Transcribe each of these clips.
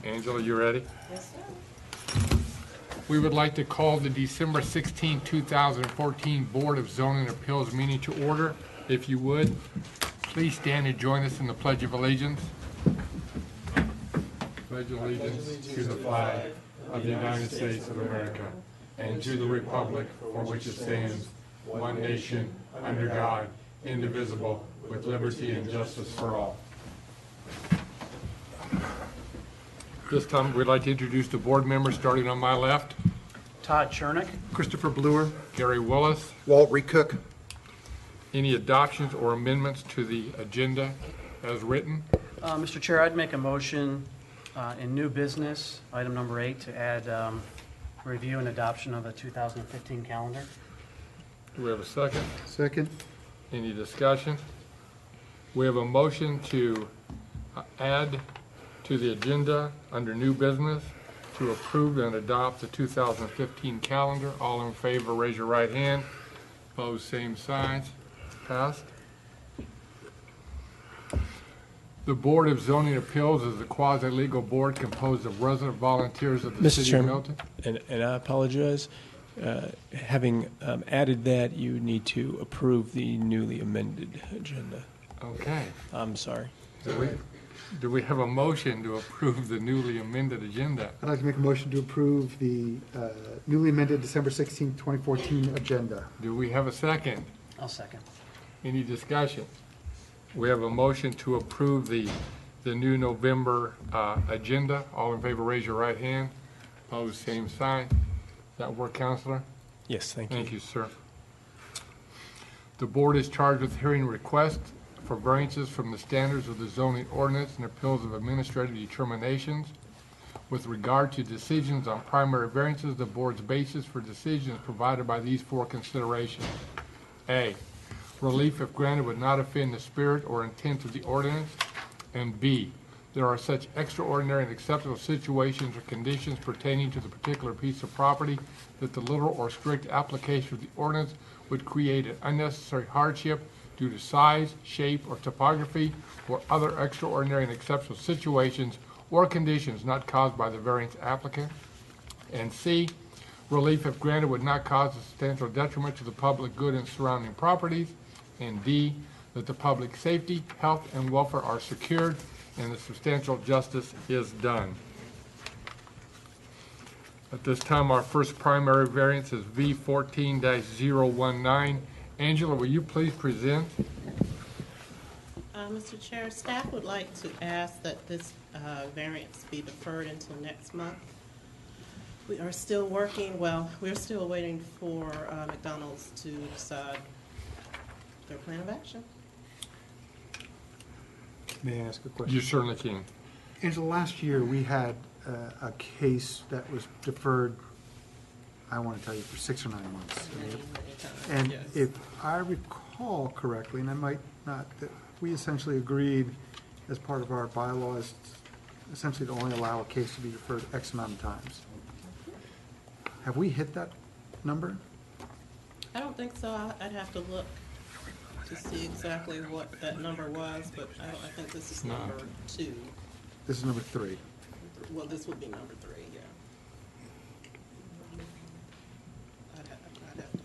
Angela, you ready? Yes, sir. We would like to call the December 16, 2014 Board of Zoning Appeals meeting to order. If you would, please stand and join us in the Pledge of Allegiance. Pledge allegiance to the flag of the United States of America and to the republic for which it stands, one nation, under God, indivisible, with liberty and justice for all. This time, we'd like to introduce the board members, starting on my left. Todd Chernick. Christopher Bluer. Gary Willis. Walt Recook. Any adoptions or amendments to the agenda as written? Mr. Chair, I'd make a motion in new business, item number 8, to add review and adoption of the 2015 calendar. Do we have a second? Second. Any discussion? We have a motion to add to the agenda under new business to approve and adopt the 2015 calendar. All in favor, raise your right hand. Opposed, same signs. Passed. The Board of Zoning Appeals is a quasi-legal board composed of resident volunteers of the Mr. City of Chairman, Milton. and I apologize. Having added that, you need to approve the newly amended agenda. Okay. I'm sorry. Do we have a motion to approve the newly amended agenda? I'd like to make a motion to approve the newly amended December 16, 2014 agenda. Do we have a second? I'll second. Any discussion? We have a motion to approve the new November agenda. All in favor, raise your right hand. Opposed, same sign. Does that work, Counselor? Yes, thank you. Thank you, sir. The board is charged with hearing requests for variances from the standards of the zoning ordinance and appeals of administrative determinations. With regard to decisions on primary variances, the board's basis for decision is provided by these four considerations. A, relief if granted would not offend the spirit or intent of the ordinance. And B, there are such extraordinary and exceptional situations or conditions pertaining to the particular piece of property that the literal or strict application of the ordinance would create an unnecessary hardship due to size, shape, or topography, or other extraordinary and exceptional situations or conditions not caused by the variance applicant. And C, relief if granted would not cause a substantial detriment to the public good and surrounding properties. And D, that the public safety, health, and welfare are secured and the substantial justice is done. At this time, our first primary variance is V14-019. Angela, will you please present? Mr. Chair, staff would like to ask that this variance be deferred until next month. We are still working, we're still waiting for McDonald's to decide their plan of action. May I ask a question? You certainly can. Angela, last year we had a case that was deferred, I want to tell you, for 6 or 9 months. And Yes. if I recall correctly, and I might not, that we essentially agreed as part of our bylaws essentially to only allow a case to be deferred X amount of times. Have we hit that number? I don't think so. I'd have to look to see exactly what that number was, but I think this is number 2. This is number 3. Well, this would be number 3, yeah. I'd have to.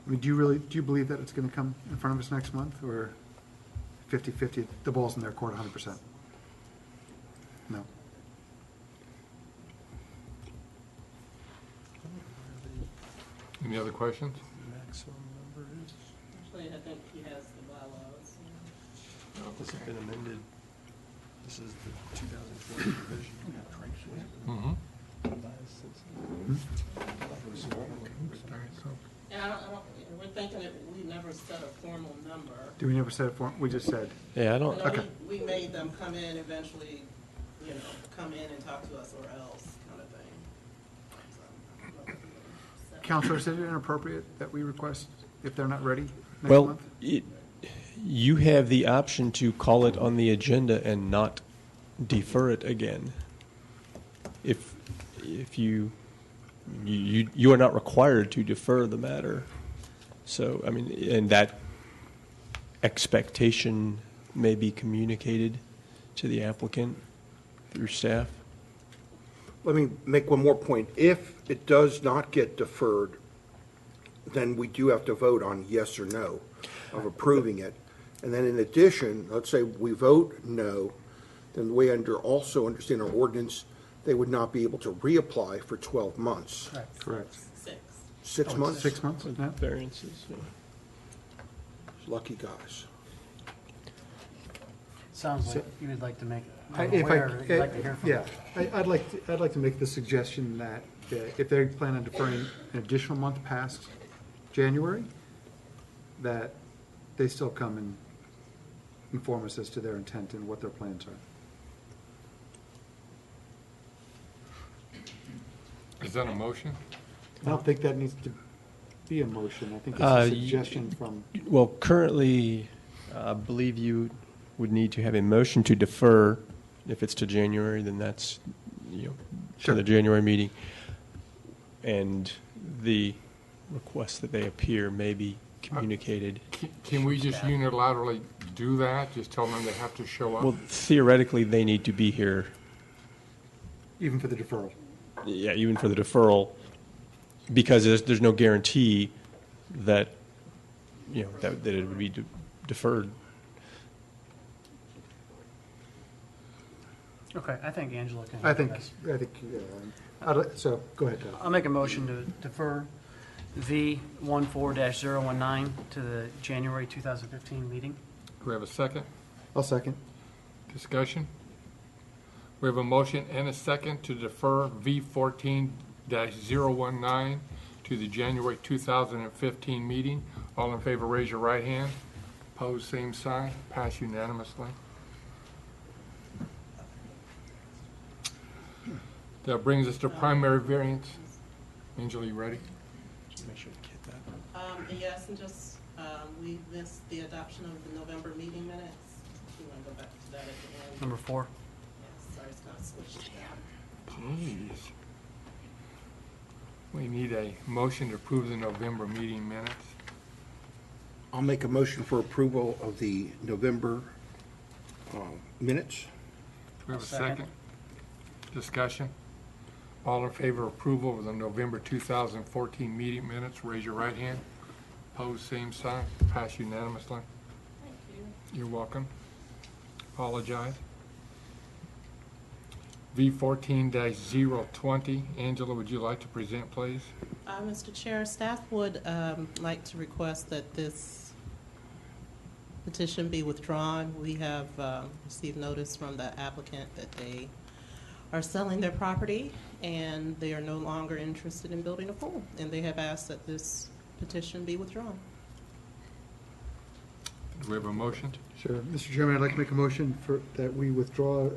I mean, do you believe that it's going to come in front of us next month, or 50-50, the ball's in their court 100%? No. Any other questions? Maximum number is? Actually, I think he has the bylaws. This has been amended. This is the 2020 revision. Mm-hmm. And I don't, we're thinking that we never set a formal number. Do we never set it for, we just said, Yeah, I don't. You know, Okay. we made them come in eventually, come in and talk to us or else kind of thing. So, Counselor, is it inappropriate that we request if they're not ready next Well, month? you have the option to call it on the agenda and not defer it again. If you are not required to defer the matter. So, I mean, and that expectation may be communicated to the applicant. through staff. Let me make one more point. If it does not get deferred, then we do have to vote on yes or no of approving it. And then in addition, let's say we vote no, then the way also understand our ordinance, they would not be able to reapply for 12 months. Correct. 6. 6 months? 6 months? Yeah. Variances. Yeah. Lucky guys. Sounds like you would like to make, I- I'm if I- aware, you'd like to hear from Yeah, them. I'd like to make the suggestion that if they plan on deferring an additional month past January, that they still come and inform us as to their intent and what their plans are. Is that a motion? I don't think that needs to be a motion. I think it's Uh, a y- suggestion from, Well, currently, I believe you would need to have a motion to defer. If it's to January, then that's, to Sure. the January meeting. And the request that they appear may be communicated. Can we just unilaterally do that? Just tell them they have to show up? Well, theoretically, they need to be here, even for the deferral. yeah, even for the deferral, because there's no guarantee that, that it would be deferred. Okay, I think Angela can. I think, address. so, go ahead, Todd. I'll make a motion to defer V14-019 to the January 2015 meeting. Do we have a second? I'll second. Discussion? We have a motion and a second to defer V14-019 to the January 2015 meeting. All in favor, raise your right hand. Opposed, same sign. Pass unanimously. That brings us to primary variance. Angela, you ready? Make sure to get that. Yes, and just, we missed the adoption of the November meeting minutes. If you want to go back to that at the end. Number 4. Yes, sorry, it's kind of switched down. Jeez. We need a motion to approve the November meeting minutes. I'll make a motion for approval of the November minutes. Do we have a Second. second? Discussion? All in favor of approval of the November 2014 meeting minutes, raise your right hand. Opposed, same sign. Pass unanimously. Thank you. You're welcome. Apologize. V14-020. Angela, would you like to present, please? Mr. Chair, staff would like to request that this petition be withdrawn. We have received notice from the applicant that they are selling their property and they are no longer interested in building a pool. And they have asked that this petition be withdrawn. Do we have a motion? Sure. Mr. Chairman, I'd like to make a motion that we withdraw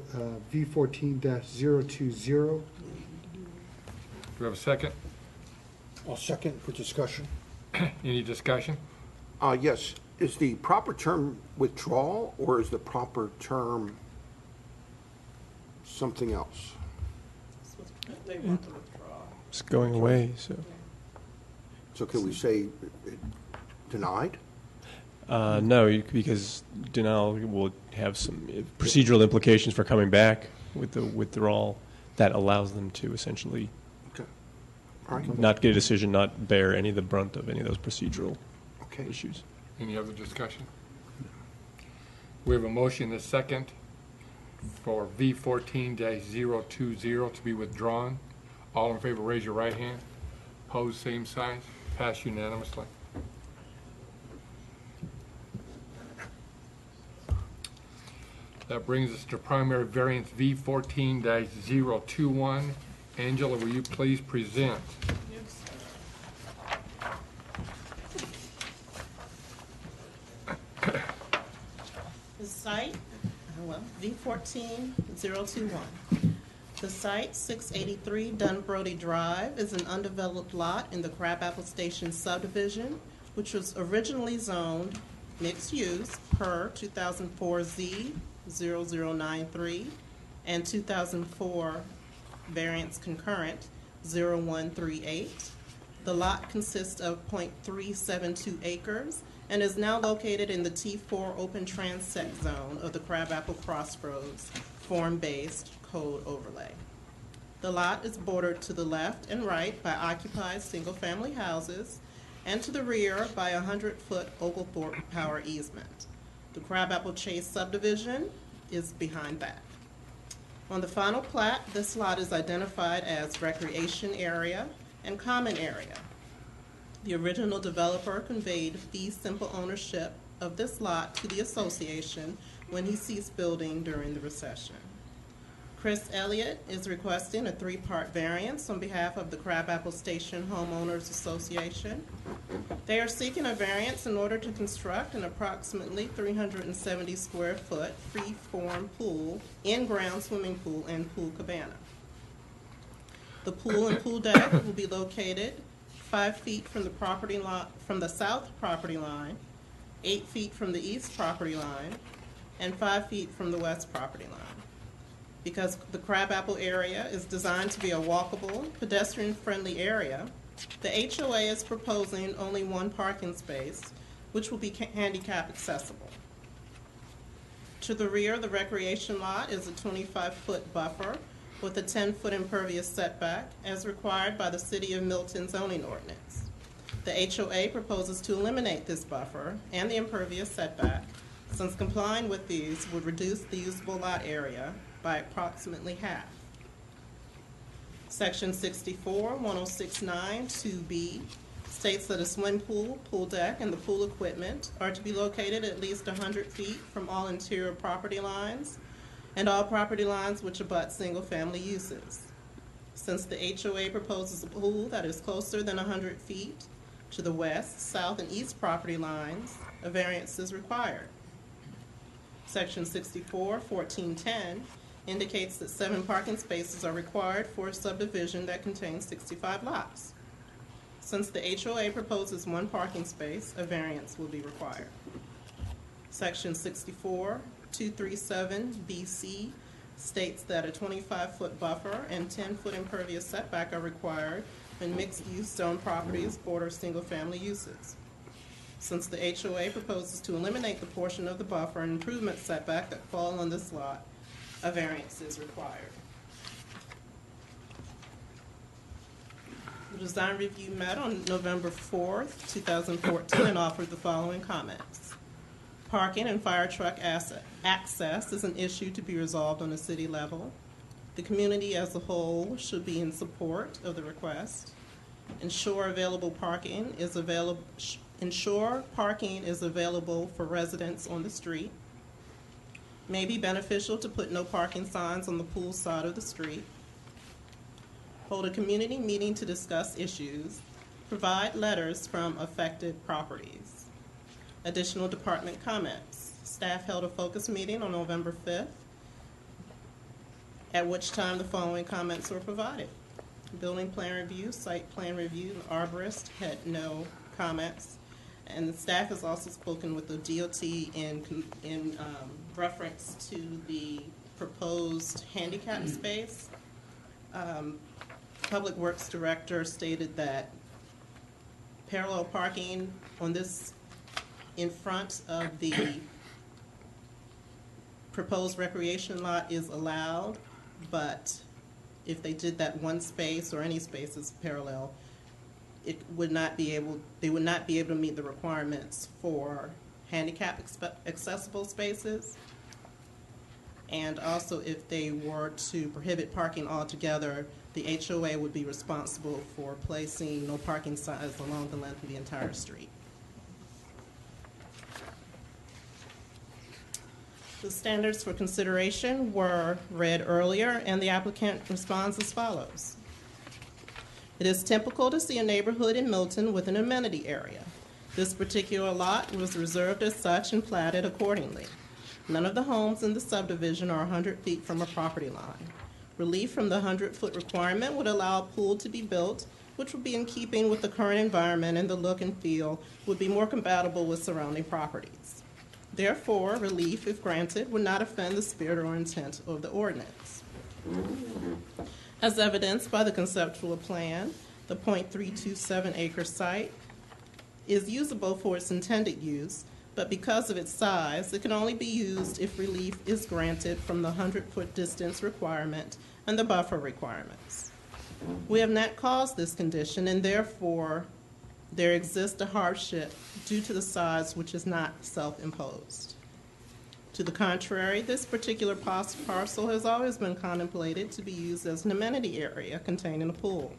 V14-020. Do we have a second? I'll second for discussion. Any discussion? Yes, is the proper term withdrawal or is the proper term something else? They want to withdraw. It's going away, so. So can we say denied? No, because denial will have some procedural implications for coming back with the withdrawal. That allows them to essentially Okay. All right. not get a decision, not bear any of the brunt of any of those procedural Okay. issues. Any other discussion? We have a motion and a second for V14-020 to be withdrawn. All in favor, raise your right hand. Opposed, same sign. Pass unanimously. That brings us to primary variance V14-021. Angela, will you please present? The site, V14-021. The site, 683 Dunbrody Drive, is an undeveloped lot in the Crabapple Station subdivision, which was originally zoned mixed use per 2004 Z0093 and 2004 variance concurrent 0138. The lot consists of .372 acres and is now located in the T4 open transect zone of the Crabapple Crossroads form-based code overlay. The lot is bordered to the left and right by occupied single-family houses and to the rear by a 100-foot Oglethorpe power easement. The Crabapple Chase subdivision is behind that. On the final plat, this lot is identified as recreation area and common area. The original developer conveyed fee simple ownership of this lot to the association when he ceased building during the recession. Chris Elliott is requesting a 3-part variance on behalf of the Crabapple Station Homeowners Association. They are seeking a variance in order to construct an approximately 370 square foot free-form pool, in-ground swimming pool, and pool cabana. The pool and pool deck will be located 5 feet from the property lot, from the south property line, 8 feet from the east property line, and 5 feet from the west property line. Because the Crabapple area is designed to be a walkable, pedestrian-friendly area, the HOA is proposing only 1 parking space, which will be handicap accessible. To the rear, the recreation lot is a 25-foot buffer with a 10-foot impervious setback as required by the City of Milton zoning ordinance. The HOA proposes to eliminate this buffer and the impervious setback, since complying with these would reduce the usable lot area by approximately half. Section 64, 1069, 2B states that a swim pool, pool deck, and the pool equipment are to be located at least 100 feet from all interior property lines and all property lines which abut single-family uses. Since the HOA proposes a pool that is closer than 100 feet to the west, south, and east property lines, a variance is required. Section 64, 1410 indicates that 7 parking spaces are required for a subdivision that contains 65 lots. Since the HOA proposes 1 parking space, a variance will be required. Section 64, 237 BC states that a 25-foot buffer and 10-foot impervious setback are required when mixed-use zone properties border single-family uses. Since the HOA proposes to eliminate the portion of the buffer and improvement setback that fall on this lot, a variance is required. The design review met on November 4th, 2014, and offered the following comments. Parking and fire truck access is an issue to be resolved on a city level. The community as a whole should be in support of the request. Ensure parking is available for residents on the street. May be beneficial to put no parking signs on the pool side of the street. Hold a community meeting to discuss issues. Provide letters from affected properties. Additional department comments. Staff held a focus meeting on November 5th, at which time the following comments were provided. Building plan review, site plan review, and arborist had no comments. And the staff has also spoken with the DOT in reference to the proposed handicap space. Public Works Director stated that parallel parking on this in front of the proposed recreation lot is allowed, but if they did that 1 space or any spaces parallel, they would not be able to meet the requirements for handicap accessible spaces. And also, if they were to prohibit parking altogether, the HOA would be responsible for placing no parking signs along the length of the entire street. The standards for consideration were read earlier, and the applicant responds as follows. It is typical to see a neighborhood in Milton with an amenity area. This particular lot was reserved as such and platted accordingly. None of the homes in the subdivision are 100 feet from a property line. Relief from the 100-foot requirement would allow a pool to be built, which would be in keeping with the current environment, and the look and feel would be more compatible with surrounding properties. Therefore, relief, if granted, would not offend the spirit or intent of the ordinance. As evidenced by the conceptual plan, the .327 acre site is usable for its intended use, but because of its size, it can only be used if relief is granted from the 100-foot distance requirement and the buffer requirements. We have not caused this condition, and therefore there exists a hardship due to the size which is not self-imposed. To the contrary, this particular parcel has always been contemplated to be used as an amenity area containing a pool.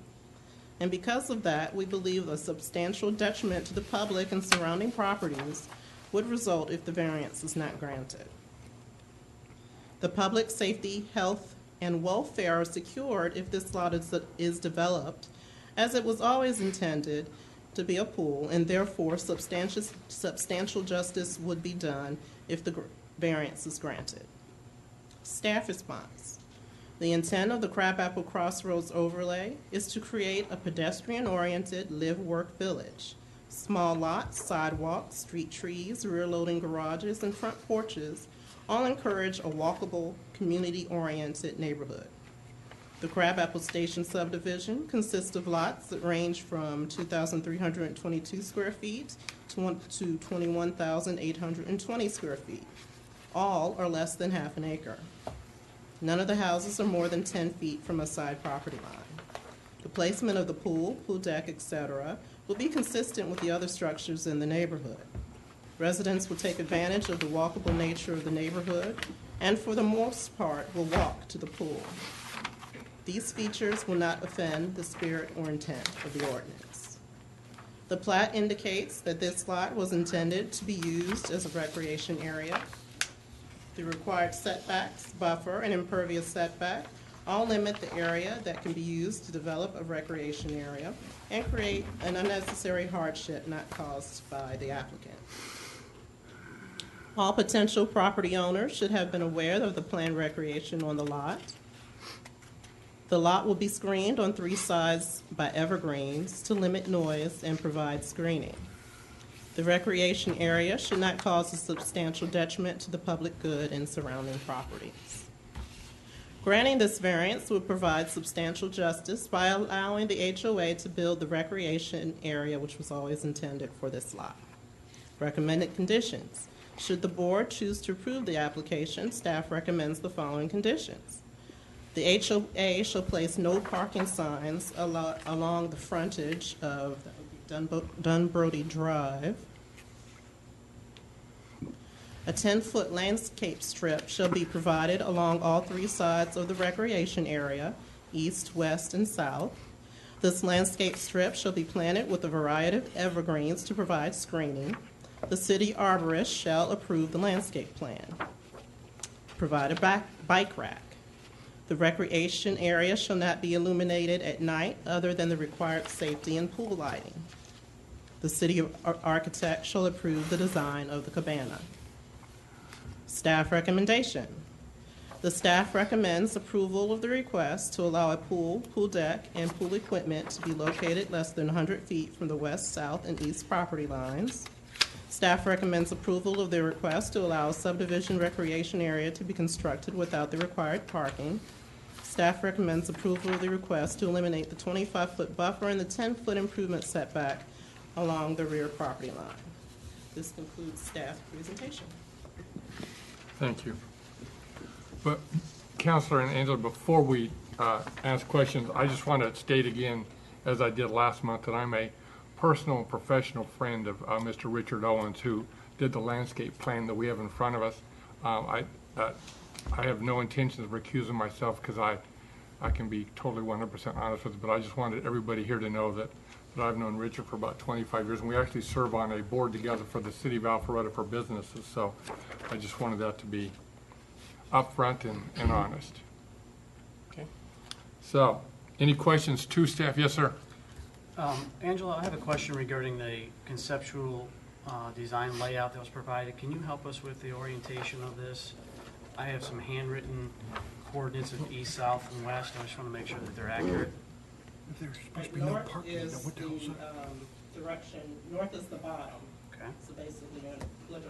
And because of that, we believe a substantial detriment to the public and surrounding properties would result if the variance is not granted. The public safety, health, and welfare are secured if this lot is developed, as it was always intended to be a pool, and therefore substantial justice would be done if the variance is granted. Staff response. The intent of the Crabapple Crossroads overlay is to create a pedestrian-oriented live-work village. Small lots, sidewalks, street trees, rear-loading garages, and front porches all encourage a walkable, community-oriented neighborhood. The Crabapple Station subdivision consists of lots that range from 2,322 square feet to 21,820 square feet. All are less than half an acre. None of the houses are more than 10 feet from a side property line. The placement of the pool deck, etc., will be consistent with the other structures in the neighborhood. Residents will take advantage of the walkable nature of the neighborhood and for the most part will walk to the pool. These features will not offend the spirit or intent of the ordinance. The plat indicates that this lot was intended to be used as a recreation area. The required setbacks, buffer, and impervious setback all limit the area that can be used to develop a recreation area and create an unnecessary hardship not caused by the applicant. All potential property owners should have been aware of the planned recreation on the lot. The lot will be screened on 3 sides by evergreens to limit noise and provide screening. The recreation area should not cause a substantial detriment to the public good and surrounding properties. Granting this variance would provide substantial justice by allowing the HOA to build the recreation area which was always intended for this lot. Recommended conditions. Should the board choose to approve the application, staff recommends the following conditions. The HOA shall place no parking signs along the frontage of Dunbrody Drive. A 10-foot landscape strip shall be provided along all 3 sides of the recreation area, east, west, and south. This landscape strip shall be planted with a variety of evergreens to provide screening. The city arborist shall approve the landscape plan. Provide a bike rack. The recreation area shall not be illuminated at night other than the required safety and pool lighting. The city architect shall approve the design of the cabana. Staff recommendation. The staff recommends approval of the request to allow a pool deck, and pool equipment to be located less than 100 feet from the west, south, and east property lines. Staff recommends approval of the request to allow a subdivision recreation area to be constructed without the required parking. Staff recommends approval of the request to eliminate the 25-foot buffer and the 10-foot improvement setback along the rear property line. This concludes staff presentation. Thank you. But Counselor and Angela, before we ask questions, I just want to state again, as I did last month, that I'm a personal and professional friend of Mr. Richard Owens, who did the landscape plan that we have in front of us. I have no intention of recusing myself because I can be totally 100% honest with you, but I just wanted everybody here to know that I've known Richard for about 25 years, and we actually serve on a board together for the City of Alpharetta for businesses, so I just wanted that to be upfront and honest. Okay. So, any questions to staff? Yes, sir. Angela, I have a question regarding the conceptual design layout that was provided. Can you help us with the orientation of this? I have some handwritten coordinates of east, south, and west. I just want to make sure that they're accurate. If there's supposed to be no North parking, is then what the hell's that? the direction, north is the bottom. Okay. So basically, you're flip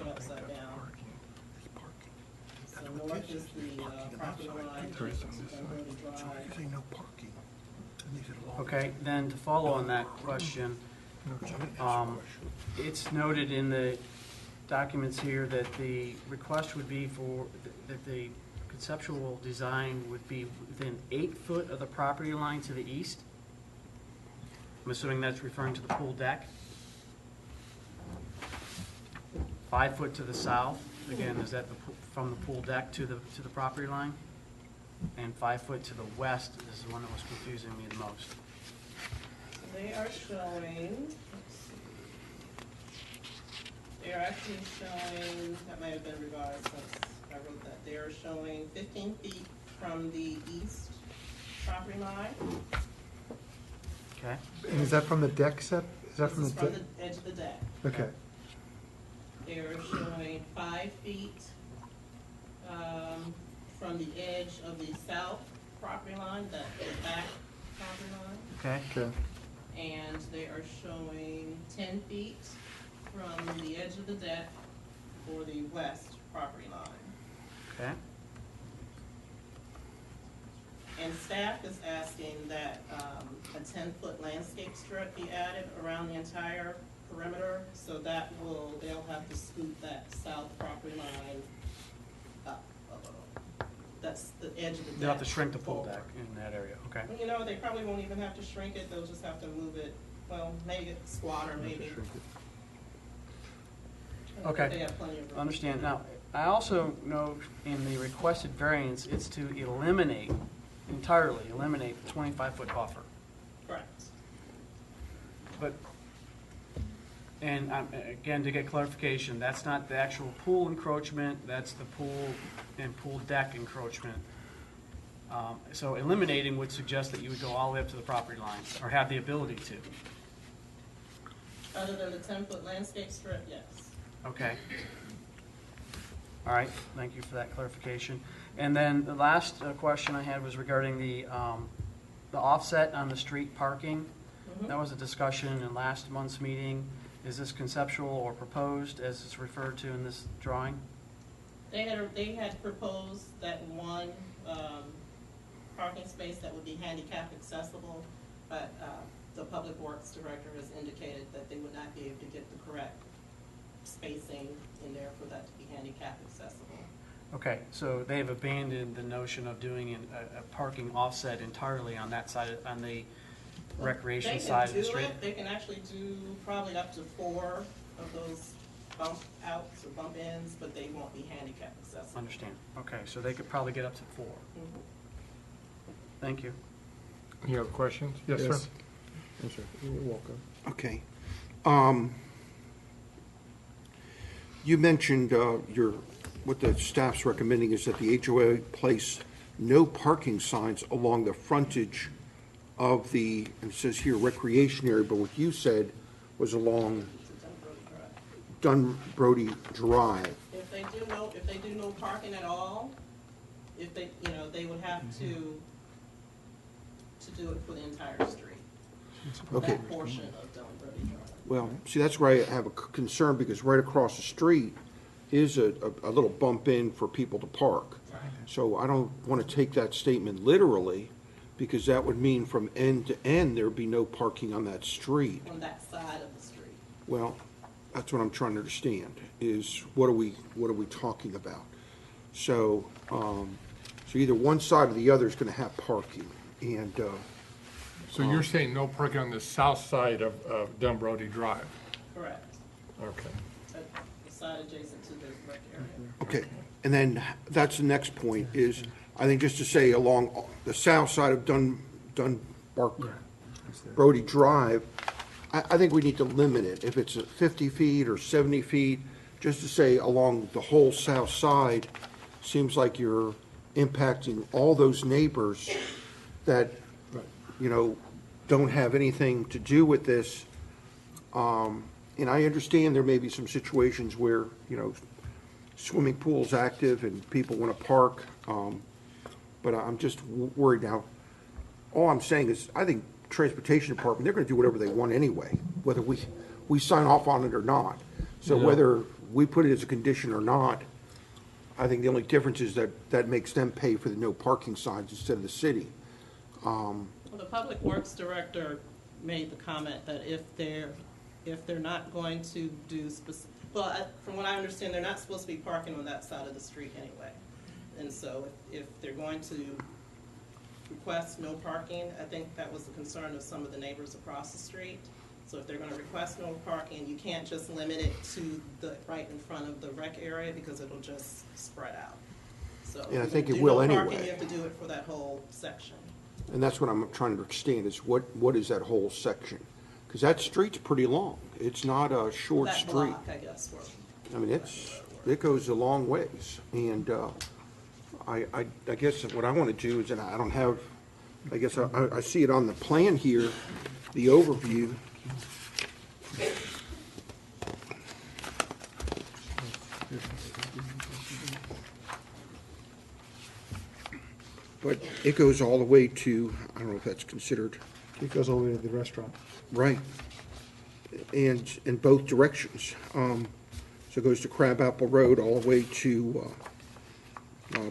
it upside down. There's parking. So north is the property line. So if you say no parking, that makes it a long. Okay, then to follow on that question, it's noted in the documents here that the request would be for, that the conceptual design would be within 8 foot of the property line to the east. I'm assuming that's referring to the pool deck. 5 foot to the south, again, is that from the pool deck to the property line? And 5 foot to the west is the one that was confusing me the most. They are showing, they are actually showing, that may have been revised since I wrote that. They are showing 15 feet from the east property line. Okay, And is that from the deck set? Is that from This the is deck? from the edge of the deck. Okay, They are showing 5 feet from the edge of the south property line, the back property line. okay, okay. And they are showing 10 feet from the edge of the deck for the west property line. okay. And staff is asking that a 10-foot landscape strip be added around the entire perimeter, so that will, they'll have to scoot that south property line up a little. That's the edge of the deck. They'll have to shrink the pool forward. deck in that area, okay. You know, they probably won't even have to shrink it, they'll just have to move it, well, maybe it's squat or maybe. Okay. They have plenty of room. Understand. Now, I also know in the requested variance, it's to eliminate, entirely eliminate the 25-foot buffer. Correct. But, and again, to get clarification, that's not the actual pool encroachment, that's the pool and pool deck encroachment. So eliminating would suggest that you would go all the way up to the property line, or have the ability to. Other than the 10-foot landscape strip, yes. Okay. All right, thank you for that clarification. And then the last question I had was regarding the offset on the street parking. Mhm. That was a discussion in last month's meeting. Is this conceptual or proposed as it's referred to in this drawing? They had proposed that one parking space that would be handicap accessible, but the Public Works Director has indicated that they would not be able to get the correct spacing in there for that to be handicap accessible. Okay, so they have abandoned the notion of doing a parking offset entirely on that side, on the recreation side of the street? They can actually do probably up to 4 of those bump outs or bump ins, but they won't be handicap accessible. Understand. Okay, so they could probably get up to 4. Mhm. Thank you. Any other questions? Yes, sir. Yes, sir. You're welcome. Okay. You mentioned what the staff's recommending is that the HOA place no parking signs along the frontage of the, it says here recreation area, but what you said was along Dunbrody Drive. If they do no parking at all, if they, they would have to do it for the entire street. Okay. That portion of Dunbrody Drive. Well, see, that's where I have a concern, because right across the street is a little bump in for people to park. So I don't want to take that statement literally, because that would mean from end to end, there'd be no parking on that street. On that side of the street. Well, that's what I'm trying to understand, is what are we talking about? So, so either one side or the other is going to have parking, and, So you're saying no parking on the south side of Dunbrody Drive? Correct. Okay. At the side adjacent to the rec area. okay. And then that's the next point, is, I think just to say along the south side of Brody Drive, I think we need to limit it. If it's 50 feet or 70 feet, just to say along the whole south side, seems like you're impacting all those neighbors that, don't have anything to do with this. And I understand there may be some situations where, swimming pool's active and people want to park, but I'm just worried now. All I'm saying is, I think Transportation Department, they're going to do whatever they want anyway, whether we sign off on it or not. So whether we put it as a condition or not, I think the only difference is that makes them pay for the no parking signs instead of the city. Well, the Public Works Director made the comment that if they're not going to do Well, from what I understand, they're not supposed to be parking on that side of the street anyway. And so if they're going to request no parking, I think that was the concern of some of the neighbors across the street. So if they're gonna request no parking, you can't just limit it to the, right in front of the rec area, because it'll just spread out. So Yeah, I if think you it do will no parking, anyway. you have to do it for that whole section. And that's what I'm trying to understand, is what is that whole section? Because that street's pretty long. It's not a short That street. block, I guess, I mean, it goes a long ways. And I guess what I want to do is, and I don't have, I guess I see it on the plan here, the overview. But it goes all the way to, I don't know if that's considered, It goes all the way to the restaurant. right, and in both directions. So it goes to Crabapple Road all the way to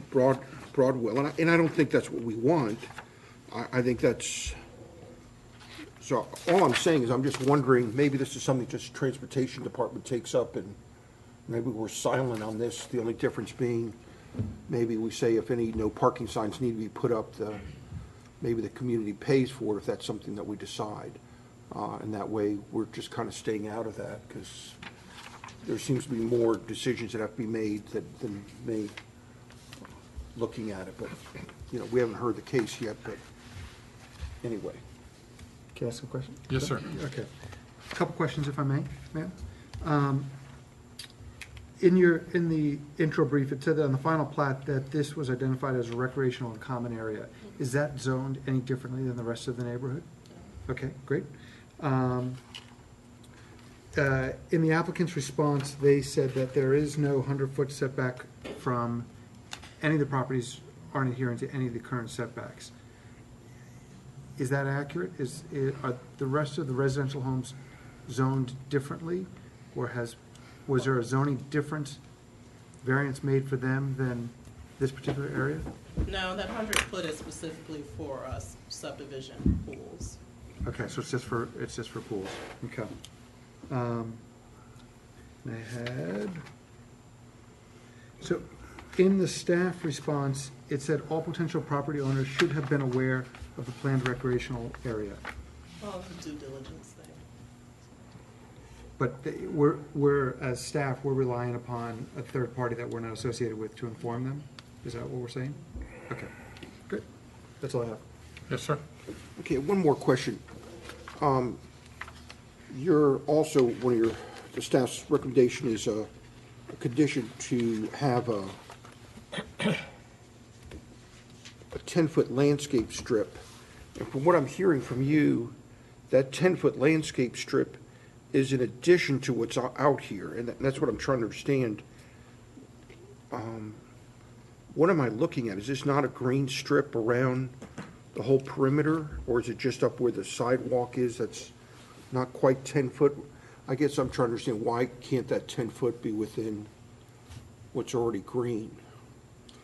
Broadwell, and I don't think that's what we want. I think that's, so all I'm saying is I'm just wondering, maybe this is something just Transportation Department takes up, and maybe we're silent on this, the only difference being, maybe we say if any no parking signs need to be put up, maybe the community pays for it if that's something that we decide. And that way, we're just kind of staying out of that, because there seems to be more decisions that have to be made than me looking at it. But, you know, we haven't heard the case yet, but anyway. Can I ask a question? Yes, sir. Okay. A couple questions, if I may, ma'am. In the intro brief, it said that on the final plat that this was identified as a recreational and common area. Is that zoned any differently than the rest of the neighborhood? Okay, great. In the applicant's response, they said that there is no 100-foot setback from any of the properties aren't adhering to any of the current setbacks. Is that accurate? Are the rest of the residential homes zoned differently, or was there a zoning difference variance made for them than this particular area? No, that 100-foot is specifically for us subdivision pools. Okay, so it's just for pools. Okay. And I had, so in the staff response, it said all potential property owners should have been aware of the planned recreational area. Well, it's a due diligence thing. But we're, as staff, we're relying upon a third party that we're not associated with to inform them? Is that what we're saying? Okay, good. That's all I have. Yes, sir. Okay, one more question. You're also, the staff's recommendation is a condition to have a 10-foot landscape strip. And from what I'm hearing from you, that 10-foot landscape strip is in addition to what's out here, and that's what I'm trying to understand. What am I looking at? Is this not a green strip around the whole perimeter, or is it just up where the sidewalk is that's not quite 10 foot? I guess I'm trying to understand, why can't that 10 foot be within what's already green?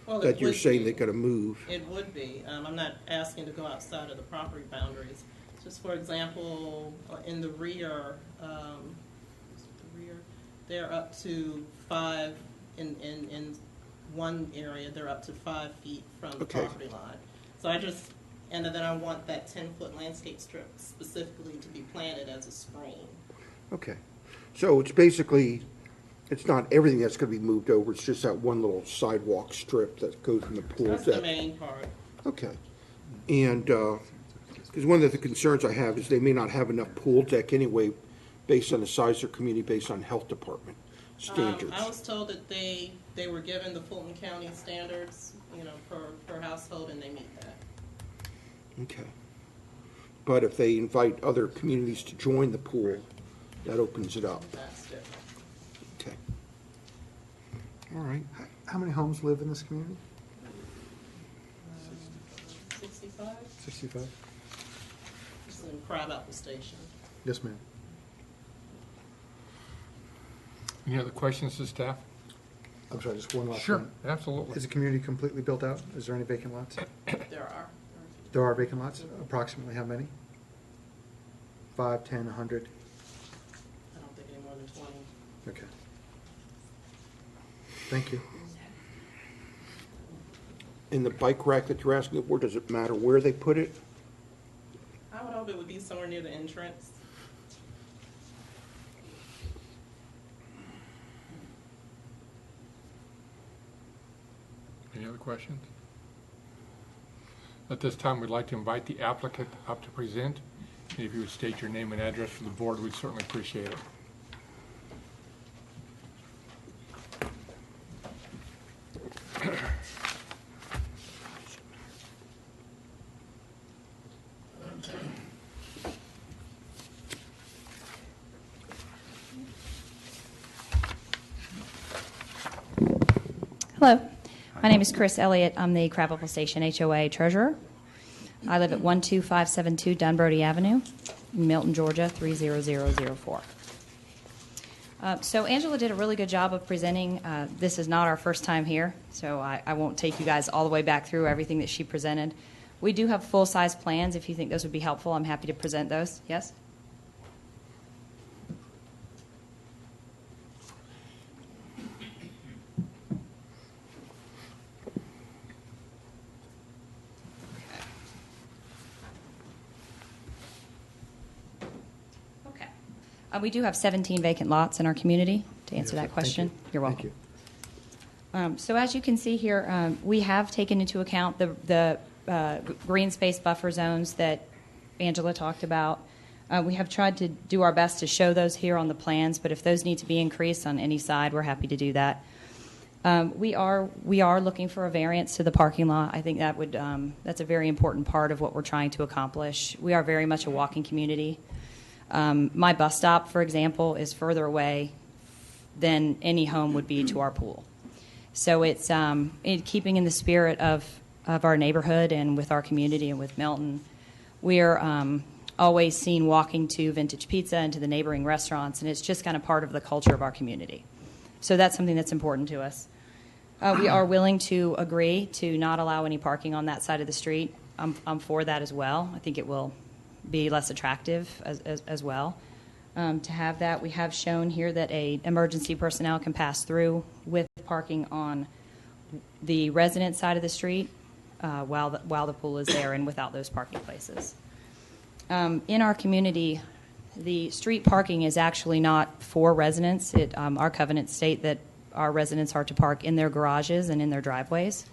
Well, it That you're would saying be. they're gonna move? It would be. I'm not asking to go outside of the property boundaries. Just for example, in the rear, they're up to 5, in one area, they're up to 5 feet from the Okay. property line. So and then I want that 10-foot landscape strip specifically to be planted as a screen. Okay. So it's basically, it's not everything that's gonna be moved over, it's just that one little sidewalk strip that goes from the pool That's the deck. main part. Okay. And, because one of the concerns I have is they may not have enough pool deck anyway, based on the size of their community, based on health department standards. I was told that they were given the Fulton County standards, per household, and they meet that. Okay. But if they invite other communities to join the pool, that opens it up. That's different. Okay. All right. How many homes live in this community? 65? 65? This is in Crabapple Station. Yes, ma'am. Any other questions to staff? I'm sorry, just one last Sure, one. absolutely. Is the community completely built out? Is there any vacant lots? There are. There are vacant lots? Approximately how many? 5, 10, 100? I don't think any more than 20. Okay. Thank you. In the bike rack that you're asking for, does it matter where they put it? I would hope it would be somewhere near the entrance. Any other questions? At this time, we'd like to invite the applicant up to present. If you would state your name and address for the board, we'd certainly appreciate it. Hello, my name is Chris Elliott. I'm the Crabapple Station HOA treasurer. I live at 12572 Dunbrody Avenue, Milton, Georgia 30004. So Angela did a really good job of presenting. This is not our first time here, so I won't take you guys all the way back through everything that she presented. We do have full-size plans. If you think those would be helpful, I'm happy to present those. Yes? Okay. We do have 17 vacant lots in our community, to answer that question. You're welcome. Thank you. So as you can see here, we have taken into account the green space buffer zones that Angela talked about. We have tried to do our best to show those here on the plans, but if those need to be increased on any side, we're happy to do that. We are looking for a variance to the parking lot. I think that would that's a very important part of what we're trying to accomplish. We are very much a walking community. My bus stop, for example, is further away than any home would be to our pool. So it's keeping in the spirit of our neighborhood and with our community and with Milton. We're always seen walking to Vintage Pizza and to the neighboring restaurants, and it's just kind of part of the culture of our community. So that's something that's important to us. We are willing to agree to not allow any parking on that side of the street. I'm for that as well. I think it will be less attractive as well. To have that, we have shown here that a emergency personnel can pass through with parking on the resident side of the street while the pool is there and without those parking places. In our community, the street parking is actually not for residents. Our covenants state that our residents are to park in their garages and in their driveways.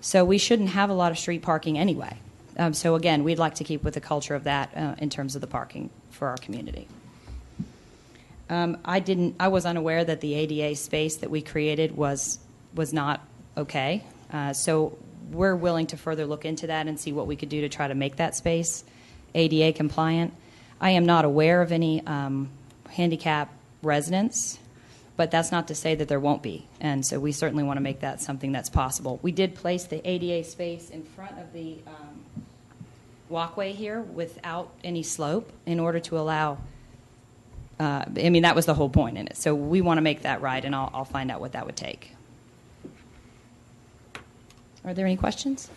So we shouldn't have a lot of street parking anyway. So again, we'd like to keep with the culture of that in terms of the parking for our community. I was unaware that the ADA space that we created was not okay. So we're willing to further look into that and see what we could do to try to make that space ADA compliant. I am not aware of any handicap residents, but that's not to say that there won't be. And so we certainly want to make that something that's possible. We did place the ADA space in front of the walkway here without any slope in order to allow that was the whole point in it. So we want to make that right, and I'll find out what that would take. Are there any questions?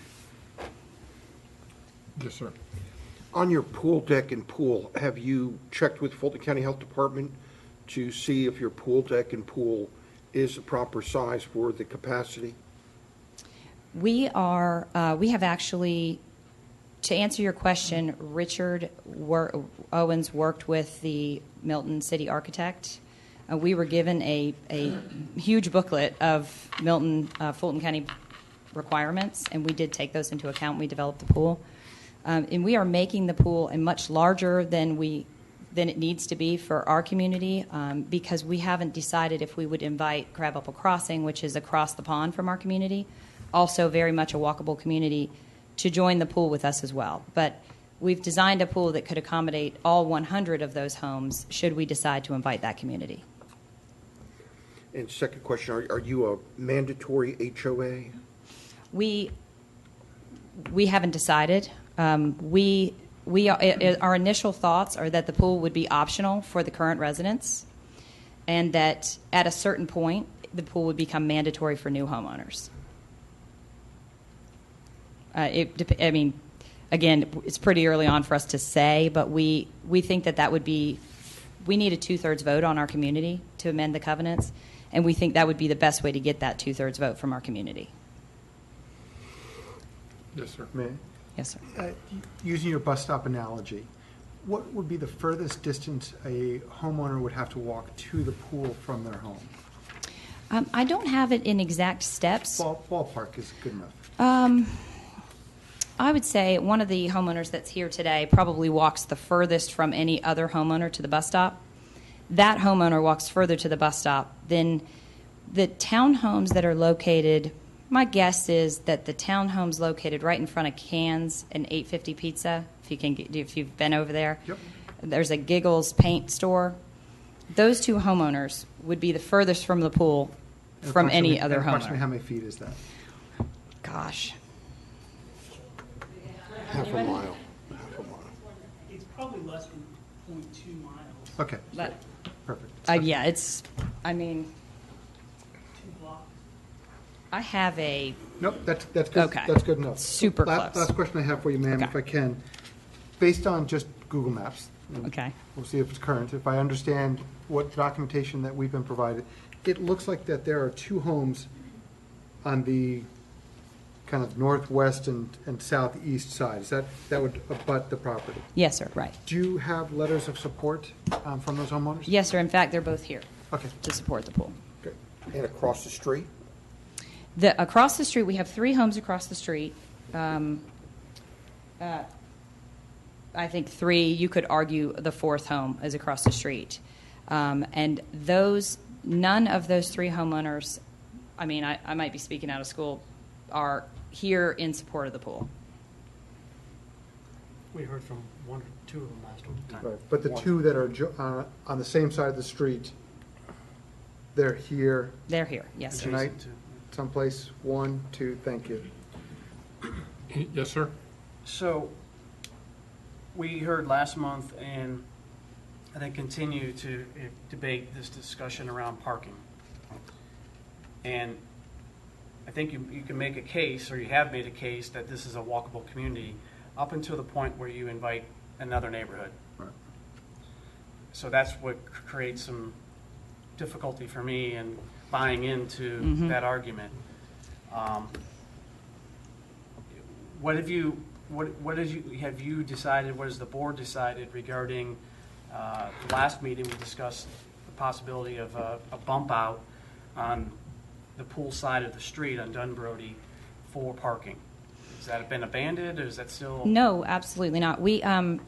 Yes, sir. On your pool deck and pool, have you checked with Fulton County Health Department to see if your pool deck and pool is the proper size for the capacity? We have actually, to answer your question, Richard Owens worked with the Milton City Architect. We were given a huge booklet of Fulton County requirements, and we did take those into account when we developed the pool. And we are making the pool a much larger than it needs to be for our community because we haven't decided if we would invite Crabapple Crossing, which is across the pond from our community, also very much a walkable community, to join the pool with us as well. But we've designed a pool that could accommodate all 100 of those homes should we decide to invite that community. And second question, are you a mandatory HOA? We haven't decided. Our initial thoughts are that the pool would be optional for the current residents, and that at a certain point the pool would become mandatory for new homeowners. Again, it's pretty early on for us to say, but we think that would be. We need a 2/3 vote on our community to amend the covenants, And we think that would be the best way to get that 2/3 vote from our community. Yes, sir. May I? Yes, sir. Using your bus stop analogy, what would be the furthest distance a homeowner would have to walk to the pool from their home? I don't have it in exact steps. Ballpark is good enough. I would say one of the homeowners that's here today probably walks the furthest from any other homeowner to the bus stop. That homeowner walks further to the bus stop than the townhomes that are located. My guess is that the townhomes located right in front of Cans and 850 Pizza, if you've been over there, Yep. there's a Giggles paint store. Those two homeowners would be the furthest from the pool And from any approximately- other and approximately homeowner. how many feet is that? Gosh. Half a mile. It's probably less than 0.2 miles, Okay, But, perfect. yeah, I mean, 2 blocks. I have a, Nope, that's good. Okay. That's good enough. Super Last close. question I have for you, ma'am, if Okay. I can. Based on just Google Maps, and okay. we'll see if it's current, if I understand what documentation that we've been provided, it looks like that there are 2 homes on the kind of northwest and southeast side. Is that would abut the property? Yes, sir, right. Do you have letters of support from those homeowners? Yes, sir. In fact, they're both here Okay, to support the pool. Okay. And across the street? Across the street, we have 3 homes across the street. I think 3, you could argue the 4th home is across the street. And none of those 3 homeowners, I mean, I might be speaking out of school, are here in support of the pool. We heard from 1 or 2 of them last time. right. But the 2 that are on the same side of the street, they're here They're here, yes, sir. tonight, Adjacent to- someplace? 1, 2, thank you. Yes, sir. So, we heard last month, and I think continue to debate this discussion around parking. And I think you can make a case, or you have made a case, that this is a walkable community up until the point where you invite another neighborhood. Right. So that's what creates some difficulty for me in buying into Mhm. that argument. What have you decided, what has the board decided regarding, the last meeting we discussed the possibility of a bump out on the pool side of the street on Dunbrody for parking? Has that been abandoned, or is that still? No, absolutely not. We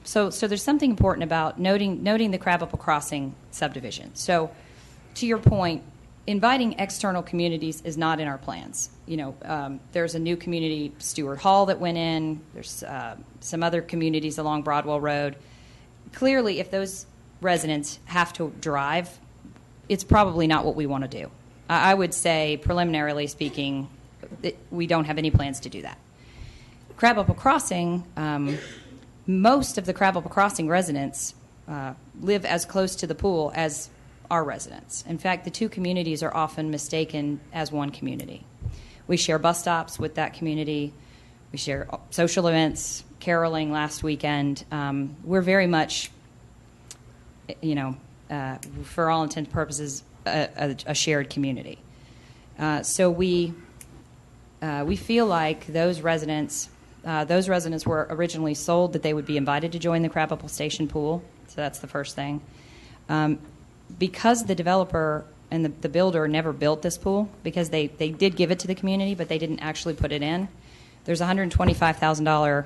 so there's something important about noting the Crabapple Crossing subdivision. So, to your point, inviting external communities is not in our plans. You know, there's a new community, Stewart Hall, that went in. There's some other communities along Broadwell Road. Clearly, if those residents have to drive, it's probably not what we want to do. I would say, preliminarily speaking, that we don't have any plans to do that. Crabapple Crossing, most of the Crabapple Crossing residents live as close to the pool as our residents. In fact, the 2 communities are often mistaken as one community. We share bus stops with that community. We share social events, caroling last weekend. We're very much, for all intents and purposes, a shared community. So we feel like those residents were originally sold that they would be invited to join the Crabapple Station pool. So that's the first thing. Because the developer and the builder never built this pool, because they did give it to the community, but they didn't actually put it in, there's a $125,000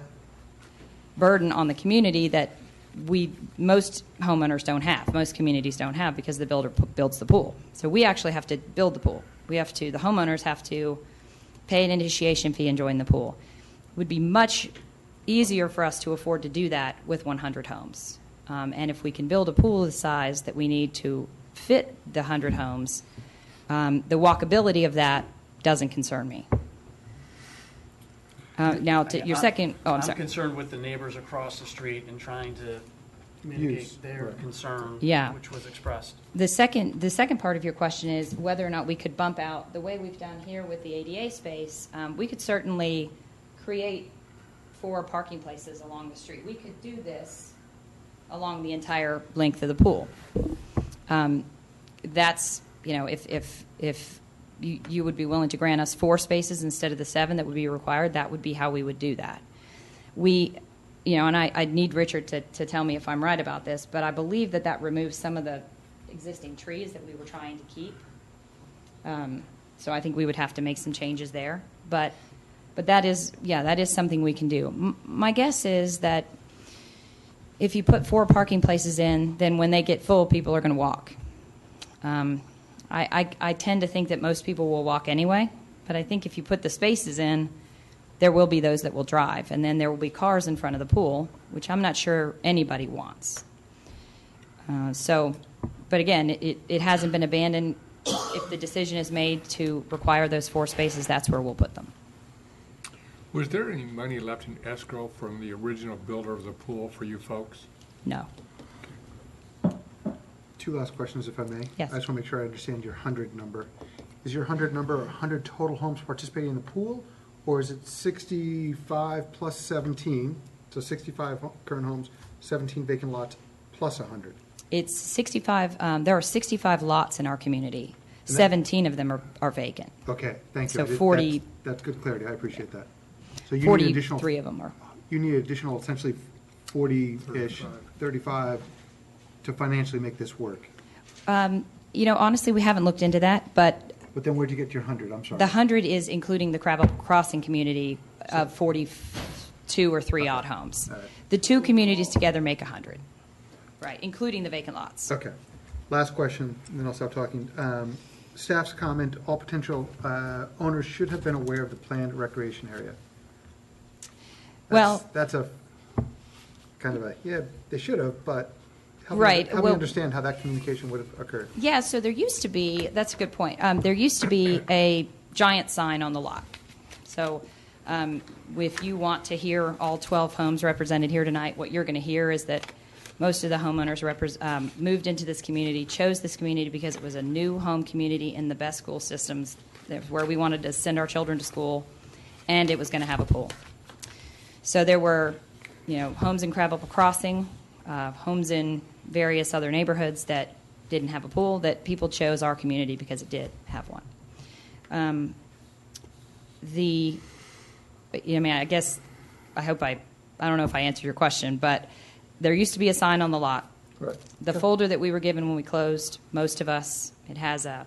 burden on the community that most homeowners don't have, most communities don't have, because the builder builds the pool. So we actually have to build the pool. The homeowners have to pay an initiation fee and join the pool. It would be much easier for us to afford to do that with 100 homes. And if we can build a pool the size that we need to fit the 100 homes, the walkability of that doesn't concern me. Now, to your second, I'm sorry. I'm concerned with the neighbors across the street and trying to Use, mitigate their right. concern, Yeah. which was expressed. The second part of your question is whether or not we could bump out the way we've done here with the ADA space. We could certainly create 4 parking places along the street. We could do this along the entire length of the pool. That's if you would be willing to grant us 4 spaces instead of the 7 that would be required, that would be how we would do that. And I need Richard to tell me if I'm right about this, but I believe that removes some of the existing trees that we were trying to keep. So I think we would have to make some changes there. But that is something we can do. My guess is that if you put 4 parking places in, then when they get full, people are going to walk. I tend to think that most people will walk anyway, but I think if you put the spaces in, there will be those that will drive, and then there will be cars in front of the pool, which I'm not sure anybody wants. But again, it hasn't been abandoned. If the decision is made to require those 4 spaces, that's where we'll put them. Was there any money left in escrow from the original builder of the pool for you folks? No. 2 last questions, if I may. Yes. I just want to make sure I understand your 100 number. Is your 100 number 100 total homes participating in the pool, or is it 65 plus 17, so 65 current homes, 17 vacant lots, plus 100? It's 65. There are 65 lots in our community. And 17 of them are vacant. Okay, thank you. So 40 That's good clarity, I appreciate that. So you need additional, 43 of them are. you need additional essentially 40-ish, 35 to financially make this work. Honestly, we haven't looked into that, but But then where'd you get your 100? I'm sorry. the 100 is including the Crab Apple Crossing community of 42 or 3 odd homes. All right. The 2 communities together make 100, right, including the vacant lots. Okay. Last question, and then I'll stop talking. Staff's comment, all potential owners should have been aware of the planned recreation area. Well- That's a kind of they should have, but help Right, me well- understand how that communication would have occurred. Yeah, so there used to be, that's a good point. There used to be a giant sign on the lot. So if you want to hear all 12 homes represented here tonight, what you're going to hear is that most of the homeowners moved into this community, chose this community because it was a new home community in the best school systems, where we wanted to send our children to school, and it was going to have a pool. So there were, homes in Crab Apple Crossing, homes in various other neighborhoods that didn't have a pool, that people chose our community because it did have one. I guess, I don't know if I answered your question, but there used to be a sign on the lot. Right. The folder that we were given when we closed, most of us, it has a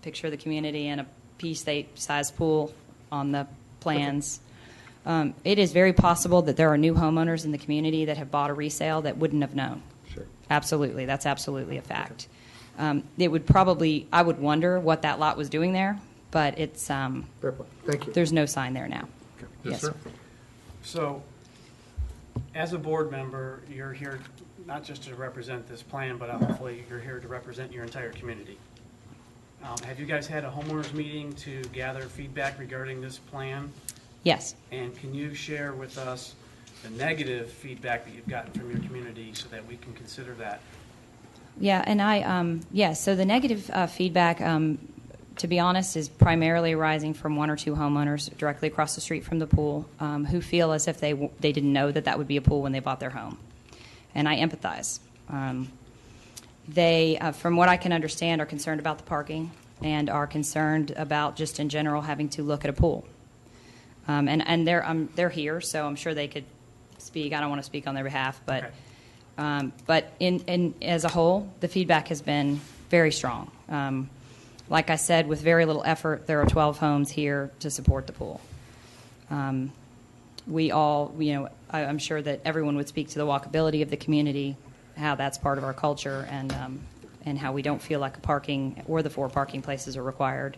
picture of the community and a pea-sized pool on the plans. It is very possible that there are new homeowners in the community that have bought a resale that wouldn't have known. Sure. Absolutely. That's absolutely a fact. It would probably, I would wonder what that lot was doing there, but it's, Fair point. Thank you. there's no sign there now. Yes, sir. So, as a board member, you're here not just to represent this plan, but hopefully you're here to represent your entire community. Have you guys had a homeowners meeting to gather feedback regarding this plan? Yes. And can you share with us the negative feedback that you've gotten from your community so that we can consider that? Yeah, and so the negative feedback, to be honest, is primarily arising from 1 or 2 homeowners directly across the street from the pool who feel as if they didn't know that would be a pool when they bought their home. And I empathize. They, from what I can understand, are concerned about the parking and are concerned about just in general having to look at a pool. And they're here, so I'm sure they could speak. I don't want to speak on their behalf, but Okay. but in as a whole, the feedback has been very strong. Like I said, with very little effort, there are 12 homes here to support the pool. We all, I'm sure that everyone would speak to the walkability of the community, how that's part of our culture, and how we don't feel like a parking or the 4 parking places are required,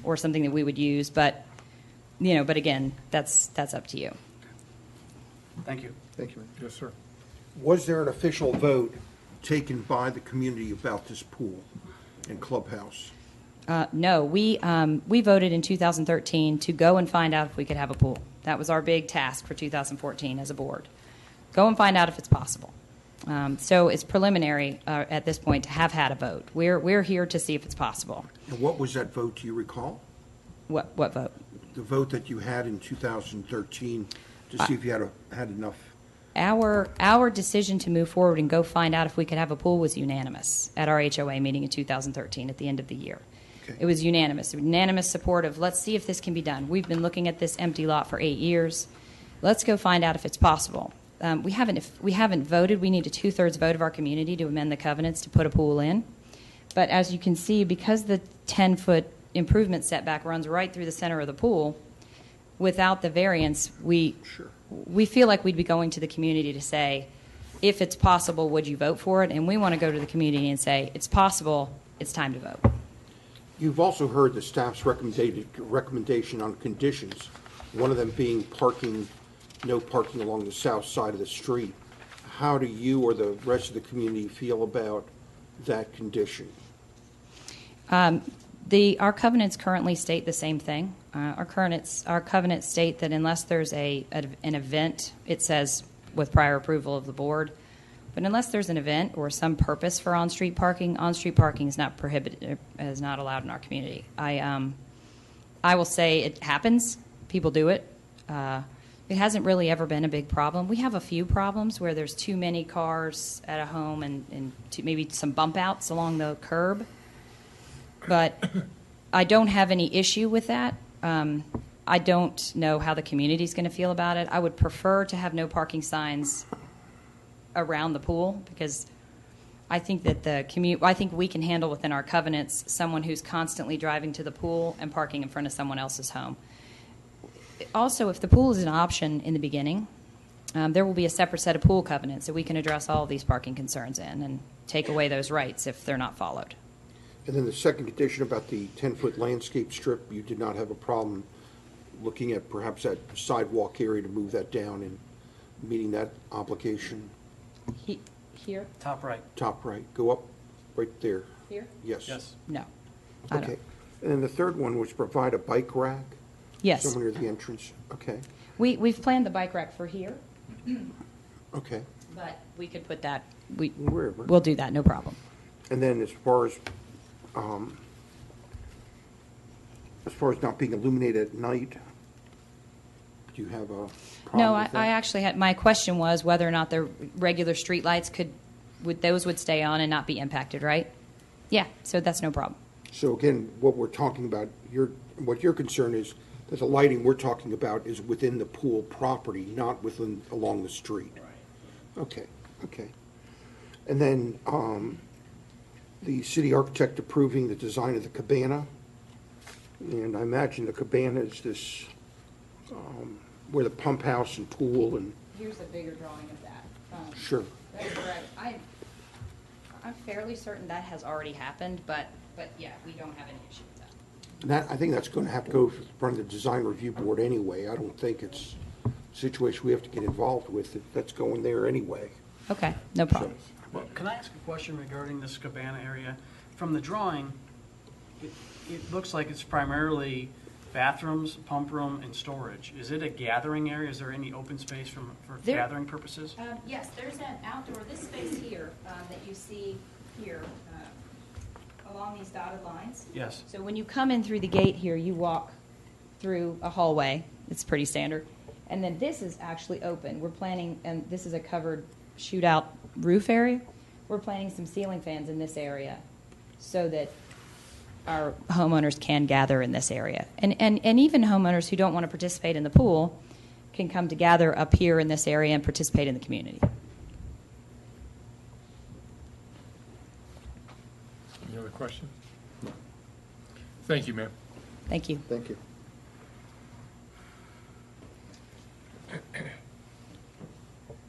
or something that we would use. But again, that's up to you. Thank you. Thank you. Yes, sir. Was there an official vote taken by the community about this pool and clubhouse? No, we voted in 2013 to go and find out if we could have a pool. That was our big task for 2014 as a board. Go and find out if it's possible. So it's preliminary at this point to have had a vote. We're here to see if it's possible. And what was that vote, do you recall? What vote? The vote that you had in 2013 to see if you had enough our decision to move forward and go find out if we could have a pool was unanimous at our HOA meeting in 2013 at the end of the year. Okay. It was unanimous support of let's see if this can be done. We've been looking at this empty lot for 8 years. Let's go find out if it's possible. We haven't voted. We need a 2/3 vote of our community to amend the covenants to put a pool in. But as you can see, because the 10-foot improvement setback runs right through the center of the pool, without the variance, we feel like we'd be going to the community to say, if it's possible, would you vote for it? And we want to go to the community and say, it's possible, it's time to vote. You've also heard the staff's recommendation on conditions, one of them being parking, no parking along the south side of the street. How do you or the rest of the community feel about that condition? Our covenants currently state the same thing. Our covenants state that unless there's an event, it says with prior approval of the board, but unless there's an event or some purpose for on-street parking is not prohibited, is not allowed in our community. I will say it happens. People do it. It hasn't really ever been a big problem. We have a few problems where there's too many cars at a home and maybe some bump outs along the curb. But I don't have any issue with that. I don't know how the community is going to feel about it. I would prefer to have no parking signs around the pool because I think that I think we can handle within our covenants someone who's constantly driving to the pool and parking in front of someone else's home. Also, if the pool is an option in the beginning, there will be a separate set of pool covenants that we can address all of these parking concerns in and take away those rights if they're not followed. And then the second condition about the 10-foot landscape strip, you did not have a problem looking at perhaps that sidewalk area to move that down and meeting that obligation? Here? Top right. Top right, go up right there. Here? Yes. Yes. No. I Okay. don't. And then the third one was provide a bike rack? Yes. Somewhere near the entrance? Okay, We've planned the bike rack for here, okay. but we could put that, Wherever. we'll do that, no problem. And then as far as not being illuminated at night, do you have a problem No, with that? I actually had, my question was whether or not the regular street lights would stay on and not be impacted, right? Yeah, so that's no problem. So again, what we're talking about, what your concern is, that the lighting we're talking about is within the pool property, not along the street. Right. Okay. And then the city architect approving the design of the cabana. And I imagine the cabana is this, where the pump house and pool and, Here's a bigger drawing of that. sure. That's correct. I'm fairly certain that has already happened, but yeah, we don't have any issue with that. And that, I think that's going to have to go in front of the design review board anyway. I don't think it's a situation we have to get involved with. That's going there anyway. Okay, no problem. Well, can I ask a question regarding this cabana area? From the drawing, it looks like it's primarily bathrooms, pump room, and storage. Is it a gathering area? Is there any open space for gathering purposes? Yes, there's an outdoor, this space here that you see here along these dotted lines. Yes. So when you come in through the gate here, you walk through a hallway. It's pretty standard. And then this is actually open. We're planning, and this is a covered shootout roof area. We're planning some ceiling fans in this area so that our homeowners can gather in this area. And even homeowners who don't want to participate in the pool can come to gather up here in this area and participate in the community. Any other questions? Thank you, ma'am. Thank you. Thank you.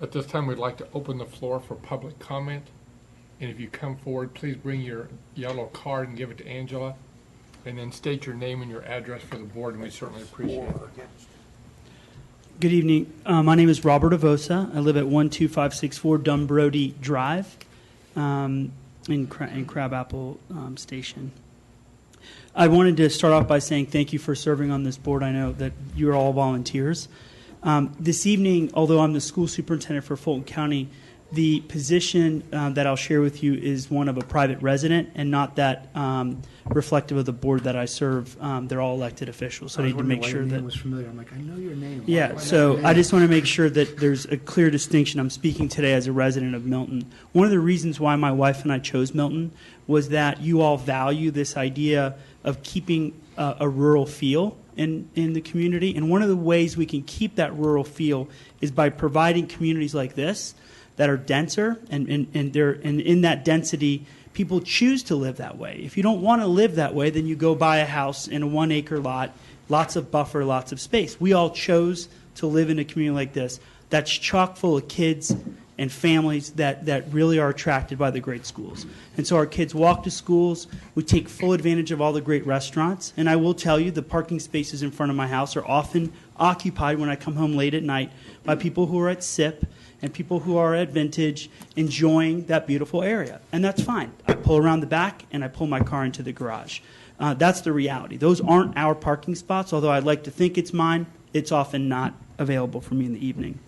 At this time, we'd like to open the floor for public comment. And if you come forward, please bring your yellow card and give it to Angela. And then state your name and your address for the board, and we certainly appreciate it. Good evening. My name is Robert Avosa. I live at 12564 Dunbrody Drive in Crabapple Station. I wanted to start off by saying thank you for serving on this board. I know that you're all volunteers. This evening, although I'm the school superintendent for Fulton County, The position that I'll share with you is one of a private resident and not that reflective of the board that I serve. They're all elected officials, so I need to make sure Your that. name was familiar. I'm like, I know your name. Why do I Yeah, know so your I name? just want to make sure that there's a clear distinction. I'm speaking today as a resident of Milton. One of the reasons why my wife and I chose Milton was that you all value this idea of keeping a rural feel in the community. And one of the ways we can keep that rural feel is by providing communities like this that are denser, and in that density, people choose to live that way. If you don't want to live that way, then you go buy a house in a 1 acre lot, lots of buffer, lots of space. We all chose to live in a community like this that's chock full of kids and families that really are attracted by the great schools. And so our kids walk to schools. We take full advantage of all the great restaurants. And I will tell you, the parking spaces in front of my house are often occupied when I come home late at night by people who are at SIP and people who are at Vintage enjoying that beautiful area. And that's fine. I pull around the back and I pull my car into the garage. That's the reality. Those aren't our parking spots, although I'd like to think it's mine. It's often not available for me in the evening.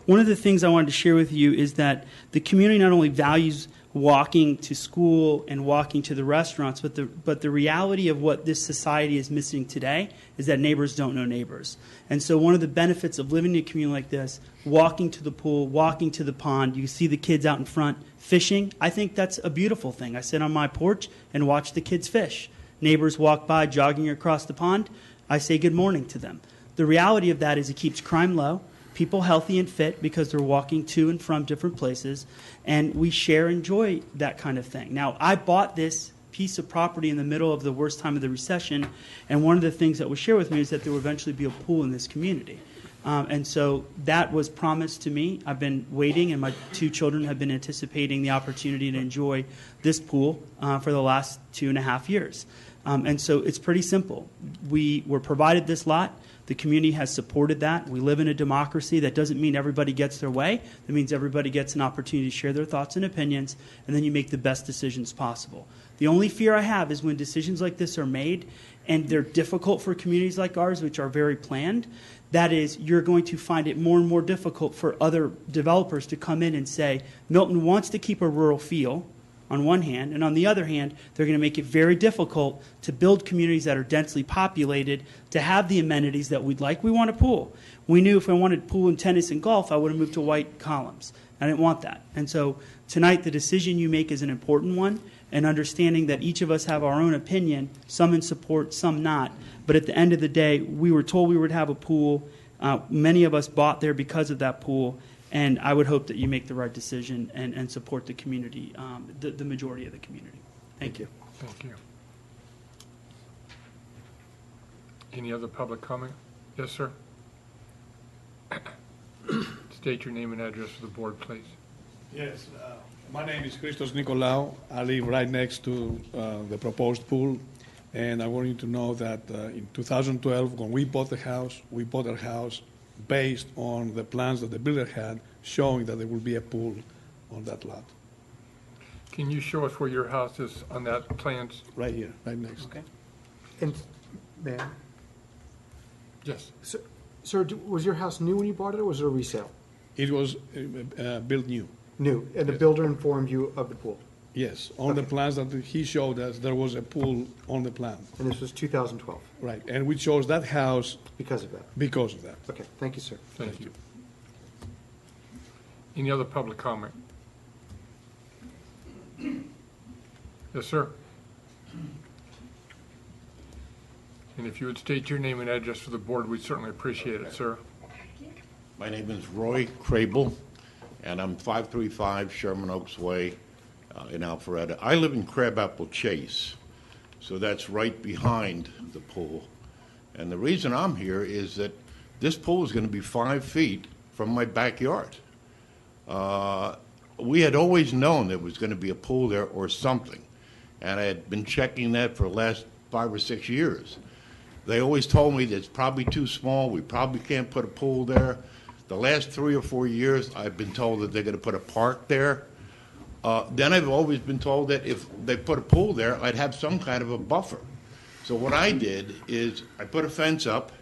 One of the things I wanted to share with you is that the community not only values walking to school and walking to the restaurants, but the reality of what this society is missing today is that neighbors don't know neighbors. And so one of the benefits of living in a community like this, walking to the pool, walking to the pond, you see the kids out in front fishing, I think that's a beautiful thing. I sit on my porch and watch the kids fish. Neighbors walk by jogging across the pond, I say good morning to them. The reality of that is it keeps crime low, people healthy and fit because they're walking to and from different places, and we share and enjoy that kind of thing. Now, I bought this piece of property in the middle of the worst time of the recession, and one of the things that was shared with me is that there will eventually be a pool in this community. And so that was promised to me. I've been waiting, and my 2 children have been anticipating the opportunity to enjoy this pool for the last 2.5 years. And so it's pretty simple. We were provided this lot. The community has supported that. We live in a democracy. That doesn't mean everybody gets their way. That means everybody gets an opportunity to share their thoughts and opinions, and then you make the best decisions possible. The only fear I have is when decisions like this are made and they're difficult for communities like ours, which are very planned, that is, you're going to find it more and more difficult for other developers to come in and say, Milton wants to keep a rural feel, on one hand, and on the other hand, they're going to make it very difficult to build communities that are densely populated to have the amenities that we'd like. We want a pool. We knew if I wanted pool and tennis and golf, I would have moved to White Columns. I didn't want that. And so tonight, the decision you make is an important one, and understanding that each of us have our own opinion, some in support, some not. But at the end of the day, we were told we would have a pool. Many of us bought there because of that pool. And I would hope that you make the right decision and support the community, the majority of the community. Thank you. Thank you. Any other public comment? Yes, sir. State your name and address for the board, please. Yes, my name is Christos Nicolaou. I live right next to the proposed pool, and I want you to know that in 2012, when we bought our house based on the plans that the builder had, showing that there will be a pool on that lot. Can you show us where your house is on that plans? Right here, right next. Okay. And, ma'am, Yes. sir, was your house new when you bought it, or was it a resale? It was built new. New, and the Yes. builder informed you of the pool, Yes, on the Okay. plans that he showed us, there was a pool on the plan. and this was 2012, Right, and we chose that house because of that. because of that. Okay, thank you, sir. Thank you. Any other public comment? Yes, sir. And if you would state your name and address for the board, we'd certainly appreciate it, sir. My name is Roy Crable, and I'm 535 Sherman Oaks Way in Alpharetta. I live in Crabapple Chase, so that's right behind the pool. And the reason I'm here is that this pool is going to be 5 feet from my backyard. We had always known there was going to be a pool there or something, and I had been checking that for the last 5 or 6 years. They always told me that it's probably too small, we probably can't put a pool there. The last 3 or 4 years, I've been told that they're going to put a park there. Then I've always been told that if they put a pool there, I'd have some kind of a buffer. So what I did is I put a fence up,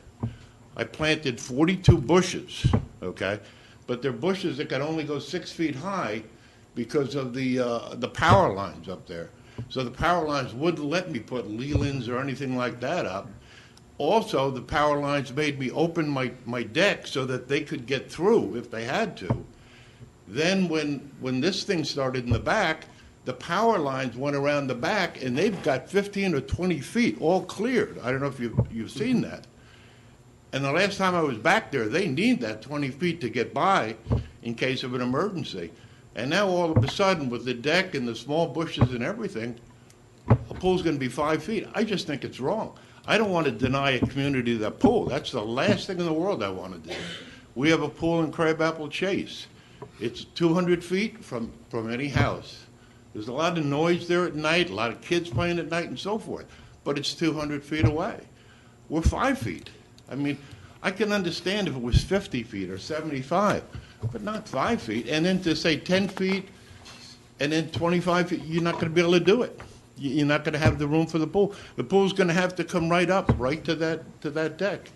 I planted 42 bushes, okay? but they're bushes that can only go 6 feet high because of the power lines up there. So the power lines wouldn't let me put lelands or anything like that up. Also, the power lines made me open my deck so that they could get through if they had to. Then when this thing started in the back, the power lines went around the back, and they've got 15 or 20 feet all cleared. I don't know if you've seen that. And the last time I was back there, they need that 20 feet to get by in case of an emergency. And now all of a sudden, with the deck and the small bushes and everything, a pool's going to be 5 feet. I just think it's wrong. I don't want to deny a community that pool. That's the last thing in the world I want to do. We have a pool in Crabapple Chase. It's 200 feet from any house. There's a lot of noise there at night, a lot of kids playing at night and so forth, but it's 200 feet away. We're 5 feet. I mean, I can understand if it was 50 feet or 75, but not 5 feet. And then to say 10 feet and then 25 feet, you're not going to be able to do it. You're not going to have the room for the pool. The pool's going to have to come right up, right to that deck.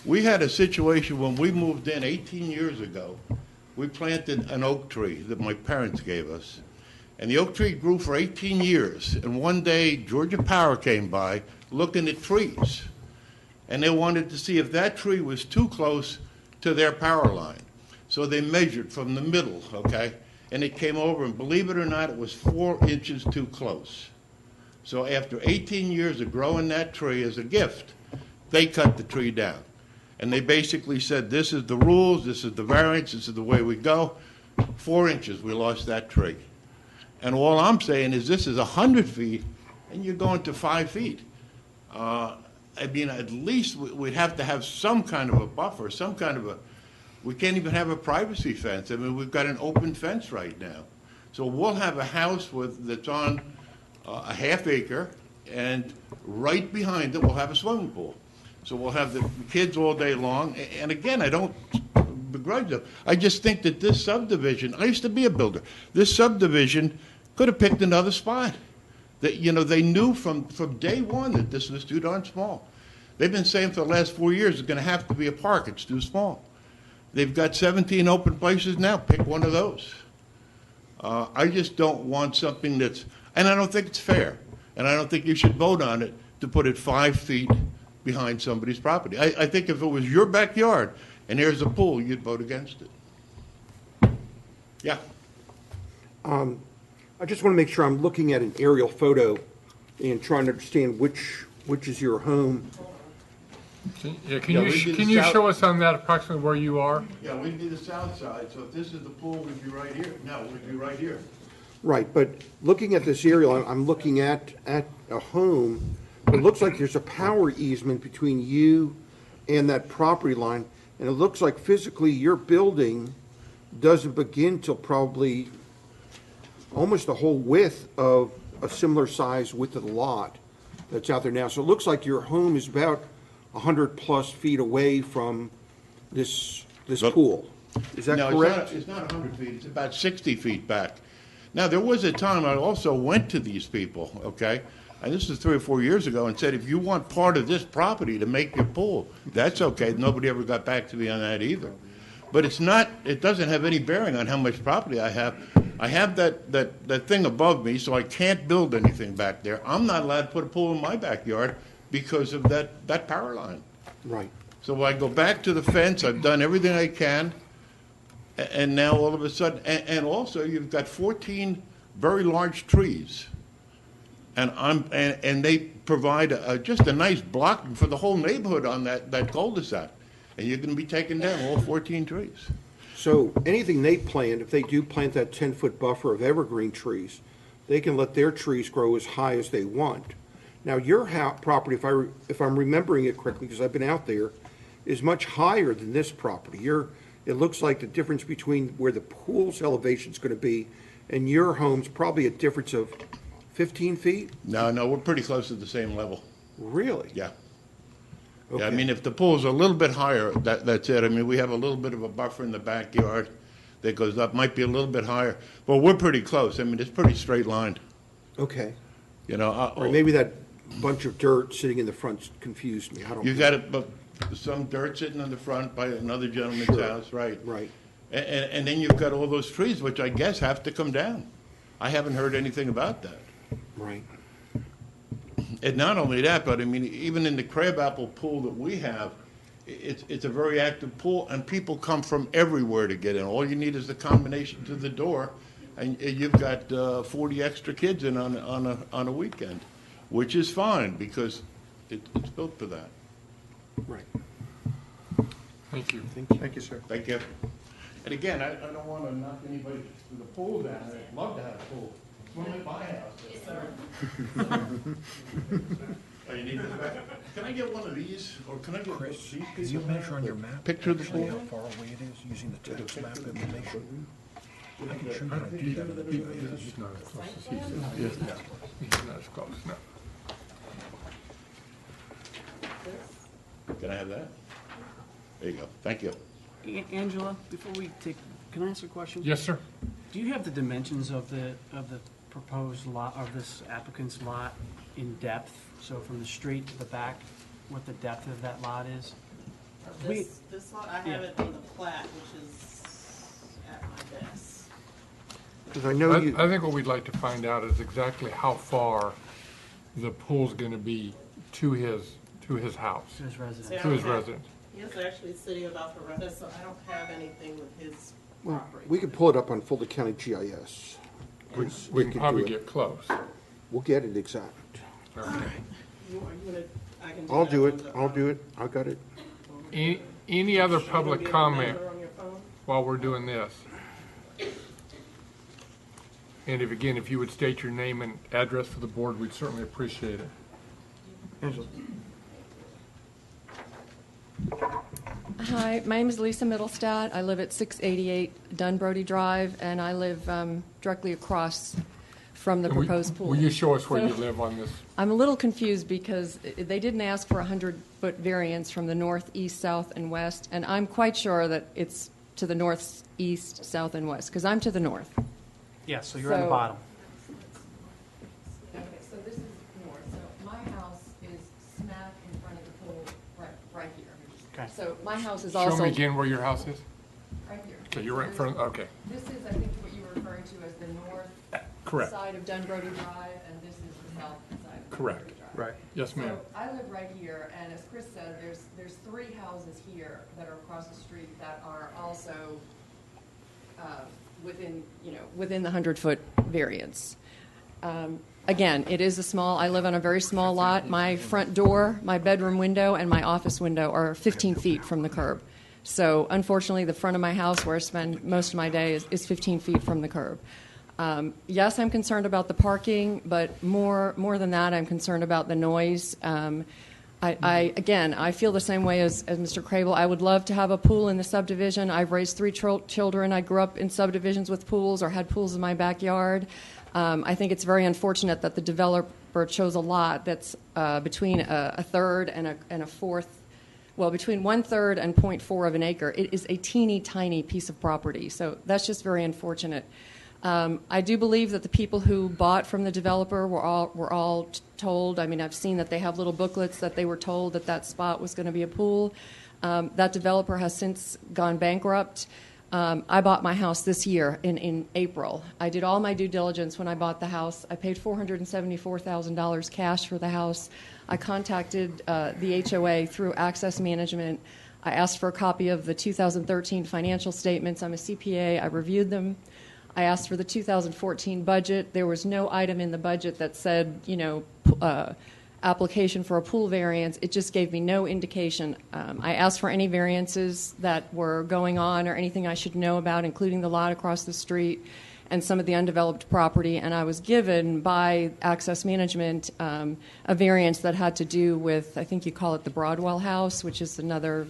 We had a situation when we moved in 18 years ago. We planted an oak tree that my parents gave us. And the oak tree grew for 18 years. And one day, Georgia Power came by looking at trees. And they wanted to see if that tree was too close to their power line. So they measured from the middle, okay? And it came over, and believe it or not, it was 4 inches too close. So after 18 years of growing that tree as a gift, they cut the tree down. And they basically said, this is the rules, this is the variance, this is the way we go. 4 inches, we lost that tree. And all I'm saying is this is 100 feet, and you're going to 5 feet. I mean, at least we'd have to have some kind of a buffer, some kind of a, we can't even have a privacy fence. I mean, we've got an open fence right now. So we'll have a house that's on a half acre, and right behind it, we'll have a swimming pool. So we'll have the kids all day long. And again, I don't begrudge them. I just think that this subdivision, I used to be a builder, this subdivision could have picked another spot. That, you know, they knew from day one that this was too darn small. They've been saying for the last 4 years it's going to have to be a park. It's too small. They've got 17 open places now. Pick one of those. I just don't want something that's, and I don't think it's fair, and I don't think you should vote on it to put it 5 feet behind somebody's property. I think if it was your backyard and there's a pool, you'd vote against it. Yeah. I just want to make sure I'm looking at an aerial photo and trying to understand which is your home. Can Yeah, we you, did can you south- show us on that approximately where you are? Yeah, we'd be the south side, so if this is the pool, we'd be right here. No, we'd be right here. Right, but looking at this aerial, I'm looking at a home. It looks like there's a power easement between you and that property line, and it looks like physically your building doesn't begin till probably almost the whole width of a similar size width of the lot that's out there now. So it looks like your home is about 100+ feet away from this Look. pool. Is that No, correct? it's not 100 feet, it's about 60 feet back. Now, there was a time I also went to these people, okay? And this is 3 or 4 years ago, and said, if you want part of this property to make your pool, that's okay. Nobody ever got back to me on that either. But it's not, it doesn't have any bearing on how much property I have. I have that thing above me, so I can't build anything back there. I'm not allowed to put a pool in my backyard because of that power line. Right. So I go back to the fence, I've done everything I can, and now all of a sudden, and also you've got 14 very large trees. And they provide just a nice blocking for the whole neighborhood on that cul-de-sac. And you're going to be taking down all 14 trees. So anything they plant, if they do plant that 10-foot buffer of evergreen trees, they can let their trees grow as high as they want. Now, your property, if I'm remembering it correctly, because I've been out there, is much higher than this property. It looks like the difference between where the pool's elevation is going to be and your home's probably a difference of 15 feet? No, we're pretty close to the same level. Really? Yeah. Okay. Yeah, I mean, if the pool's a little bit higher, that's it. I mean, we have a little bit of a buffer in the backyard that goes up, might be a little bit higher, but we're pretty close. I mean, it's pretty straight lined. Okay. You know, Or maybe that bunch of dirt sitting in the front confused me. I don't you know. got it, but some dirt sitting in the front by another gentleman's Sure. house, right? Right. And then you've got all those trees, which I guess have to come down. I haven't heard anything about that. Right. And not only that, but I mean, even in the crabapple pool that we have, it's a very active pool, and people come from everywhere to get in. All you need is the combination to the door, and you've got 40 extra kids in on a weekend, which is fine because it's built for that. Right. Thank you. Thank you, sir. Thank you. And again, I don't want to knock anybody to the pool down. I'd love to have a pool. Swim at my house. Oh, you need this back? Can I get one of these, or can I get these Can pieces? you measure on your map? Picture of the actually pool? how far away it is using the tax map information? I can show you how to do that in the GIS. He's not as close as he said. He's not as close, no. Can I have that? There you go. Thank you. Angela, before we take, can I ask a question? Yes, sir. Do you have the dimensions of the proposed lot, of this applicant's lot in depth? So from the street to the back, what the depth of that lot is? This lot, I have it in the plat, which is at my desk. Because I know you, I think what we'd like to find out is exactly how far the pool's going to be to his house, To his residence? See, I to his don't have- residence. He is actually city of Alpharetta, so I don't have anything with his well, property. we could pull it up on Fulton County GIS. We We can could probably do it. get close. We'll get it exact. You gonna, I can do I'll that do on it, the, I'll do it, I got it. Any other you gonna public be able to comment measure on your phone? while we're doing this? And if you would state your name and address for the board, we'd certainly appreciate it. Angela? Hi, my name is Lisa Middlestat. I live at 688 Dunbrody Drive, and I live directly across from the And proposed pool. Will you show us where you So- live on this? I'm a little confused because they didn't ask for a 100-foot variance from the north, east, south, and west, and I'm quite sure that it's to the north, east, south, and west, because I'm to the north. Yeah, so you're at the So- bottom. Okay, so this is north. So my house is smack in front of the pool, right here. Okay. So my house is Show also me again where your house is. right here. Okay, you're right in front, okay. This is, I think, what you were referring to as the north Correct. side of Dunbrody Drive, and this is the south side of Correct. Dunbrody Drive. Right. Yes, ma'am. So I live right here, and as Chris said, there's three houses here that are across the street that are also within the 100-foot variance. Again, it is I live on a very small lot. My front door, my bedroom window, and my office window are 15 feet from the curb. So unfortunately, the front of my house, where I spend most of my day, is 15 feet from the curb. Yes, I'm concerned about the parking, but more than that, I'm concerned about the noise. I feel the same way as Mr. Crable. I would love to have a pool in the subdivision. I've raised three children. I grew up in subdivisions with pools or had pools in my backyard. I think it's very unfortunate that the developer chose a lot that's between a third and a fourth, well, between 1/3 and 0.4 of an acre. It is a teeny tiny piece of property, so that's just very unfortunate. I do believe that the people who bought from the developer were all told. I mean, I've seen that they have little booklets that they were told that spot was going to be a pool. That developer has since gone bankrupt. I bought my house this year in April. I did all my due diligence when I bought the house. I paid $474,000 cash for the house. I contacted the HOA through Access Management. I asked for a copy of the 2013 financial statements. I'm a CPA. I reviewed them. I asked for the 2014 budget. There was no item in the budget that said, application for a pool variance. It just gave me no indication. I asked for any variances that were going on or anything I should know about, including the lot across the street and some of the undeveloped property, and I was given by Access Management a variance that had to do with, I think you call it the Broadwell House, which is another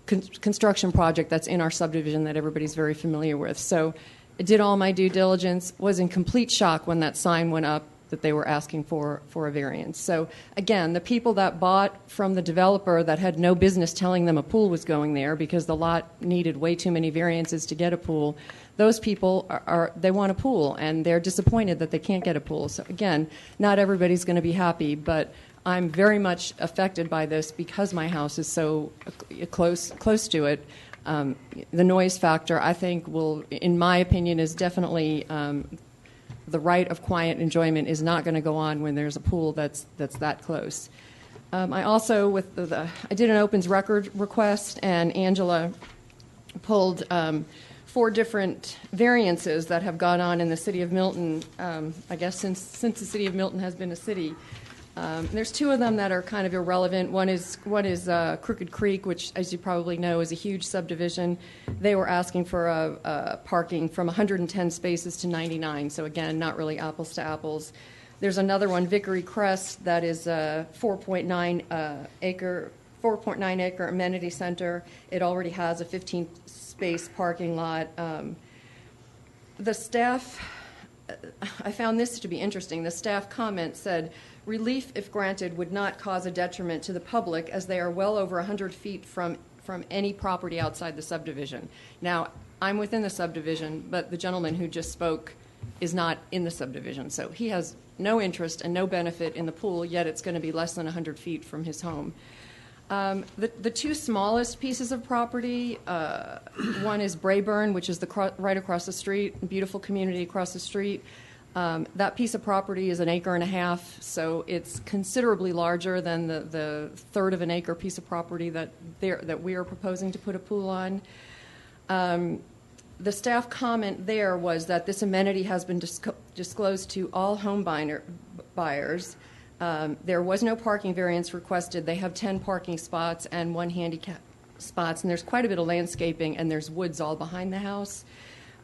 construction project that's in our subdivision that everybody's very familiar with. So I did all my due diligence, was in complete shock when that sign went up that they were asking for a variance. So again, the people that bought from the developer that had no business telling them a pool was going there because the lot needed way too many variances to get a pool, those people they want a pool and they're disappointed that they can't get a pool. So again, not everybody's going to be happy, but I'm very much affected by this because my house is so close to it. The noise factor, I think, will, in my opinion, is definitely the right of quiet enjoyment is not going to go on when there's a pool that's that close. I also, I did an opens record request, and Angela pulled 4 different variances that have gone on in the city of Milton, I guess since the city of Milton has been a city. There's 2 of them that are kind of irrelevant. One is Crooked Creek, which, as you probably know, is a huge subdivision. They were asking for a parking from 110 spaces to 99. So again, not really apples to apples. There's another one, Vickery Crest, that is a 4.9 acre amenity center. It already has a 15-space parking lot. The staff, I found this to be interesting. The staff comment said, relief, if granted, would not cause a detriment to the public as they are well over 100 feet from any property outside the subdivision. Now, I'm within the subdivision, but the gentleman who just spoke is not in the subdivision. So he has no interest and no benefit in the pool, yet it's going to be less than 100 feet from his home. The 2 smallest pieces of property, one is Brayburn, which is right across the street, beautiful community across the street. That piece of property is 1.5 acres, so it's considerably larger than the 1/3 of an acre piece of property that we are proposing to put a pool on. The staff comment there was that this amenity has been disclosed to all home buyers. There was no parking variance requested. They have 10 parking spots and 1 handicap spots, and there's quite a bit of landscaping, and there's woods all behind the house.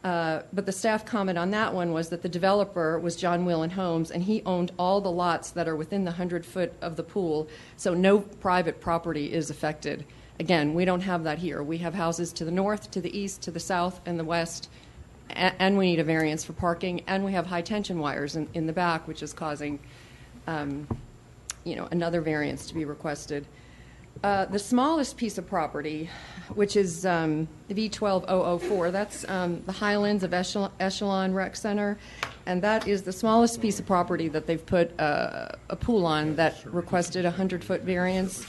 But the staff comment on that one was that the developer was John Whelan Homes, and he owned all the lots that are within the 100-foot of the pool, so no private property is affected. Again, we don't have that here. We have houses to the north, to the east, to the south, and the west, and we need a variance for parking, and we have high-tension wires in the back, which is causing another variance to be requested. The smallest piece of property, which is V12004, that's the Highlands of Echelon Rec Center, and that is the smallest piece of property that they've put a pool on that requested a 100-foot variance.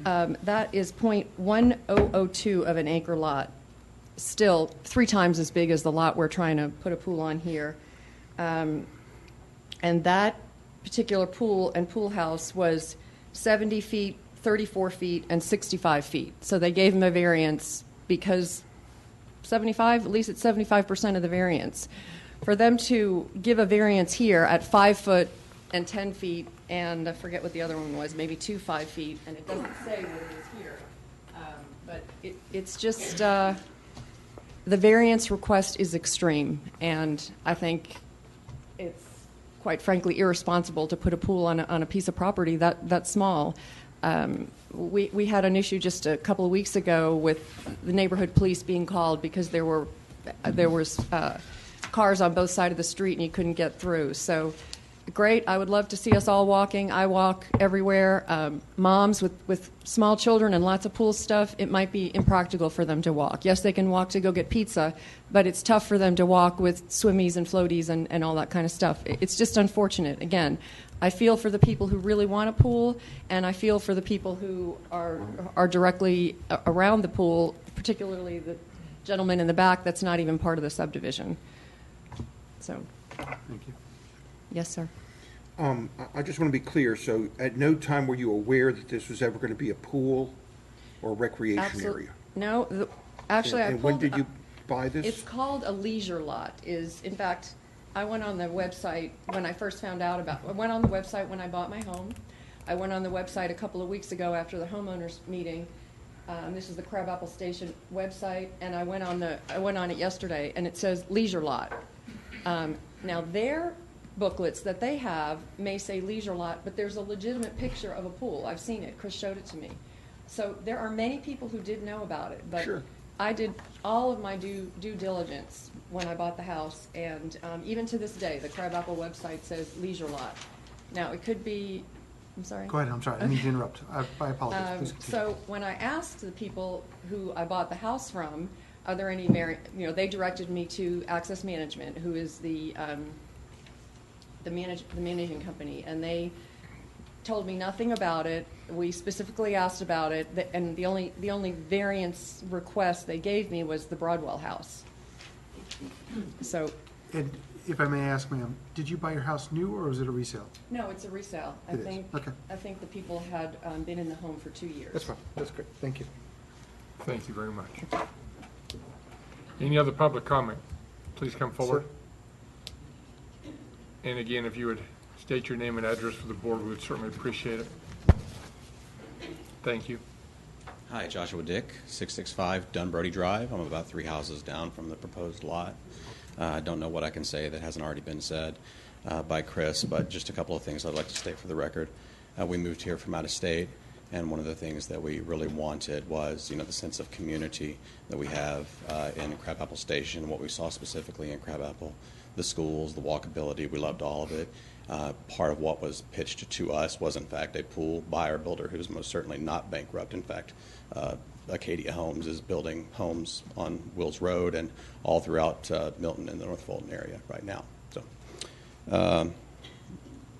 That is 0.1002 of an acre lot, still 3 times as big as the lot we're trying to put a pool on here. And that particular pool and pool house was 70 feet, 34 feet, and 65 feet. So they gave them a variance because 75, at least it's 75% of the variance. For them to give a variance here at 5 foot and 10 feet, and I forget what the other one was, maybe 5 feet, and it doesn't say what it is here. But it's just, the variance request is extreme, and I think it's quite frankly irresponsible to put a pool on a piece of property that small. We had an issue just a couple of weeks ago with the neighborhood police being called because there was cars on both sides of the street and you couldn't get through. So great. I would love to see us all walking. I walk everywhere. Moms with small children and lots of pool stuff, it might be impractical for them to walk. Yes, they can walk to go get pizza, but it's tough for them to walk with swimmies and floaties and all that kind of stuff. It's just unfortunate. Again, I feel for the people who really want a pool, and I feel for the people who are directly around the pool, particularly the gentleman in the back that's not even part of the subdivision. So, Thank you. yes, sir. I just want to be clear, so at no time were you aware that this was ever going to be a pool or a recreation area? No, actually, And when did you buy this? It's called a leisure lot. In fact, I went on the website when I first found out about. I went on the website when I bought my home. I went on the website a couple of weeks ago after the homeowners meeting. This is the Crabapple Station website, and I went on it yesterday, and it says leisure lot. Now their booklets that they have may say leisure lot, but there's a legitimate picture of a pool. I've seen it. Chris showed it to me. So there are many people who did know about it, but Sure. I did all of my due diligence when I bought the house, and even to this day, the Crabapple website says leisure lot. Now, it could be, I'm sorry? Go ahead, I'm sorry, I didn't mean to interrupt. I apologize, please continue. So when I asked the people who I bought the house from, are there any, they directed me to Access Management, who is the managing company, and they told me nothing about it. We specifically asked about it, and the only variance request they gave me was the Broadwell house. So, And if I may ask, ma'am, did you buy your house new or was it a resale? no, it's a resale. It is. Okay. I think the people had been in the home for 2 years. That's fine. That's great. Thank you. Thank you very much. Any other public comment? Please come forward. And again, if you would state your name and address for the board, we would certainly appreciate it. Thank you. Hi, Joshua Dick, 665 Dunbrody Drive. I'm about 3 houses down from the proposed lot. I don't know what I can say that hasn't already been said by Chris, but just a couple of things I'd like to state for the record. We moved here from out of state, and one of the things that we really wanted was, the sense of community that we have in Crabapple Station, what we saw specifically in Crabapple, the schools, the walkability. We loved all of it. Part of what was pitched to us was, in fact, a pool by our builder who's most certainly not bankrupt. In fact, Acadia Homes is building homes on Wills Road and all throughout Milton and the North Fulton area right now. So,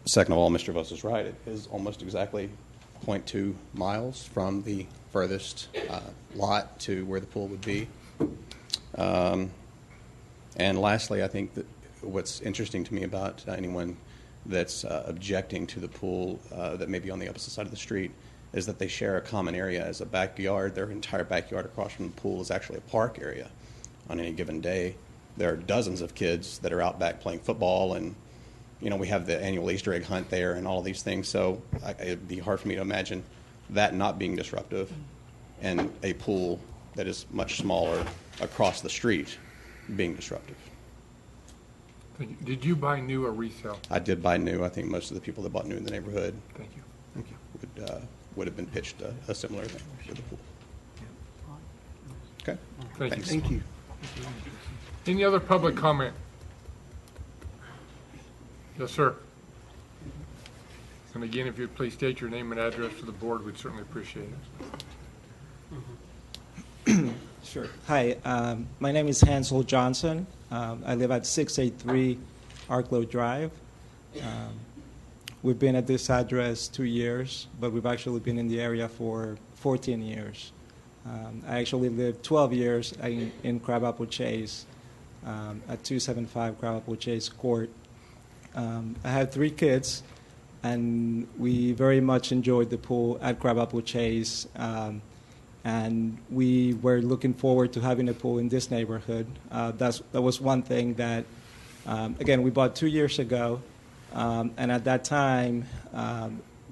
second of all, Mr. Voss is right. It is almost exactly 0.2 miles from the furthest lot to where the pool would be. And lastly, I think that what's interesting to me about anyone that's objecting to the pool that may be on the opposite side of the street is that they share a common area as a backyard. Their entire backyard across from the pool is actually a park area. On any given day, there are dozens of kids that are out back playing football, and we have the annual Easter egg hunt there and all of these things. So it'd be hard for me to imagine that not being disruptive, and a pool that is much smaller across the street being disruptive. Thank you. Did you buy new or resale? I did buy new. I think most of the people that bought new in the neighborhood Thank you. Thank you. would have been pitched a similar thing with the pool. Okay. Thank Thanks. you. Thank you. Any other public comment? Yes, sir. And again, if you'd please state your name and address for the board, we'd certainly appreciate it. Sure. Hi, my name is Hansel Johnson. I live at 683 Arklow Drive. We've been at this address 2 years, but we've actually been in the area for 14 years. I actually lived 12 years in Crabapple Chase at 275 Crabapple Chase Court. I had 3 kids, and we very much enjoyed the pool at Crabapple Chase. And we were looking forward to having a pool in this neighborhood. That was one thing that, again, we bought 2 years ago, and at that time,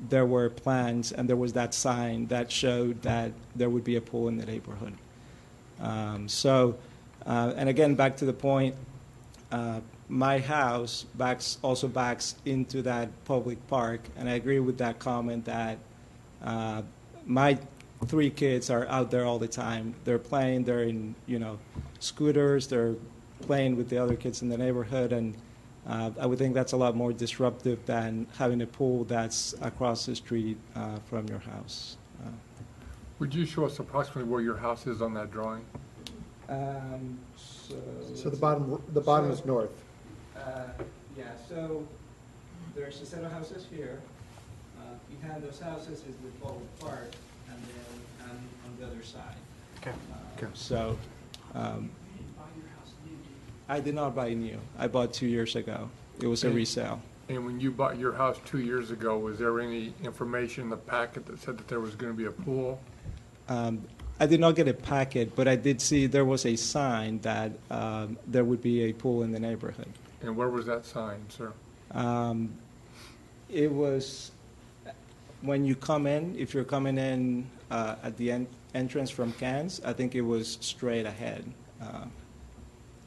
there were plans, and there was that sign that showed that there would be a pool in the neighborhood. And again, back to the point, my house also backs into that public park, and I agree with that comment that my 3 kids are out there all the time. They're playing, they're in, scooters, they're playing with the other kids in the neighborhood, and I would think that's a lot more disruptive than having a pool that's across the street from your house. Would you show us approximately where your house is on that drawing? So the bottom is north. Yeah, so there's a set of houses here. Behind those houses is the public park, and then on the other side. Okay. So, I did not buy new. I bought 2 years ago. It was a resale. And when you bought your house 2 years ago, was there any information in the packet that said that there was going to be a pool? I did not get a packet, but I did see there was a sign that there would be a pool in the neighborhood. And where was that sign, sir? It was when you come in, if you're coming in at the entrance from Cairns, I think it was straight ahead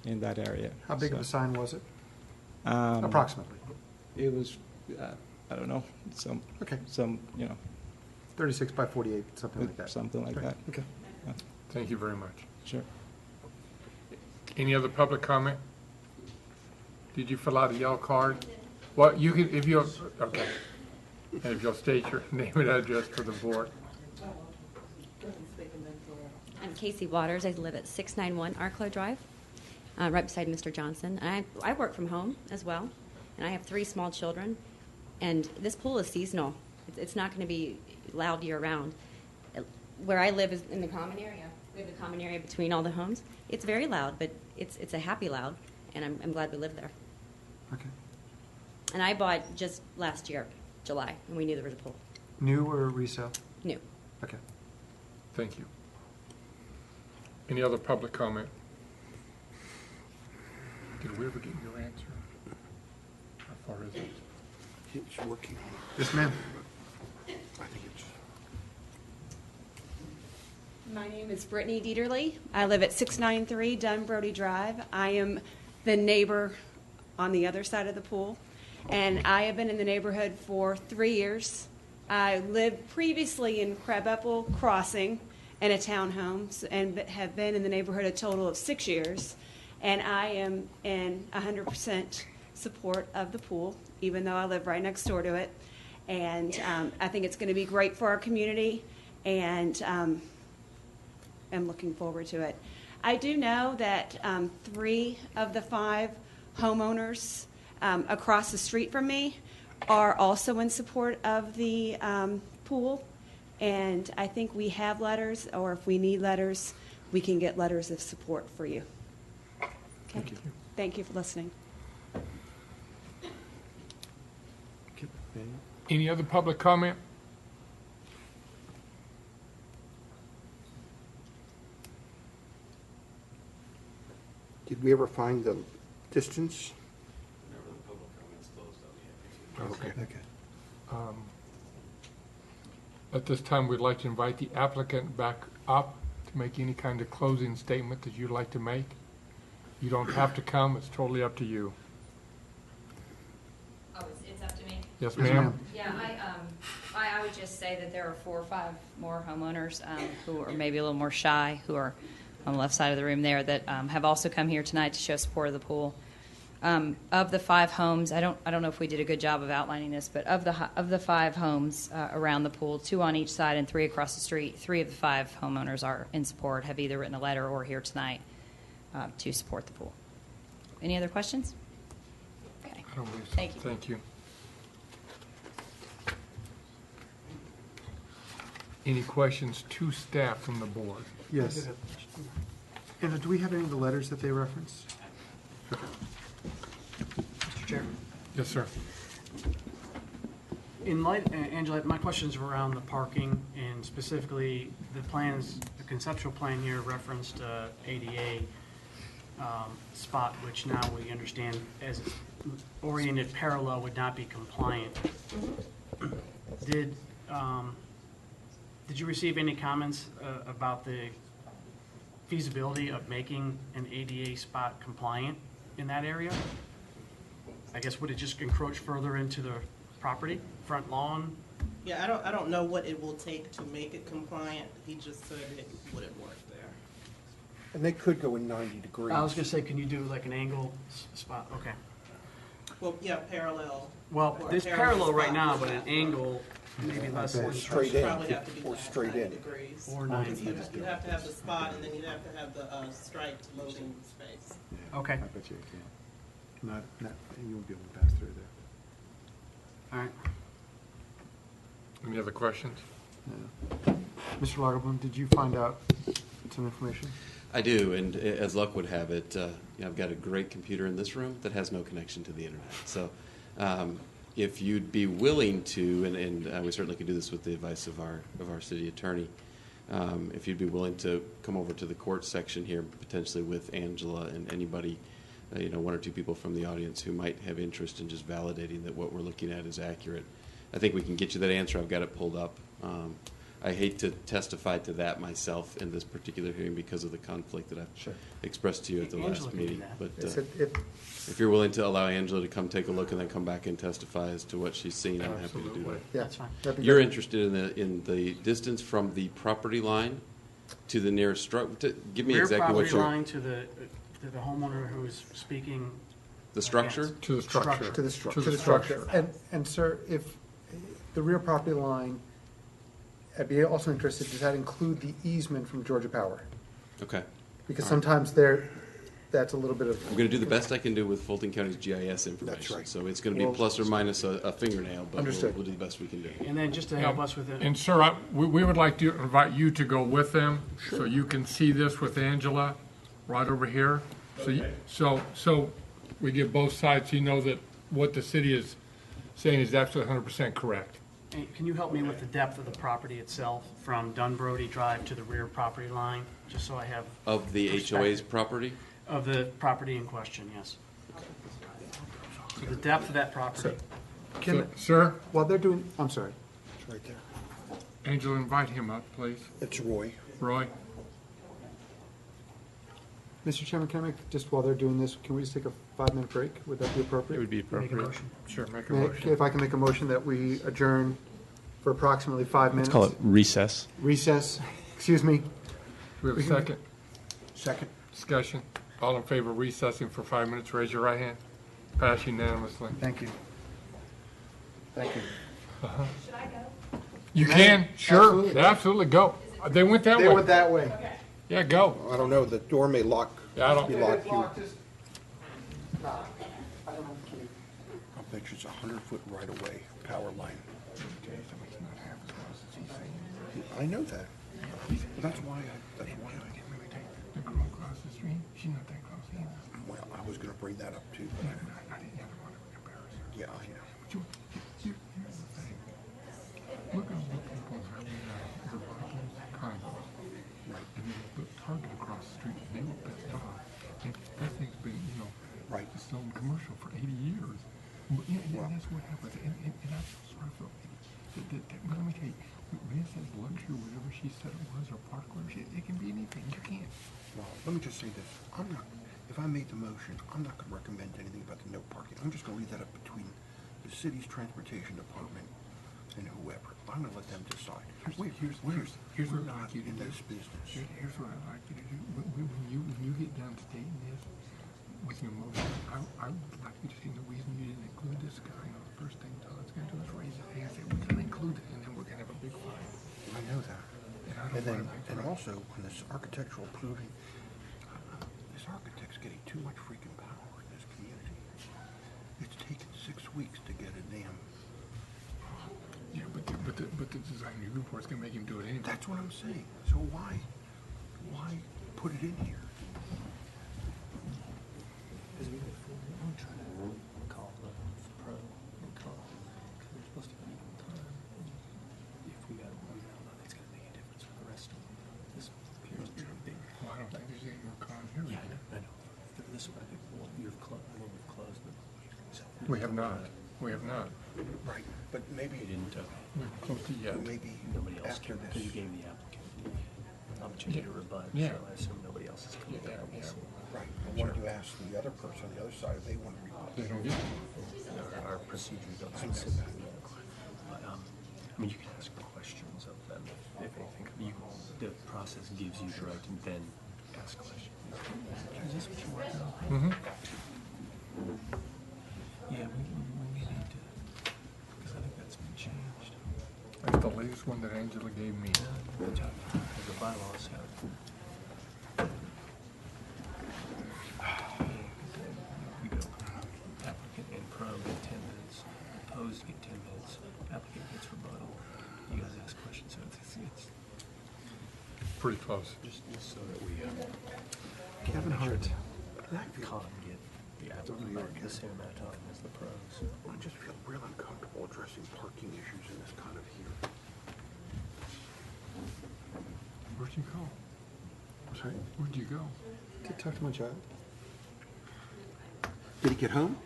in that area. How big of a sign was it? Approximately. It was, I don't know, some, 36 by 48, something like that. Something like that. Okay. Thank you very much. Sure. Any other public comment? Did you fill out a yellow card? Well, you can, if you, okay. And if you'll state your name and address for the board. I'm Casey Waters. I live at 691 Arklow Drive, right beside Mr. Johnson. And I work from home as well, and I have 3 small children. And this pool is seasonal. It's not going to be loud year-round. Where I live is in the common area. We have the common area between all the homes. It's very loud, but it's a happy loud, and I'm glad we live there. Okay. And I bought just last year, July, and we knew there was a pool. New or resale? New. Okay. Thank you. Any other public comment? Did we ever get your answer? How far is it? It's working. Yes, ma'am. I think it's. My name is Brittany Dieterle. I live at 693 Dunn Brody Drive. I am the neighbor on the other side of the pool, and I have been in the neighborhood for 3 years. I lived previously in Crabapple Crossing in a townhome and have been in the neighborhood a total of 6 years, and I am in 100% support of the pool, even though I live right next door to it. And I think it's going to be great for our community, and I'm looking forward to it. I do know that 3 of the 5 homeowners across the street from me are also in support of the pool, and I think we have letters, or if we need letters, we can get letters of support for you. Okay. Thank you. Thank you for listening. Any other public comment? Did we ever find the distance? Okay. At this time, we'd like to invite the applicant back up to make any kind of closing statement that you'd like to make. You don't have to come, it's totally up to you. Oh, it's up to me? Yes, ma'am? Yeah, I would just say that there are 4 or 5 more homeowners who are maybe a little more shy, who are on the left side of the room there, that have also come here tonight to show support of the pool. Of the 5 homes, I don't know if we did a good job of outlining this, but of the 5 homes around the pool, 2 on each side and 3 across the street, 3 of the 5 homeowners are in support, have either written a letter or here tonight to support the pool. Any other questions? Okay. I don't believe so. Thank you. Thank you. Any questions to staff from the board? Yes. Anna, do we have any of the letters that they referenced? Mr. Chair. Yes, sir. In light, Angela, my questions were around the parking and specifically the plans, the conceptual plan here referenced ADA spot, which now we understand as oriented parallel would not be compliant. Did you receive any comments about the feasibility of making an ADA spot compliant in that area? I guess would it just encroach further into the property, front lawn? Yeah, I don't know what it will take to make it compliant. He just said it wouldn't work there. And they could go in 90 degrees. I was going to say, can you do like an angle spot? Okay. Well, yeah, parallel. Well, or a there's parallel right spot now, with but that. an angle maybe less than Straight in, Probably have to be or straight in. degrees. Or Because 90. you have to have the spot, and then you have to have the striped loading space. Okay. I bet you can't. Not, you won't be able to pass through there. All right. Any other questions? Yeah. Mr. Lagerblum, did you find out some information? I do, and as luck would have it, I've got a great computer in this room that has no connection to the internet. So if you'd be willing to, and we certainly could do this with the advice of our city attorney, if you'd be willing to come over to the court section here, potentially with Angela and anybody, 1 or 2 people from the audience who might have interest in just validating that what we're looking at is accurate. I think we can get you that answer. I've got it pulled up. I hate to testify to that myself in this particular hearing because of the conflict that I've expressed to you at the Angela last can do meeting. that. But if you're willing to allow Angela to come take a look and then come back and testify as to what she's seen, I'm happy to do that. Yeah, That's fine. that'd be You're great. interested in the distance from the property line to the nearest structure? Give me exactly what Rear you're... property line to the homeowner who is speaking. The structure? against. To the structure. To the structure. To the structure. And sir, if the rear property line, I'd be also interested, does that include the easement from Georgia Power? Okay. Because All right. sometimes that's a little bit of. I'm going to do the best I can do with Fulton County's GIS information. That's right. So it's going to be Well, plus or minus a fingernail, but Understood. we'll do the best we can do. And then just to help us with it. And sir, we would like to invite you to go with them, so you can see this with Angela, right over here. So we get both sides, so you know that what the city is saying is absolutely 100% correct. Hey, can you help me with the depth of the property itself from Dunbrody Drive to the rear property line, just so I have Of the HOA's perspective property? of the property in question? Yes. So the depth of that property. Sir, While they're doing, I'm sorry. It's right there. Angela, invite him up, please. It's Roy. Roy? Mr. Chairman, can I make, just while they're doing this, can we just take a 5-minute break? Would that be appropriate? It would be Make a appropriate. motion. Sure, make a May- motion. If I can make a motion that we adjourn for approximately 5 minutes. Let's call it recess. Recess, excuse me. Do we have a second? Second. Discussion. All in favor of recessing for 5 minutes, raise your right hand. Pass unanimously. Thank you. Thank you. You can, sure, Absolutely. absolutely, go. They went that They way. went that way. Yeah, go. I don't know, the door may lock. Yeah, I don't- Be locked. If it's locked, just- No, I don't have the key. I'll bet you it's 100-foot right-of-way power line. I know that. That's why The girl across the street, she's not that close either. well, I was gonna bring that up too. but I didn't want to embarrass her. Yeah, I know. Here's the thing. Look at what people are having now. The Buckley's condo. Right. And then the Target across the street, they were Best Buy. And that thing's been, Right. it's selling commercial for 80 years. But, and that's what happens. And I feel sorry for but let me tell you, when it says luxury, whatever she said it was, or park, whatever it can be anything. You can't. Well, let me just say this. I'm not, if I made the motion, I'm not gonna recommend anything about the no parking. I'm just gonna leave that up between the city's transportation department and whoever. I'm gonna let them decide. Here's We're what I'd not like you to in do. this business. Here's what I'd like you to do. When you get done stating this with your motion, I would like you to see the reason you didn't include this guy. The first thing Todd's gonna do is raise his hand and say, we're gonna include it, and then we're gonna have a big fight. I know that. And I don't And then, wanna make and that. also, on this architectural approving, this architect's getting too much freaking power in this community. It's taken 6 weeks to get a damn. Yeah, but the design review board's gonna make him do it anyway. That's what I'm saying. So why put it in here? Well, I don't think there's any more con here. Yeah, I know. This one, I think, we've closed, but. We have not. We have not. Right, but maybe. You didn't, We haven't closed it yet. Maybe nobody else after came, because you this. gave the applicant the opportunity to rebut, so Yeah. I assume nobody else is coming Yeah, down. yeah. Right, but why don't you ask the other person on the other side if they want to rebut? They don't get it. Our procedure doesn't I know say that. But, I mean, you can ask questions of them if anything, the process gives you the right to then ask questions. Is this what you want now? Mm-hmm. Yeah, we may need to, because I think that's been changed. That's the latest one that Angela gave me. Good job. The bylaws have. You go, applicant and pro get 10 minutes, opposed get 10 minutes, applicant gets rebuttal. You guys ask questions, so it's Pretty close. just so that we, Kevin Hart. con get the applicant the same amount of time as the pros. I just feel real uncomfortable addressing parking issues in this kind of here. Where'd you go? Sorry? Where'd you go? To talk to my child. Did he get home?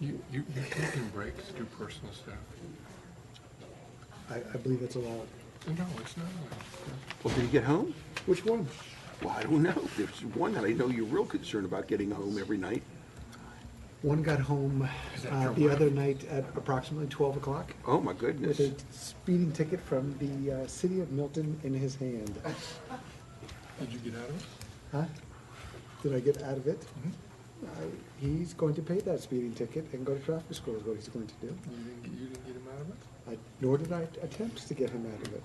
You're taking breaks to do personal stuff. I believe it's allowed. No, it's not allowed. Well, did he get home? Which one? Well, I don't know. There's one that I know you're real concerned about getting home every night. One got home the other night at approximately 12 o'clock Oh, my goodness. with a speeding ticket from the city of Milton in his hand. Did you get out of it? Huh? Did I get out of it? He's going to pay that speeding ticket and go to traffic school is what he's going to do. You didn't get him out of it? Nor did I attempt to get him out of it.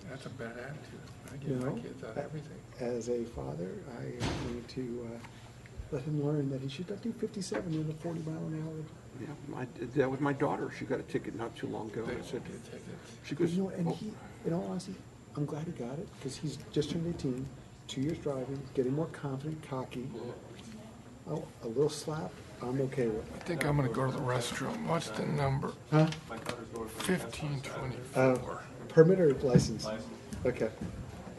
That's a bad attitude. I You get know, my kids out of everything. As a father, I am going to let him learn that he should not do 57 in a 40 mile an hour. Yeah, that was my daughter. She got a ticket not too long ago. I said, she goes, You know, and "Oh, he, in all honesty, I'm glad he got it, because he's just turned 18, 2 years driving, getting more confident, cocky. Oh, a little slap, I'm okay with. I think I'm gonna go to the restroom. What's the number? Huh? 1524. Permit or license? Okay.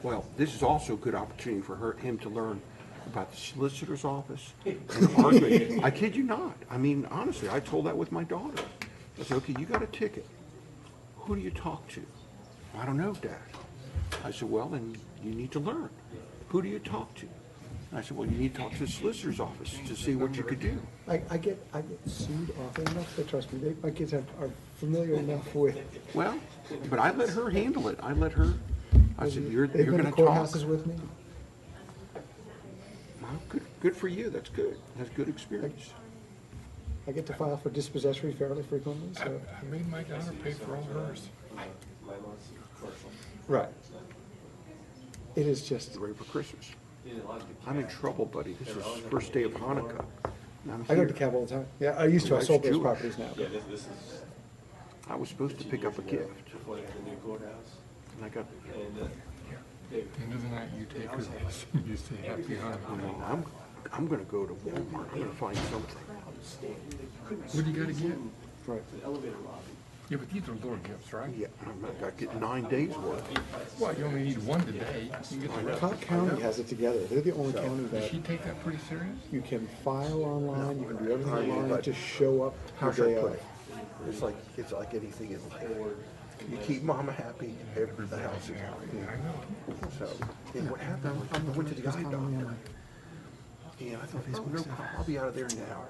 Well, this is also a good opportunity for him to learn about the solicitor's office and arguing. I kid you not. I mean, honestly, I told that with my daughter. I said, okay, you got a ticket. Who do you talk to? I don't know, Dad. I said, well, then you need to learn. Who do you talk to? I said, well, you need to talk to the solicitor's office to see what you could do. I get sued often enough, but trust me, my kids are familiar enough with. Well, but I let her handle it. I said, you're They've going been to to talk. courthouses with me. Well, good for you. That's good. That's good experience. I get to file for dispossessory fairly frequently, so. I made my daughter pay for all hers. Right. It is just. Ready for Christmas. I'm in trouble, buddy. This is first day of Hanukkah. I go to DeKalb all the time. Yeah, I used to. I Wife's sold those Jewish. properties now. I was supposed to pick up a gift. And I got, End of the night, you take her this. You say happy Hanukkah. I'm gonna go to Walmart. I'm gonna find something. What do you gotta get? Right. Yeah, but these are little gifts, right? Yeah, I gotta get 9 days worth. Well, you only need one today. You can get the rest. Clark County has it together. They're the only county Does that she take that pretty serious? you can file online, you can do everything online, just show up How the should day I put of. it? It's like anything in life. You keep mama happy, the house is happy. So, and what happened, I went to the eye doctor. And I thought, oh, no problem, I'll be out of there in an hour.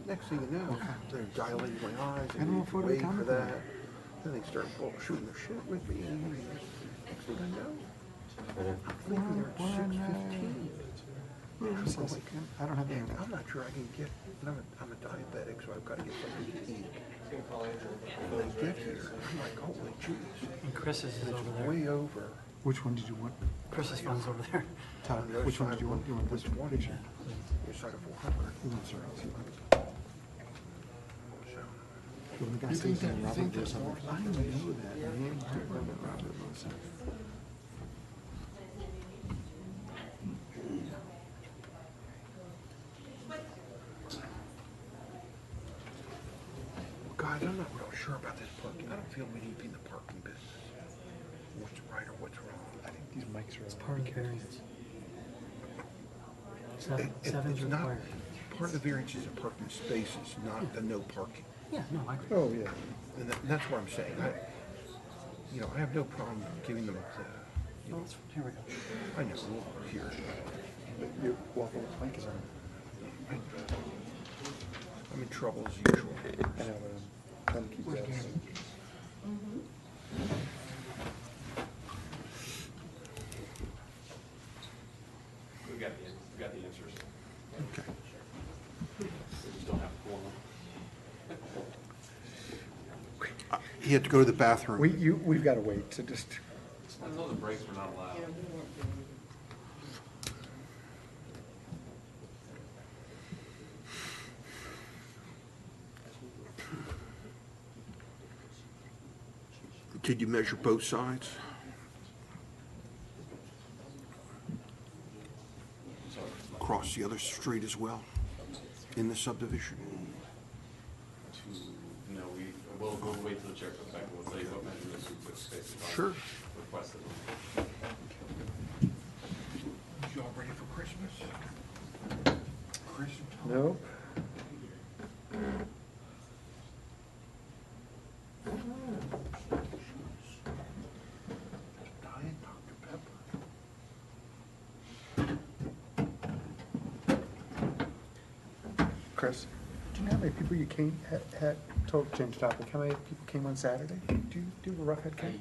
Next thing you know, they're dilating my eyes, I don't know and if we're waiting for comic that. Then they start shooting their shit with me. And next thing I know, I'm leaving there at 6:15. I don't have the And I'm not sure I can get, and I'm a diabetic, so I've got to get something to eat. And I get here, I'm like, holy jeez. And Chris's is over It's there. way over. Which one did you want? Chris's phone's over there. Todd, On the other which one side did you want? You want Which this one? one? Your side of 400. You want sorry, So, you want the guy You think saying that- you Robert think or that's something? I know that, man. I remember Robert Wilson. guys, I'm not real sure about this parking. I don't feel we need to be in the parking business. What's right or what's wrong? I think These mics are. It's part of the variance. it's Seven's not, required. part of the variance is the parking spaces, not the no parking. Yeah, no, I agree. Oh, yeah. And that's what I'm saying. I have no problem giving them Well, here we go. I know, here. You're welcome. Mike is on. I'm in trouble as usual. I know, trying to keep that. We got the answers. Okay. We just don't have a quorum. He had to go to the bathroom. We've got to wait, so just. Until the breaks were not allowed. Did you measure both sides? Across the other street as well, in the subdivision? No, we'll wait till the chair comes back and we'll tell you what measurements we put spaces on. Sure. Requested. You all ready for Christmas? Christmas? No. Diet Dr. Pepper. Chris, do you know how many people you came, had total change topic, how many people came on Saturday? Do you have a rough head count?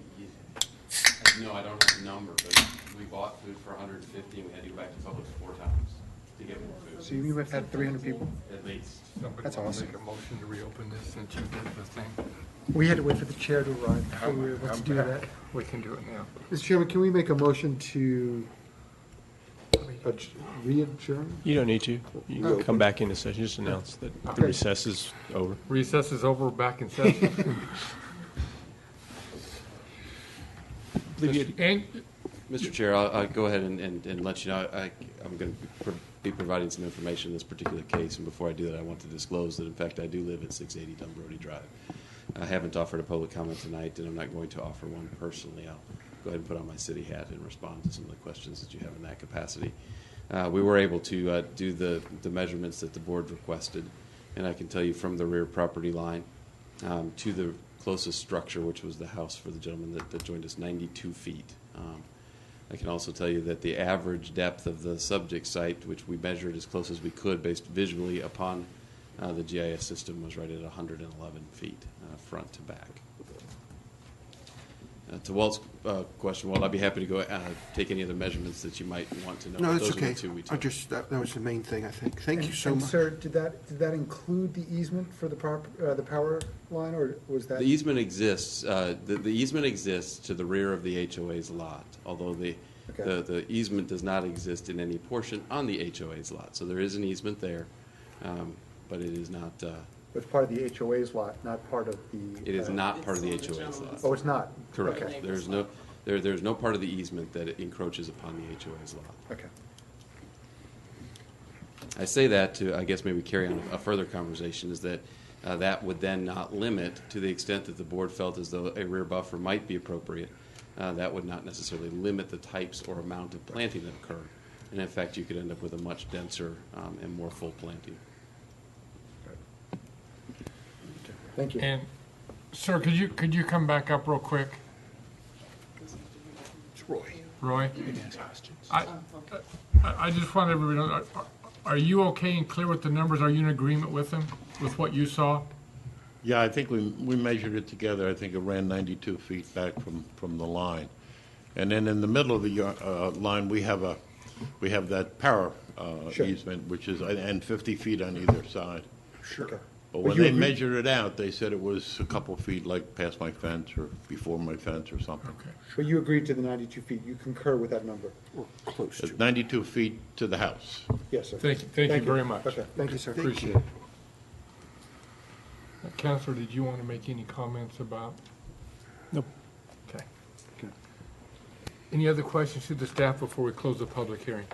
No, I don't have the number, but we bought food for 150 and we had to go back to Publix 4 times to get more food. So you have had 300 people? At least. Somebody That's wanna awesome. Make a motion to reopen this since you did the thing. We had to wait for the chair to arrive before we were able to do that. We can do it now. Mr. Chairman, can we make a motion to re-adjourn? You don't need to. You can Okay. come back into session. Just announce that the Okay. recess is over. Recess is over, back in session. And Mr. Chair, I'll go ahead and let you know, I'm going to be providing some information in this particular case, and before I do that, I want to disclose that, in fact, I do live at 680 Dunbrody Drive. I haven't offered a public comment tonight, and I'm not going to offer one personally. I'll go ahead and put on my city hat and respond to some of the questions that you have in that capacity. We were able to do the measurements that the board requested, and I can tell you from the rear property line to the closest structure, which was the house for the gentleman that joined us, 92 feet. I can also tell you that the average depth of the subject site, which we measured as close as we could based visually upon the GIS system, was right at 111 feet, front to back. To Walt's question, Walt, I'd be happy to go take any other measurements that you might want to know. No, that's Those were the okay. two we I took. just, that was the main thing, I think. Thank you so And much. sir, did that include the easement for the power line, or was that? The easement exists. The easement exists to the rear of the HOA's lot, although the easement does not exist in any portion on the HOA's lot. So there is an easement there, but it is not. It's part of the HOA's lot, not part of the. It is not part of the HOA's lot. Oh, it's not? Correct. Okay. There's no part of the easement that encroaches upon the HOA's lot. Okay. I say that to, I guess, maybe carry on a further conversation, is that that would then not limit, to the extent that the board felt as though a rear buffer might be appropriate, that would not necessarily limit the types or amount of planting that occur. And in fact, you could end up with a much denser and more full planting. Thank you. And, sir, could you come back up real quick? It's Roy. Roy? I just want everybody to know, are you okay and clear with the numbers? Are you in agreement with them, with what you saw? Yeah, I think we measured it together. I think it ran 92 feet back from the line. And then in the middle of the line, we have that power Sure. easement, which is, and 50 feet on either side. Sure. Okay. But But when you they agree- measured it out, they said it was a couple feet, like past my fence or before my fence or something. Okay. But you agreed to the 92 feet. You concur with that number? Or close It's to. 92 feet to the house. Yes, sir. Thank you very much. Okay, thank you, sir. Appreciate it. Counselor, did you want to make any comments about? Nope. Okay. Any other questions to the staff before we close the public hearing?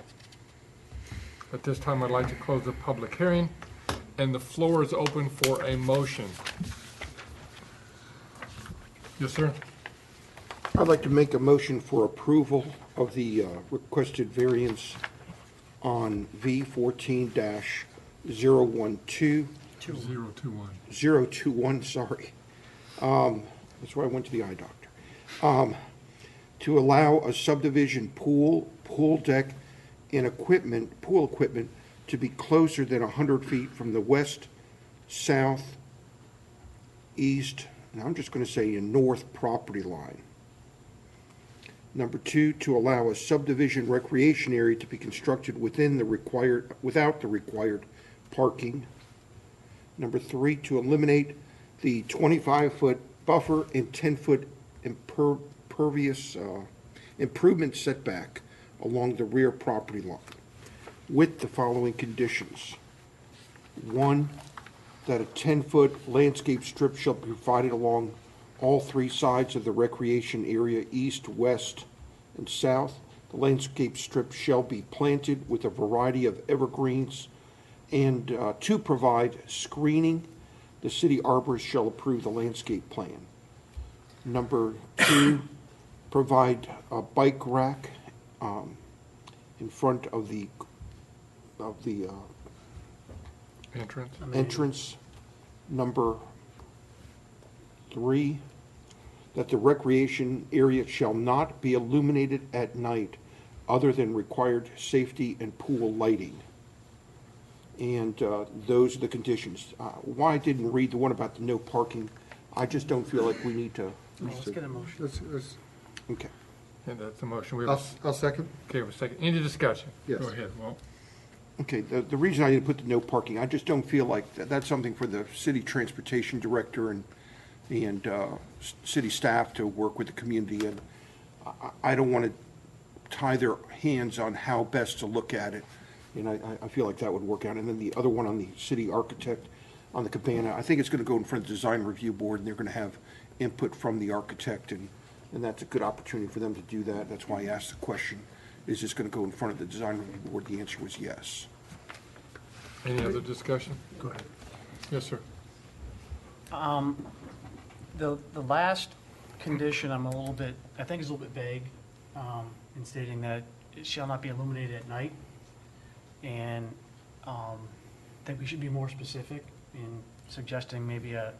At this time, I'd like to close the public hearing, and the floor is open for a motion. Yes, sir? I'd like to make a motion for approval of the requested variance on V14-012. 021. Sorry. That's why I went to the eye doctor. To allow a subdivision pool deck, and pool equipment to be closer than 100 feet from the west, south, east, and I'm just going to say in north property line. Number 2, to allow a subdivision recreation area to be constructed without the required parking. Number 3, to eliminate the 25-foot buffer and 10-foot impervious improvement setback along the rear property line, with the following conditions. 1, that a 10-foot landscape strip shall be provided along all 3 sides of the recreation area, east, west, and south. The landscape strip shall be planted with a variety of evergreens, and to provide screening, the city arborist shall approve the landscape plan. Number 2, provide a bike rack in front of the entrance. Number 3, that the recreation area shall not be illuminated at night other than required safety and pool lighting. And those are the conditions. Why I didn't read the one about the no parking, I just don't feel like we need to. Let's get a motion. Okay. And that's the motion. I'll second. Okay, a second. Any discussion? Yes. Go ahead, Walt. Okay, the reason I didn't put the no parking, I just don't feel like that's something for the city transportation director and city staff to work with the community, and I don't want to tie their hands on how best to look at it. And I feel like that would work out. And then the other one on the city architect, on the cabana, I think it's going to go in front of the design review board, and they're going to have input from the architect, and that's a good opportunity for them to do that. That's why I asked the question, is this going to go in front of the design review board? The answer was yes. Any other discussion? Go ahead. Yes, sir. The last condition, I think is a little bit vague, in stating that it shall not be illuminated at night. And I think we should be more specific in suggesting maybe a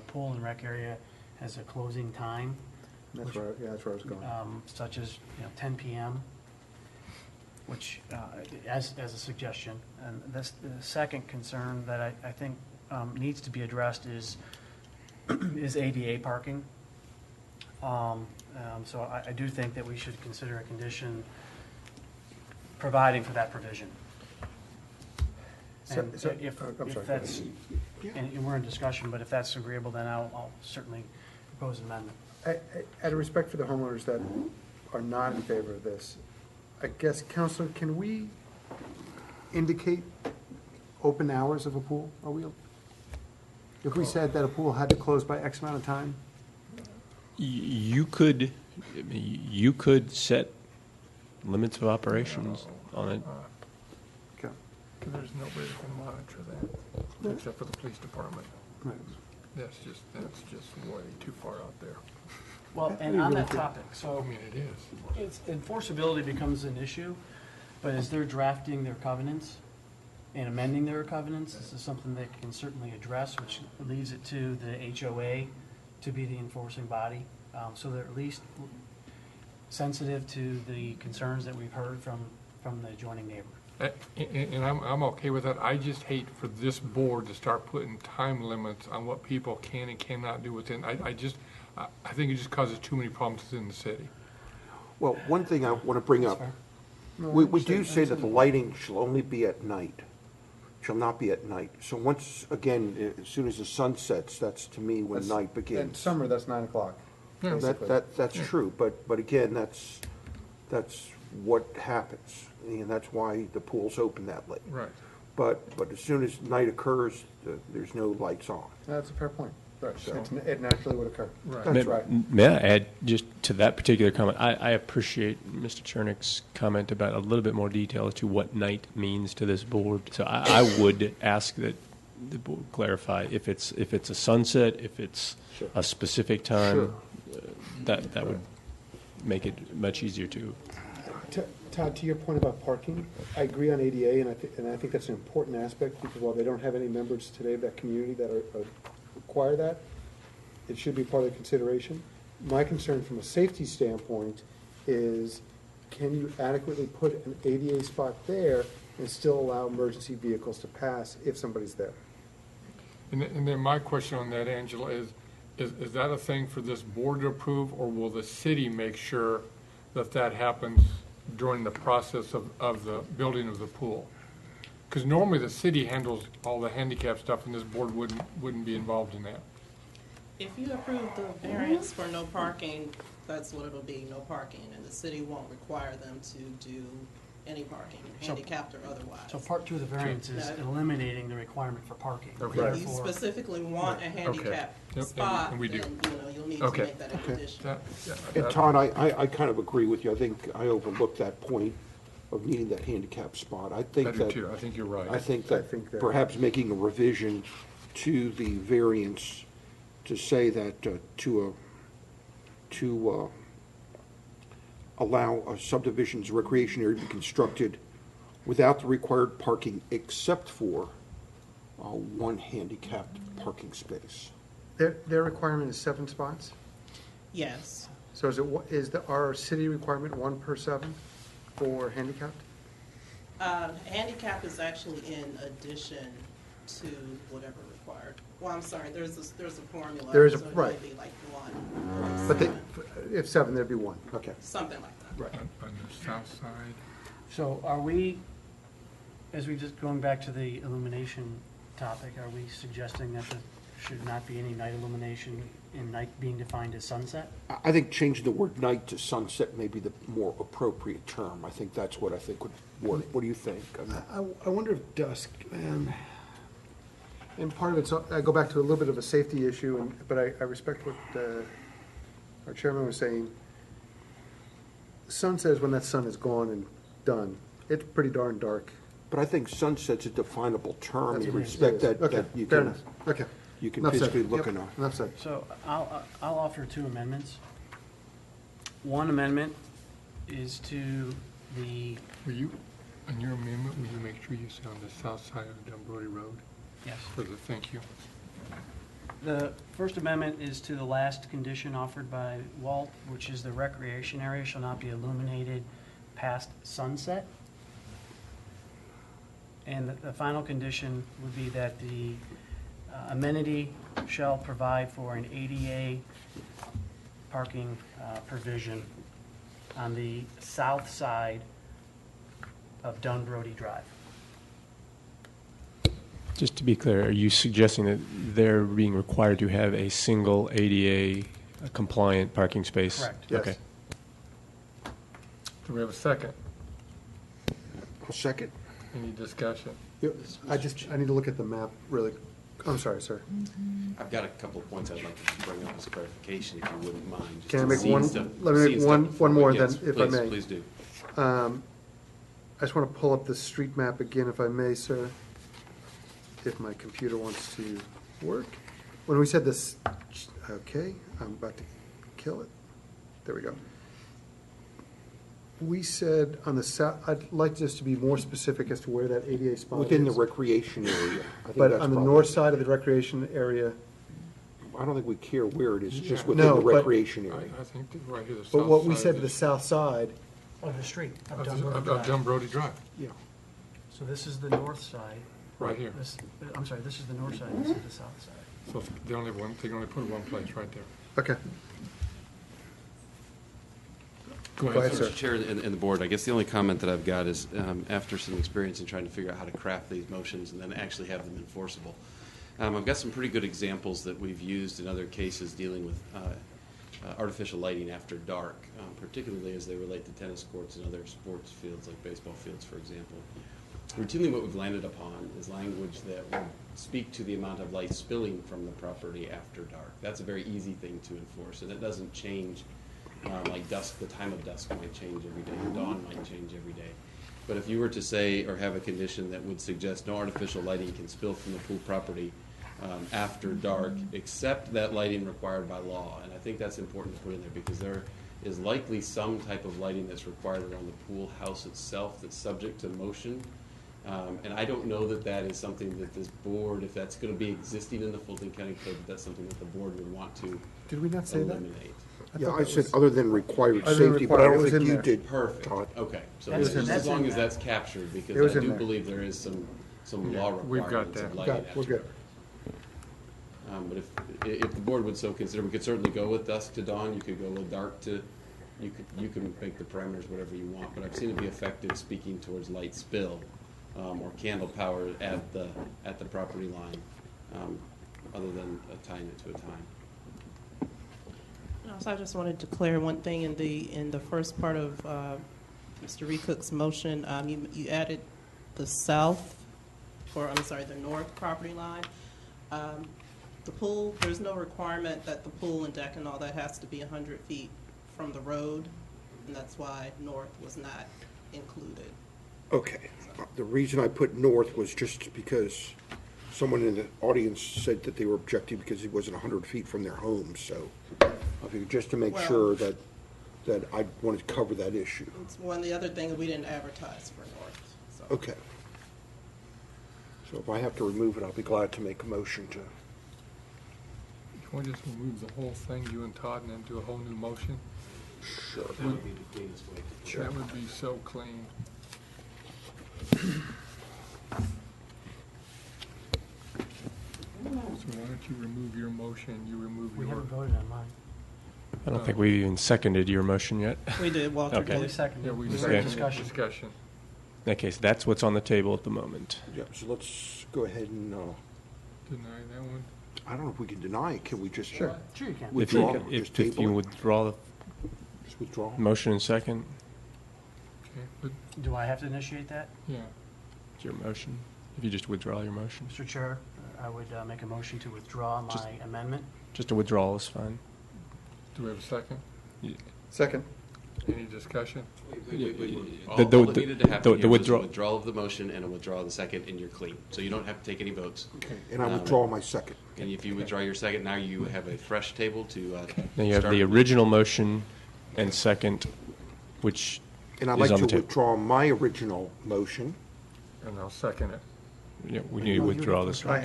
pool and rec area has a closing time. That's where I was going. Such as 10 p.m., which as a suggestion. And the second concern that I think needs to be addressed is ADA parking. So I do think that we should consider a condition providing for that provision. And if that's, and we're in discussion, but if that's agreeable, then I'll certainly propose an amendment. Out of respect for the homeowners that are not in favor of this, I guess, Counselor, can we indicate open hours of a pool? Are we, if we said that a pool had to close by X amount of time? You could set limits of operations on it. Okay. There's no way to monitor that, except for the police department. Right. That's just way too far out there. Well, and on that topic, so I mean, it is. it's enforceability becomes an issue, but as they're drafting their covenants and amending their covenants, this is something they can certainly address, which leaves it to the HOA to be the enforcing body. So they're at least sensitive to the concerns that we've heard from the adjoining neighbor. And I'm okay with that. I just hate for this board to start putting time limits on what people can and cannot do within. I think it just causes too many problems within the city. Well, one thing I want to bring up, we do say that the lighting shall only be at night, shall not be at night. So once, again, as soon as the sun sets, that's to me when night In begins. summer, that's 9 o'clock. Yeah, basically. That's true, but again, that's what happens, and that's why the pool's open that late. Right. But as soon as night occurs, there's no lights on. That's a fair point. Right. So- It naturally would occur. Right. That's right. May I add just to that particular comment? I appreciate Mr. Chernick's comment about a little bit more detail as to what night means to this board. So I would ask that the board clarify if it's a sunset, if it's Sure. a specific time. Sure. That would make it much easier to. Todd, to your point about parking, I agree on ADA, and I think that's an important aspect, because while they don't have any members today of that community that require that, it should be part of the consideration. My concern from a safety standpoint is, can you adequately put an ADA spot there and still allow emergency vehicles to pass if somebody's there? And then my question on that, Angela, is that a thing for this board to approve, or will the city make sure that happens during the process of the building of the pool? Because normally the city handles all the handicap stuff, and this board wouldn't be involved in that. If you approve the variance for no parking, that's what it'll be, no parking, and the city won't require them to do any parking, handicapped or otherwise. So part two of the variance is No. eliminating the requirement for parking. Okay. If you Therefore- specifically want a handicapped Yep, spot, and we do. then, you'll need to Okay. make that a condition. And Todd, I kind of agree with you. I think I overlooked that point of needing that handicap spot. I think I do that. too. I think you're right. I think that perhaps making a revision to the variance to say that to allow a subdivision's recreation area to be constructed without the required parking except for one handicapped parking space. Their requirement is 7 spots? Yes. So is our city requirement 1 per 7 for handicapped? Handicap is actually in addition to whatever required. Well, I'm sorry, there's a formula. There is a- so it right. might be like 1. But if 7, there'd be 1, okay. Something like that. Right. On the south side. So are we, as we just going back to the illumination topic, are we suggesting that should not be any night illumination, and night being defined as sunset? I think changing the word night to sunset may be the more appropriate term. I think that's what I think would work. What do you think? I wonder if dusk, and part of it's, I go back to a little bit of a safety issue, but I respect what our chairman was saying. Sunset is when that sun is gone and done. It's pretty darn dark. But I think sunset's a definable term That's in what it respect is. that Okay, you fair can, enough. Okay. you can Enough said. physically look Yep, in on. enough said. So I'll offer two amendments. One amendment is to the, Will you, on your amendment, will you make sure you say on the south side of Dunbrody Road? yes. For the, thank you. The first amendment is to the last condition offered by Walt, which is the recreation area shall not be illuminated past sunset. And the final condition would be that the amenity shall provide for an ADA parking provision on the south side of Dunbrody Drive. Just to be clear, are you suggesting that they're being required to have a single ADA compliant parking space? Correct. Yes. Okay. Do we have a second? A second? Any discussion? I need to look at the map really, I'm sorry, sir. I've got a couple of points I'd like to bring up as clarification, if you wouldn't mind. just Can I to make scene one, stuff- let me scene make stuff one before we more get- then, if I please- may. Please do. I just want to pull up the street map again, if I may, sir, if my computer wants to work. When we said this, okay, I'm about to kill it. There we go. We said on the south, I'd like this to be more specific as to where that ADA spot is. Within the recreation area. I think But that's on the probably- north side of the recreation area, I don't think we care where it is, it's just Yeah. within No, the but- recreation I, area. I think that right here, the south but what we side said of to the south side, Of the street, of Of Dunbrody Drive. Dunbrody Drive, Yeah. So this is the north side. right here. This, I'm sorry, this is the north side, this is the south side. So they only can only put it one place, right there. okay. Go Go ahead, ahead, sir. sir. Mr. Chair and the board, I guess the only comment that I've got is, after some experience in trying to figure out how to craft these motions and then actually have them enforceable, I've got some pretty good examples that we've used in other cases dealing with artificial lighting after dark, particularly as they relate to tennis courts and other sports fields like baseball fields, for example. Routinely what we've landed upon is language that would speak to the amount of light spilling from the property after dark. That's a very easy thing to enforce, and it doesn't change like dusk. The time of dusk might change every day, dawn might change every day. But if you were to say or have a condition that would suggest no artificial lighting can spill from the pool property after dark, except that lighting required by law, and I think that's important to put in there because there is likely some type of lighting that's required around the pool house itself that's subject to motion. And I don't know that that is something that this board, if that's going to be existing in the Fulton County Code, that that's something that the board would want to Did we not say that? eliminate. Yeah, thought I that said was- other than required Other than safety, but I required, it don't was think in you there. did, Perfect. Todd. Okay, so That's- as that's long in as there. that's captured, It because was I in do there. believe there is some law We've got requirements of that. lighting Got it. after We're good. dark. But if the board would so consider, we could certainly go with dusk to dawn. You could go with dark to. You can make the parameters whatever you want. But I've seen it be effective speaking towards light spill or candle power at the property line, other than tying it to a time. So I just wanted to clear one thing in the first part of Mr. Recook's motion. You added the south, or I'm sorry, the north property line. The pool, there's no requirement that the pool and deck and all that has to be 100 feet from the road, and that's why north was not included. Okay. The reason I put north was just because someone in the audience said that they were objecting because it wasn't 100 feet from their home, so I figured just to make sure that I wanted to cover that issue. It's one, the other thing, we didn't advertise for north, so. Okay. So if I have to remove it, I'll be glad to make a motion to. Can we just remove the whole thing, you and Todd, and then do a whole new motion? Sure. That would be the cleanest way to do it. That would be so clean. So why don't you remove your motion, you remove We your. haven't voted on mine. I don't think we even seconded your motion yet. We did, Walter Okay. did. We seconded. Yeah, we Is Okay. there seconded discussion? discussion. In that case, that's what's on the table at the moment. Yeah, so let's go ahead and, Deny that one. I don't know if we can deny it. Can we just? Sure you can. Withdraw? If Just you table it? withdraw the Just withdraw? motion and second, Okay, but, Do I have to initiate that? yeah. it's your motion. If you just withdraw your motion. Mr. Chair, I would make a motion to withdraw Just- my amendment. Just a withdrawal is fine. Do we have a second? Second. Any discussion? All The- the- all that needed to happen the here was a withdraw- withdrawal of the motion and a withdrawal of the second, and you're clean. So you don't have to take any votes. Okay, and I withdraw my second. And if you withdraw your second, now you have a fresh table to Now you have start the with. original motion and second, which And I'd is like on to the table. withdraw my original motion. And I'll second it. Yeah, we need to withdraw this one.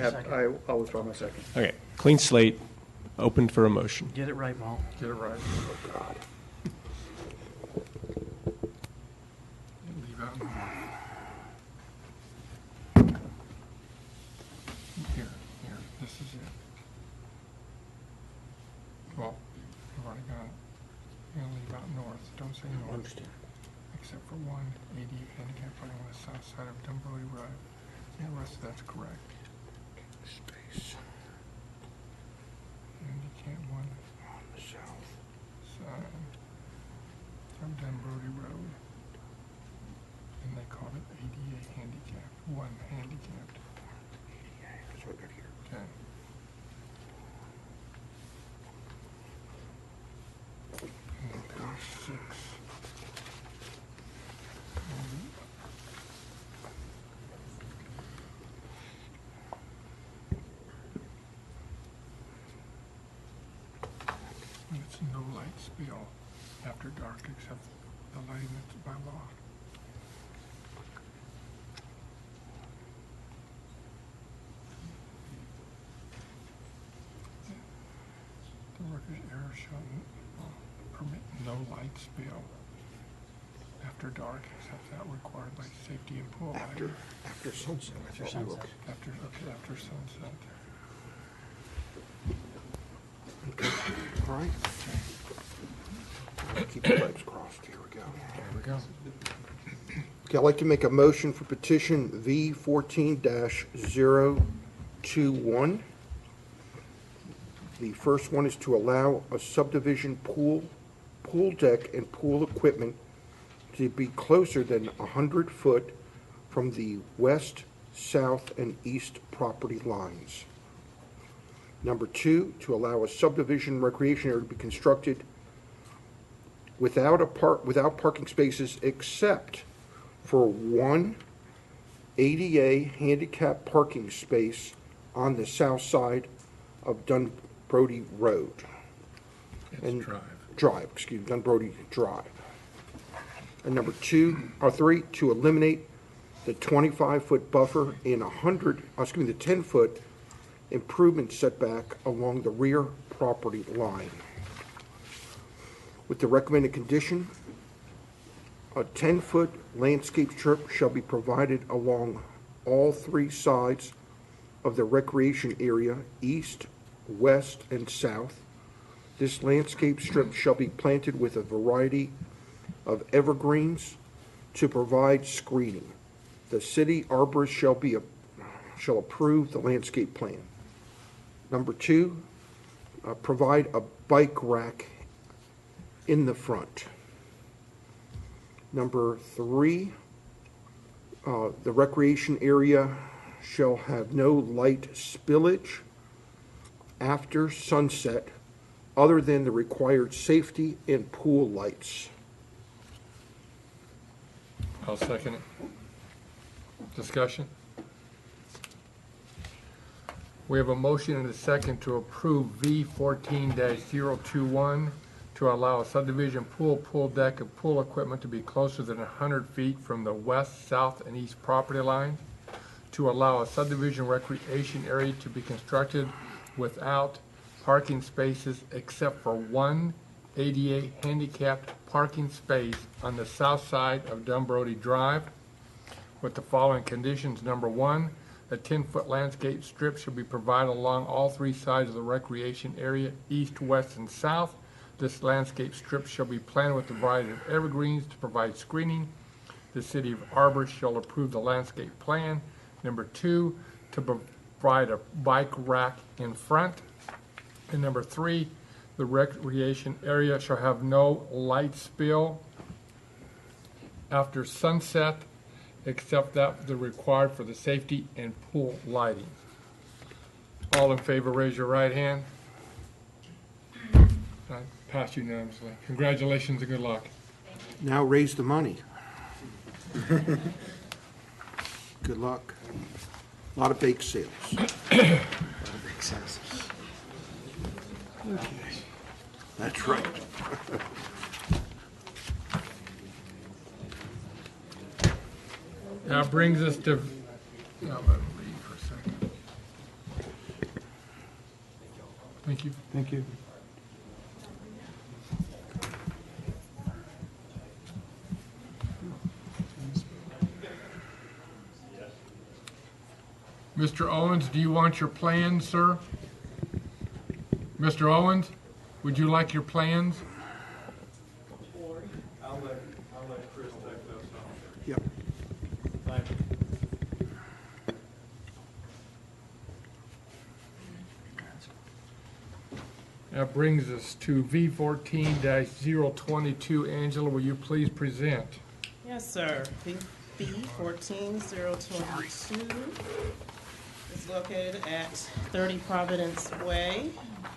I'll withdraw my second. Okay, clean slate, open for a motion. Get it right, Walt. Get it right. Oh, God. Leave out north. Here, this is it. Well, I've already got it. I'm gonna leave out north, don't say north. Understand. Except for one ADA handicap parking on the south side of Dumbarton Road. And the rest of that's correct. Space Handicap one on the south. side of Dumbarton Road. And they called it ADA handicap, one handicapped. That's what I got here. Okay. And then page 6. And it's no light spill after dark except the lighting that's by law. The worker's error shall permit no light spill after dark except that required by safety and pool lighting. After sunset. I After thought we were sunset. After sunset. okay. All right. Keep the legs crossed. Here we go. There we go. Okay, I'd like to make a motion for petition V14-021. The first one is to allow a subdivision pool deck, and pool equipment to be closer than 100 foot from the west, south, and east property lines. Number 2, to allow a subdivision recreation area to be constructed without parking spaces except for one ADA handicap parking space on the south side of Dunbrody Road. It's Dunbrody Drive. And number 3, to eliminate the 25-foot buffer and the 10-foot improvement setback along the rear property line. With the recommended condition, a 10-foot landscape strip shall be provided along all 3 sides of the recreation area, east, west, and south. This landscape strip shall be planted with a variety of evergreens to provide screening. The city arborist shall approve the landscape plan. Number 2, provide a bike rack in the front. Number 3, the recreation area shall have no light spillage after sunset other than the required safety and pool lights. I'll second it. Discussion? We have a motion and a second to approve V14-021 to allow a subdivision pool deck, and pool equipment to be closer than 100 feet from the west, south, and east property lines, to allow a subdivision recreation area to be constructed without parking spaces except for one ADA handicapped parking space on the south side of Dunbrody Drive, with the following conditions. Number 1, a 10-foot landscape strip shall be provided along all 3 sides of the recreation area, east, west, and south. This landscape strip shall be planted with a variety of evergreens to provide screening. The city of Arbor shall approve the landscape plan. Number 2, to provide a bike rack in front. And number 3, the recreation area shall have no light spill after sunset, except that the required for the safety and pool lighting. All in favor, raise your right hand. Passed unanimously. Congratulations and good luck. Now raise the money. Good luck. A lot of bake sales. Big sense. Okay. That's right. That brings us to, now let me read for a second. Thank you. Thank you. Mr. Owens, do you want your plans, sir? Mr. Owens, would you like your plans? I'll let Chris type those up. Yep. That brings us to V14-022. Angela, will you please present? Yes, sir. B 14022 is located at 30 Providence Way.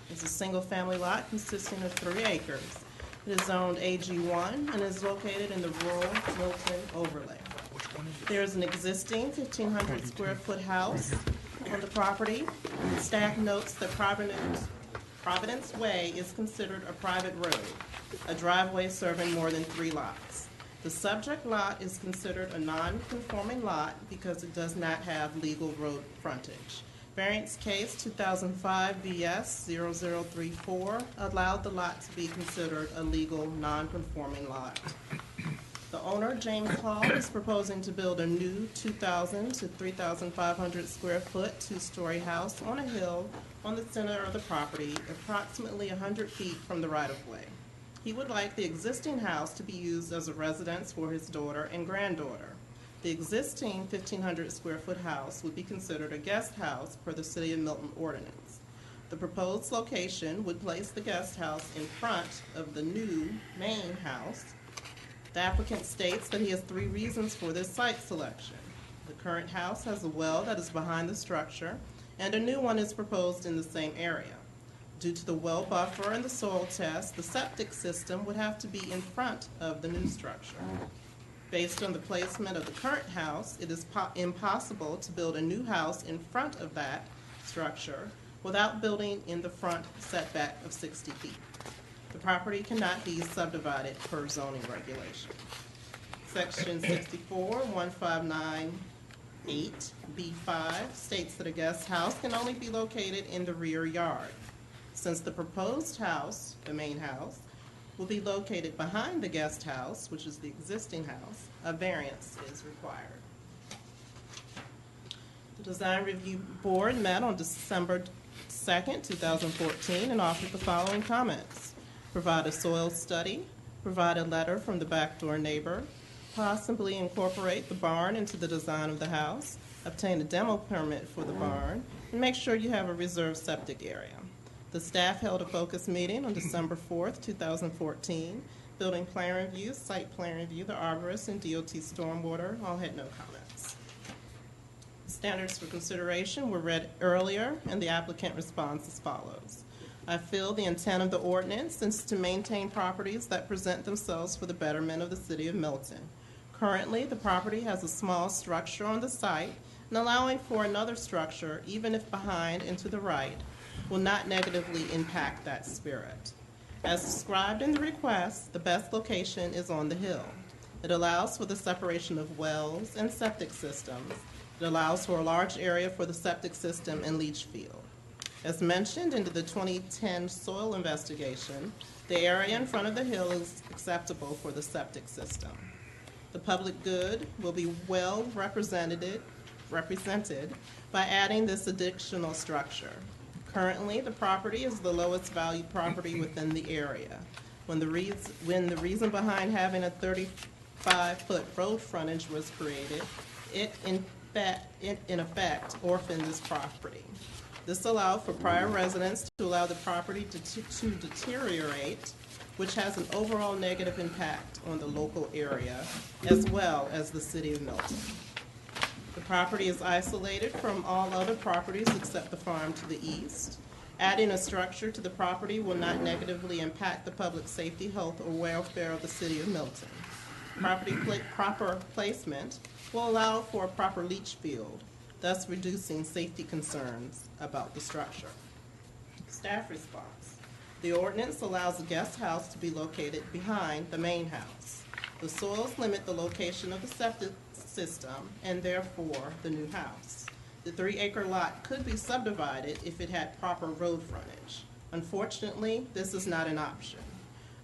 It's a single-family lot consisting of 3 acres. It is zoned AG1 and is located in the rural Milton overlay. There is an existing 1,500 square foot house on the property. Staff notes that Providence Way is considered a private road, a driveway serving more than 3 lots. The subject lot is considered a non-conforming lot because it does not have legal road frontage. Variance case 2005 VS 0034 allowed the lot to be considered a legal non-conforming lot. The owner, James Hall, is proposing to build a new 2,000 to 3,500 square foot 2-story house on a hill on the center of the property, approximately 100 feet from the right-of-way. He would like the existing house to be used as a residence for his daughter and granddaughter. The existing 1,500 square foot house would be considered a guest house per the City of Milton ordinance. The proposed location would place the guest house in front of the new main house. The applicant states that he has 3 reasons for this site selection. The current house has a well that is behind the structure, and a new one is proposed in the same area. Due to the well buffer and the soil test, the septic system would have to be in front of the new structure. Based on the placement of the current house, it is impossible to build a new house in front of that structure without building in the front setback of 60 feet. The property cannot be subdivided per zoning regulation. Section 64-1598B5 states that a guest house can only be located in the rear yard. Since the proposed house, the main house, will be located behind the guest house, which is the existing house, a variance is required. The Design Review Board met on December 2nd, 2014, and offered the following comments. Provide a soil study, provide a letter from the backdoor neighbor, possibly incorporate the barn into the design of the house, obtain a demo permit for the barn, and make sure you have a reserved septic area. The staff held a focus meeting on December 4th, 2014. Building plan review, site plan review, the arborist, and DOT stormwater all had no comments. Standards for consideration were read earlier, and the applicant responds as follows. I feel the intent of the ordinance is to maintain properties that present themselves for the betterment of the City of Milton. Currently, the property has a small structure on the site, and allowing for another structure, even if behind and to the right, will not negatively impact that spirit. As described in the request, the best location is on the hill. It allows for the separation of wells and septic systems. It allows for a large area for the septic system and leach field. As mentioned in the 2010 soil investigation, the area in front of the hill is acceptable for the septic system. The public good will be well represented by adding this additional structure. Currently, the property is the lowest valued property within the area. When the reason behind having a 35-foot road frontage was created, it effect, orphan this property. This allowed for prior residents to allow the property to deteriorate, which has an overall negative impact on the local area as well as the city of Milton. The property is isolated from all other properties except the farm to the east. Adding a structure to the property will not negatively impact the public safety, health, or welfare of the city of Milton. Proper placement will allow for a proper leach field, thus reducing safety concerns about the structure. Staff response. The ordinance allows the guest house to be located behind the main house. The soils limit the location of the septic system and therefore the new house. The 3-acre lot could be subdivided if it had proper road frontage. Unfortunately, this is not an option.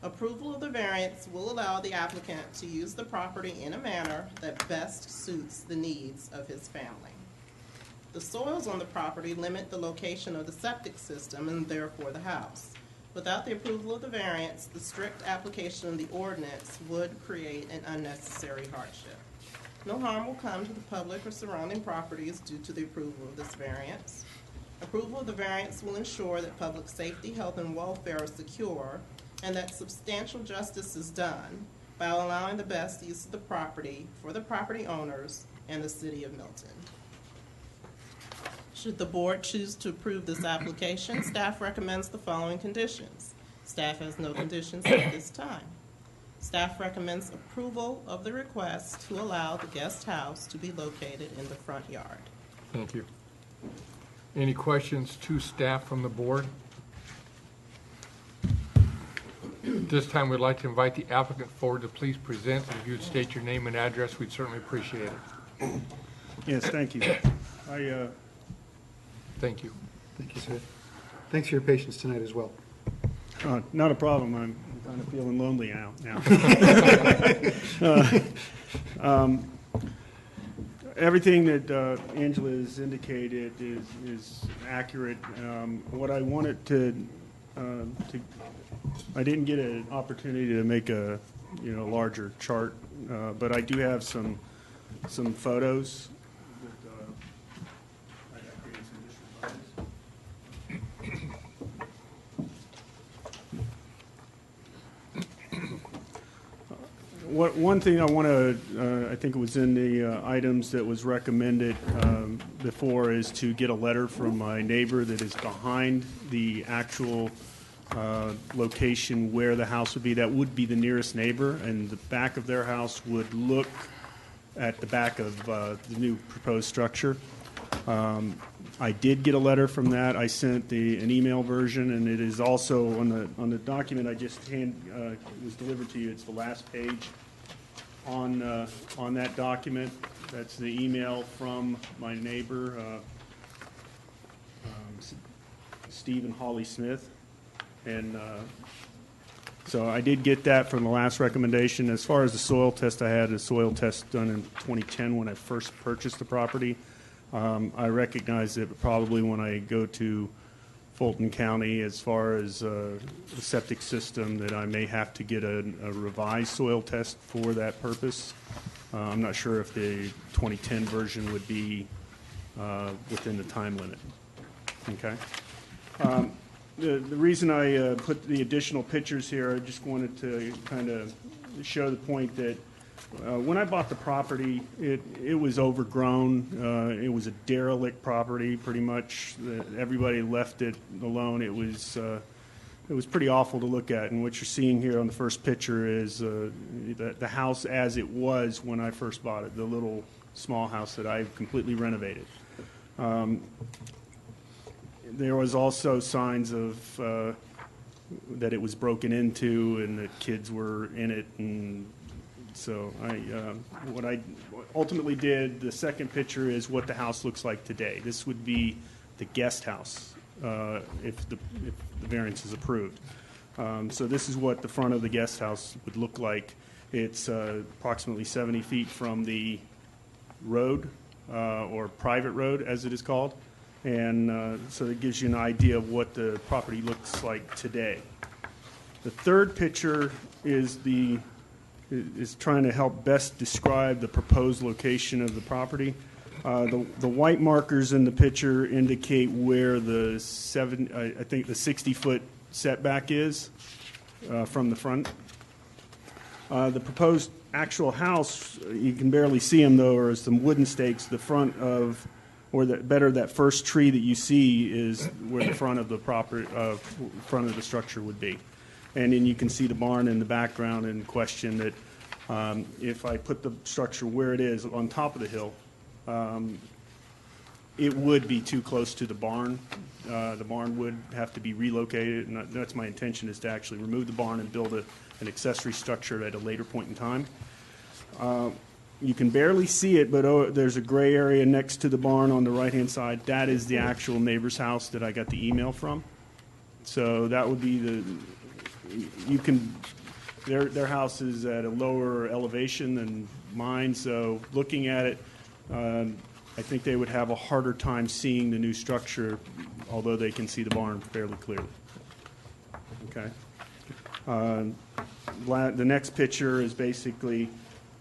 Approval of the variance will allow the applicant to use the property in a manner that best suits the needs of his family. The soils on the property limit the location of the septic system and therefore the house. Without the approval of the variance, the strict application of the ordinance would create an unnecessary hardship. No harm will come to the public or surrounding properties due to the approval of this variance. Approval of the variance will ensure that public safety, health, and welfare are secure and that substantial justice is done by allowing the best use of the property for the property owners and the city of Milton. Should the board choose to approve this application, staff recommends the following conditions. Staff has no conditions at this time. Staff recommends approval of the request to allow the guest house to be located in the front yard. Thank you. Any questions to staff from the board? This time, we'd like to invite the applicant forward to please present. If you would state your name and address, we'd certainly appreciate it. Yes, thank you. Thank you. Thank you, sir. Thanks for your patience tonight as well. Not a problem. I'm kind of feeling lonely now. Everything that Angela has indicated is accurate. What I wanted to I didn't get an opportunity to make a larger chart, but I do have some photos. One thing I want to, I think it was in the items that was recommended before, is to get a letter from my neighbor that is behind the actual location where the house would be. That would be the nearest neighbor, and the back of their house would look at the back of the new proposed structure. I did get a letter from that. I sent an email version, and it is also on the document I just was delivered to you. It's the last page on that document. That's the email from my neighbor, Steve and Holly Smith. And so I did get that from the last recommendation. As far as the soil test, I had a soil test done in 2010 when I first purchased the property. I recognize that probably when I go to Fulton County, as far as the septic system, that I may have to get a revised soil test for that purpose. I'm not sure if the 2010 version would be within the time limit. Okay. The reason I put the additional pictures here, I just wanted to kind of show the point that when I bought the property, it was overgrown. It was a derelict property, pretty much. Everybody left it alone. It was pretty awful to look at. And what you're seeing here on the first picture is the house as it was when I first bought it, the little small house that I've completely renovated. There was also signs of that it was broken into and that kids were in it, and so what I ultimately did, the second picture is what the house looks like today. This would be the guest house if the variance is approved. So this is what the front of the guest house would look like. It's approximately 70 feet from the road or private road, as it is called. And so it gives you an idea of what the property looks like today. The third picture is trying to help best describe the proposed location of the property. The white markers in the picture indicate where I think the 60-foot setback is from the front. The proposed actual house, you can barely see them though, are some wooden stakes. The front of, or that first tree that you see is where the front of the front of the structure would be. And then you can see the barn in the background and question that if I put the structure where it is on top of the hill, it would be too close to the barn. The barn would have to be relocated, and that's my intention, is to actually remove the barn and build an accessory structure at a later point in time. You can barely see it, but there's a gray area next to the barn on the right-hand side. That is the actual neighbor's house that I got the email from. So that would be their house is at a lower elevation than mine, so looking at it, I think they would have a harder time seeing the new structure, although they can see the barn fairly clearly. Okay. The next picture is basically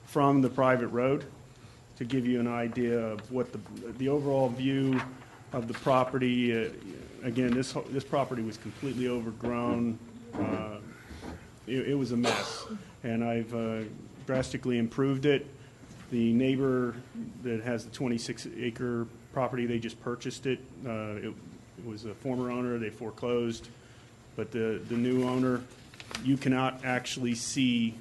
from the private road to give you an idea of what the overall view of the property. Again, this property was completely overgrown. It was a mess, and I've drastically improved it. The neighbor that has the 26-acre property, they just purchased it. It was a former owner. They foreclosed. But the new owner, you cannot actually see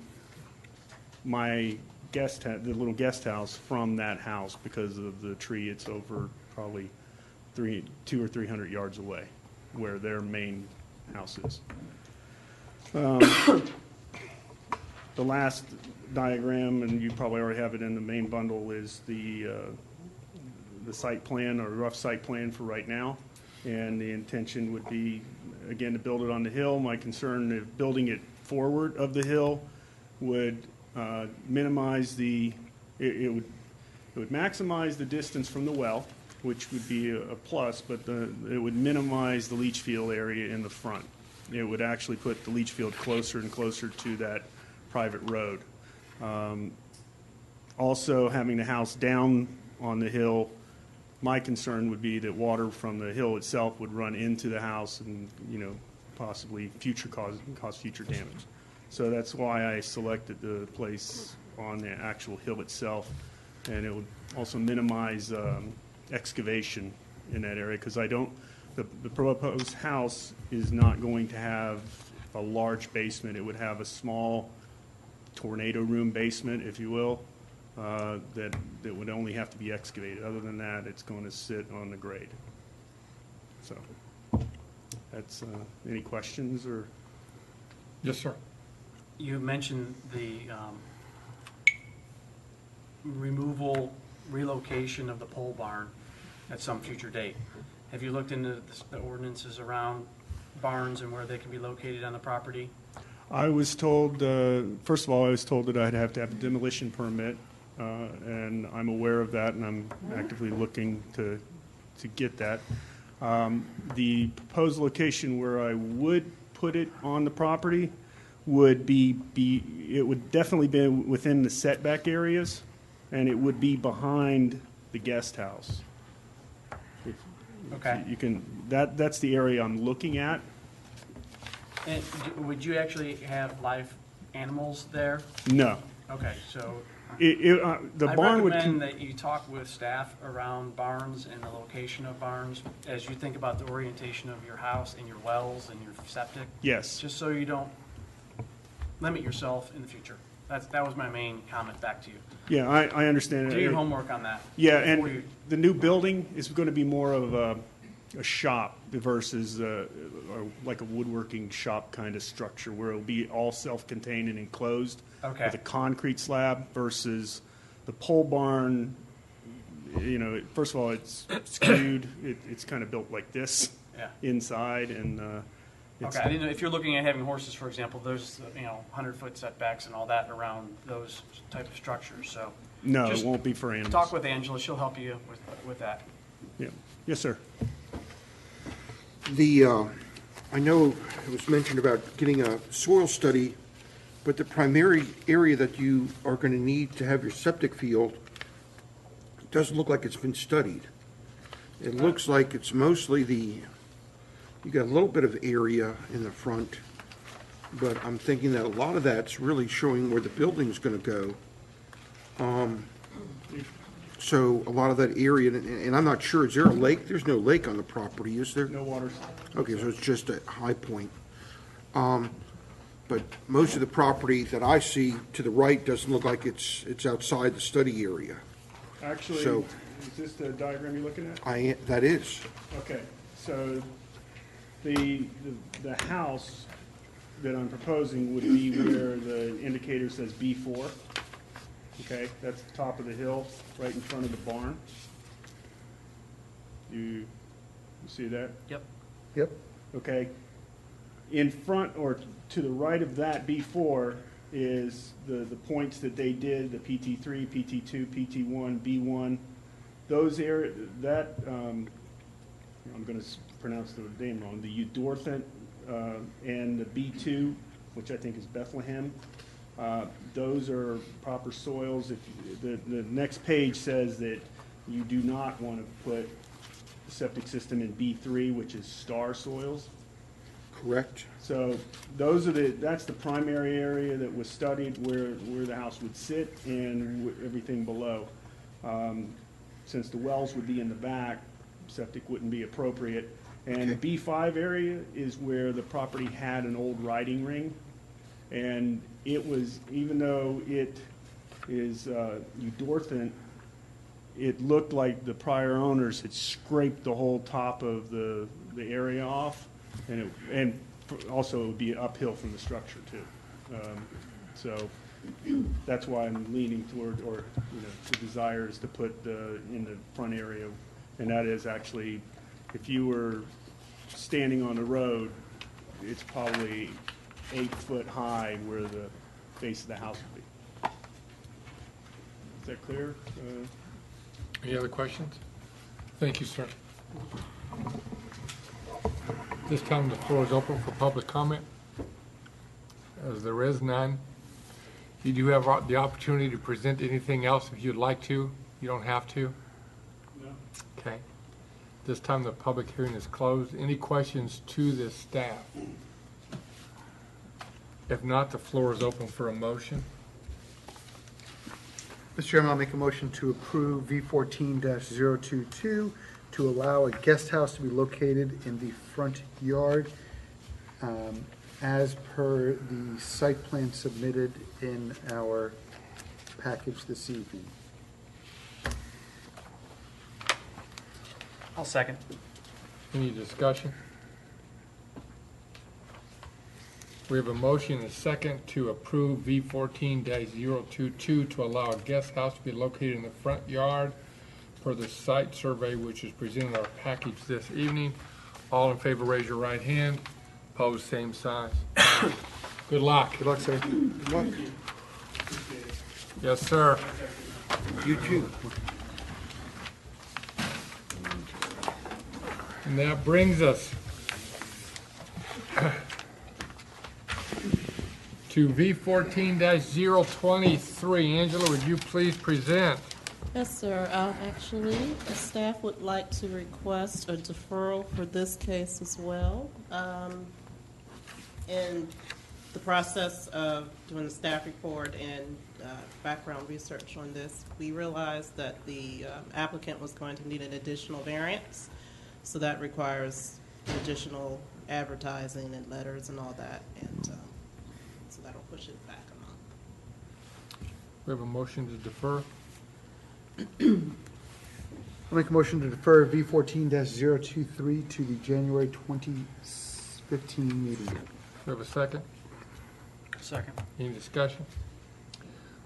my the little guest house from that house because of the tree. It's over probably 200 or 300 yards away where their main house is. The last diagram, and you probably already have it in the main bundle, is the site plan or rough site plan for right now. And the intention would be, again, to build it on the hill. My concern of building it forward of the hill would minimize it would maximize the distance from the well, which would be a plus, but it would minimize the leach field area in the front. It would actually put the leach field closer and closer to that private road. Also, having the house down on the hill, my concern would be that water from the hill itself would run into the house and, possibly cause future damage. So that's why I selected the place on the actual hill itself, and it would also minimize excavation in that area, because the proposed house is not going to have a large basement. It would have a small tornado room basement, if you will, that would only have to be excavated. Other than that, it's going to sit on the grade. So that's any questions or? Yes, sir. You mentioned the relocation of the pole barn at some future date. Have you looked into the ordinances around barns and where they can be located on the property? I was told, first of all, I was told that I'd have to have a demolition permit, and I'm aware of that, and I'm actively looking to get that. The proposed location where I would put it on the property would it would definitely be within the setback areas, and it would be behind the guest house. Okay. That's the area I'm looking at. And would you actually have live animals there? No. Okay, so the barn would. I recommend that you talk with staff around barns and the location of barns as you think about the orientation of your house and your wells and your septic. Yes. Just so you don't limit yourself in the future. That was my main comment back to you. Yeah, I understand. Do your homework on that. Yeah, and the new building is going to be more of a shop versus like a woodworking shop kind of structure where it'll be all self-contained and enclosed with a concrete slab versus the pole barn. First of all, it's skewed. It's kind of built like this inside, and okay, I didn't know if you're looking at having horses, for example. There's 100-foot setbacks and all that around those type of structures. So no, it won't be for animals. Talk with Angela; she'll help you with that. Yeah. Yes, sir. I know it was mentioned about getting a soil study, but the primary area that you are going to need to have your septic field doesn't look like it's been studied. It looks like it's mostly you got a little bit of area in the front, but I'm thinking that a lot of that's really showing where the building's gonna go. So a lot of that area, and I'm not sure, is there a lake? There's no lake on the property, is there? No water. Okay, so it's just a high point. But most of the property that I see to the right doesn't look like it's outside the study area. Actually, So- is this the diagram you're looking at? That is. Okay, so the house that I'm proposing would be where the indicator says B4. Okay, that's the top of the hill, right in front of the barn. You see that? Yep. Yep. Okay. In front or to the right of that B4 is the points that they did, the PT3, PT2, PT1, B1. Those area, that, I'm going to pronounce the name wrong, the Udorthant and the B2, which I think is Bethlehem. Those are proper soils. If the next page says that you do not want to put the septic system in B3, which is star soils. Correct. So those are that's the primary area that was studied where the house would sit and everything below. Since the wells would be in the back, septic wouldn't be appropriate. And the B5 area is where the property had an old riding ring. And it was, even though it is Udorthant, it looked like the prior owners had scraped the whole top of the area off. And also it would be uphill from the structure too. So that's why I'm leaning toward, or the desire is to put in the front area. And that is actually, if you were standing on the road, it's probably 8 foot high where the base of the house would be. Is that clear? Any other questions? Thank you, sir. This time the floor is open for public comment. As there is none, you do have the opportunity to present anything else if you'd like to. You don't have to. No. Okay. This time the public hearing is closed. Any questions to this staff? If not, the floor is open for a motion. Mr. Chairman, I'll make a motion to approve V14-022 to allow a guest house to be located in the front yard as per the site plan submitted in our package this evening. I'll second. Any discussion? We have a motion and a second to approve V14-022 to allow a guest house to be located in the front yard per the site survey which is presented in our package this evening. All in favor, raise your right hand. Opposed, same sign. Good luck. Good luck, sir. Good luck. Yes, sir. You too. And that brings us to V14-023. Angela, would you please present? Yes, sir. Actually, the staff would like to request a deferral for this case as well. In the process of doing the staff report and background research on this, we realized that the applicant was going to need an additional variance. So that requires additional advertising and letters and all that, and so that'll push it back a month. We have a motion to defer. I'll make a motion to defer V14-023 to the January 2015 meeting. We have a second. Second. Any discussion?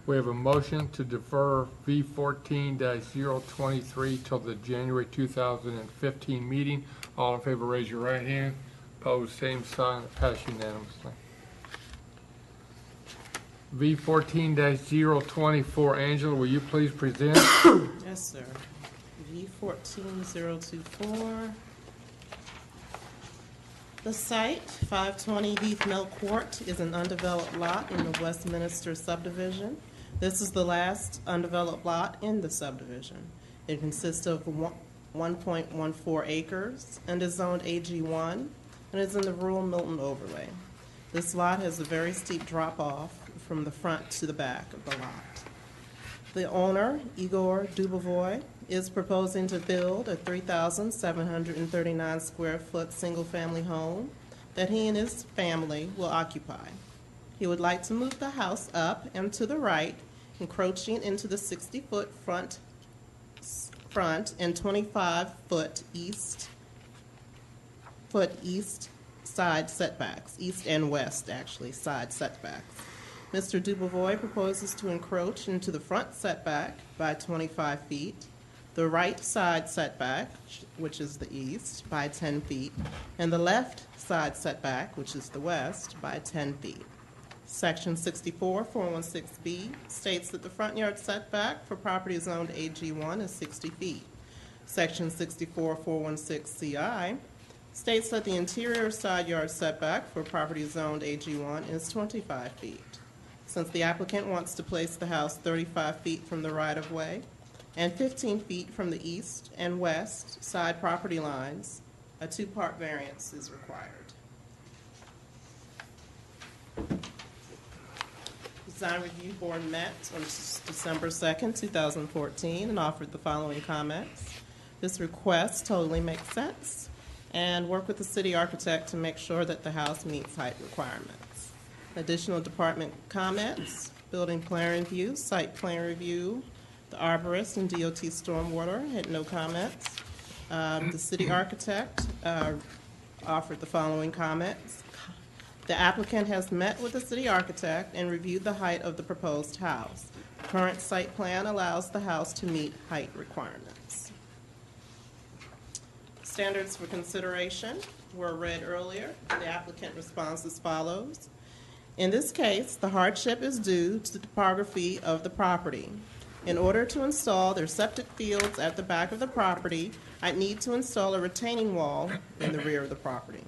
We have a motion to defer V14-023 till the January 2015 meeting. All in favor, raise your right hand. Opposed, same sign. Passed unanimously. V14-024. Angela, will you please present? Yes, sir. V14-024. The site, 520 Heath Mill Court, is an undeveloped lot in the Westminster subdivision. This is the last undeveloped lot in the subdivision. It consists of 1.14 acres and is zoned AG1 and is in the rural Milton overlay. This lot has a very steep drop-off from the front to the back of the lot. The owner, Igor Dubovoy, is proposing to build a 3,739 square foot single-family home that he and his family will occupy. He would like to move the house up and to the right, encroaching into the 60-foot front and 25-foot east side setbacks, east and west, actually, side setbacks. Mr. Dubovoy proposes to encroach into the front setback by 25 feet, the right side setback, which is the east, by 10 feet, and the left side setback, which is the west, by 10 feet. Section 64-416B states that the front yard setback for property zoned AG1 is 60 feet. Section 64-416CI states that the interior side yard setback for property zoned AG1 is 25 feet. Since the applicant wants to place the house 35 feet from the right-of-way and 15 feet from the east and west side property lines, a two-part variance is required. Design Review Board met on December 2nd, 2014, and offered the following comments. This request totally makes sense, and work with the city architect to make sure that the house meets height requirements. Additional department comments: building plan review, site plan review, the arborist and DOT stormwater had no comments. The city architect offered the following comments. The applicant has met with the city architect and reviewed the height of the proposed house. The current site plan allows the house to meet height requirements. Standards for consideration were read earlier. The applicant responds as follows. In this case, the hardship is due to the topography of the property. In order to install their septic fields at the back of the property, I need to install a retaining wall in the rear of the property.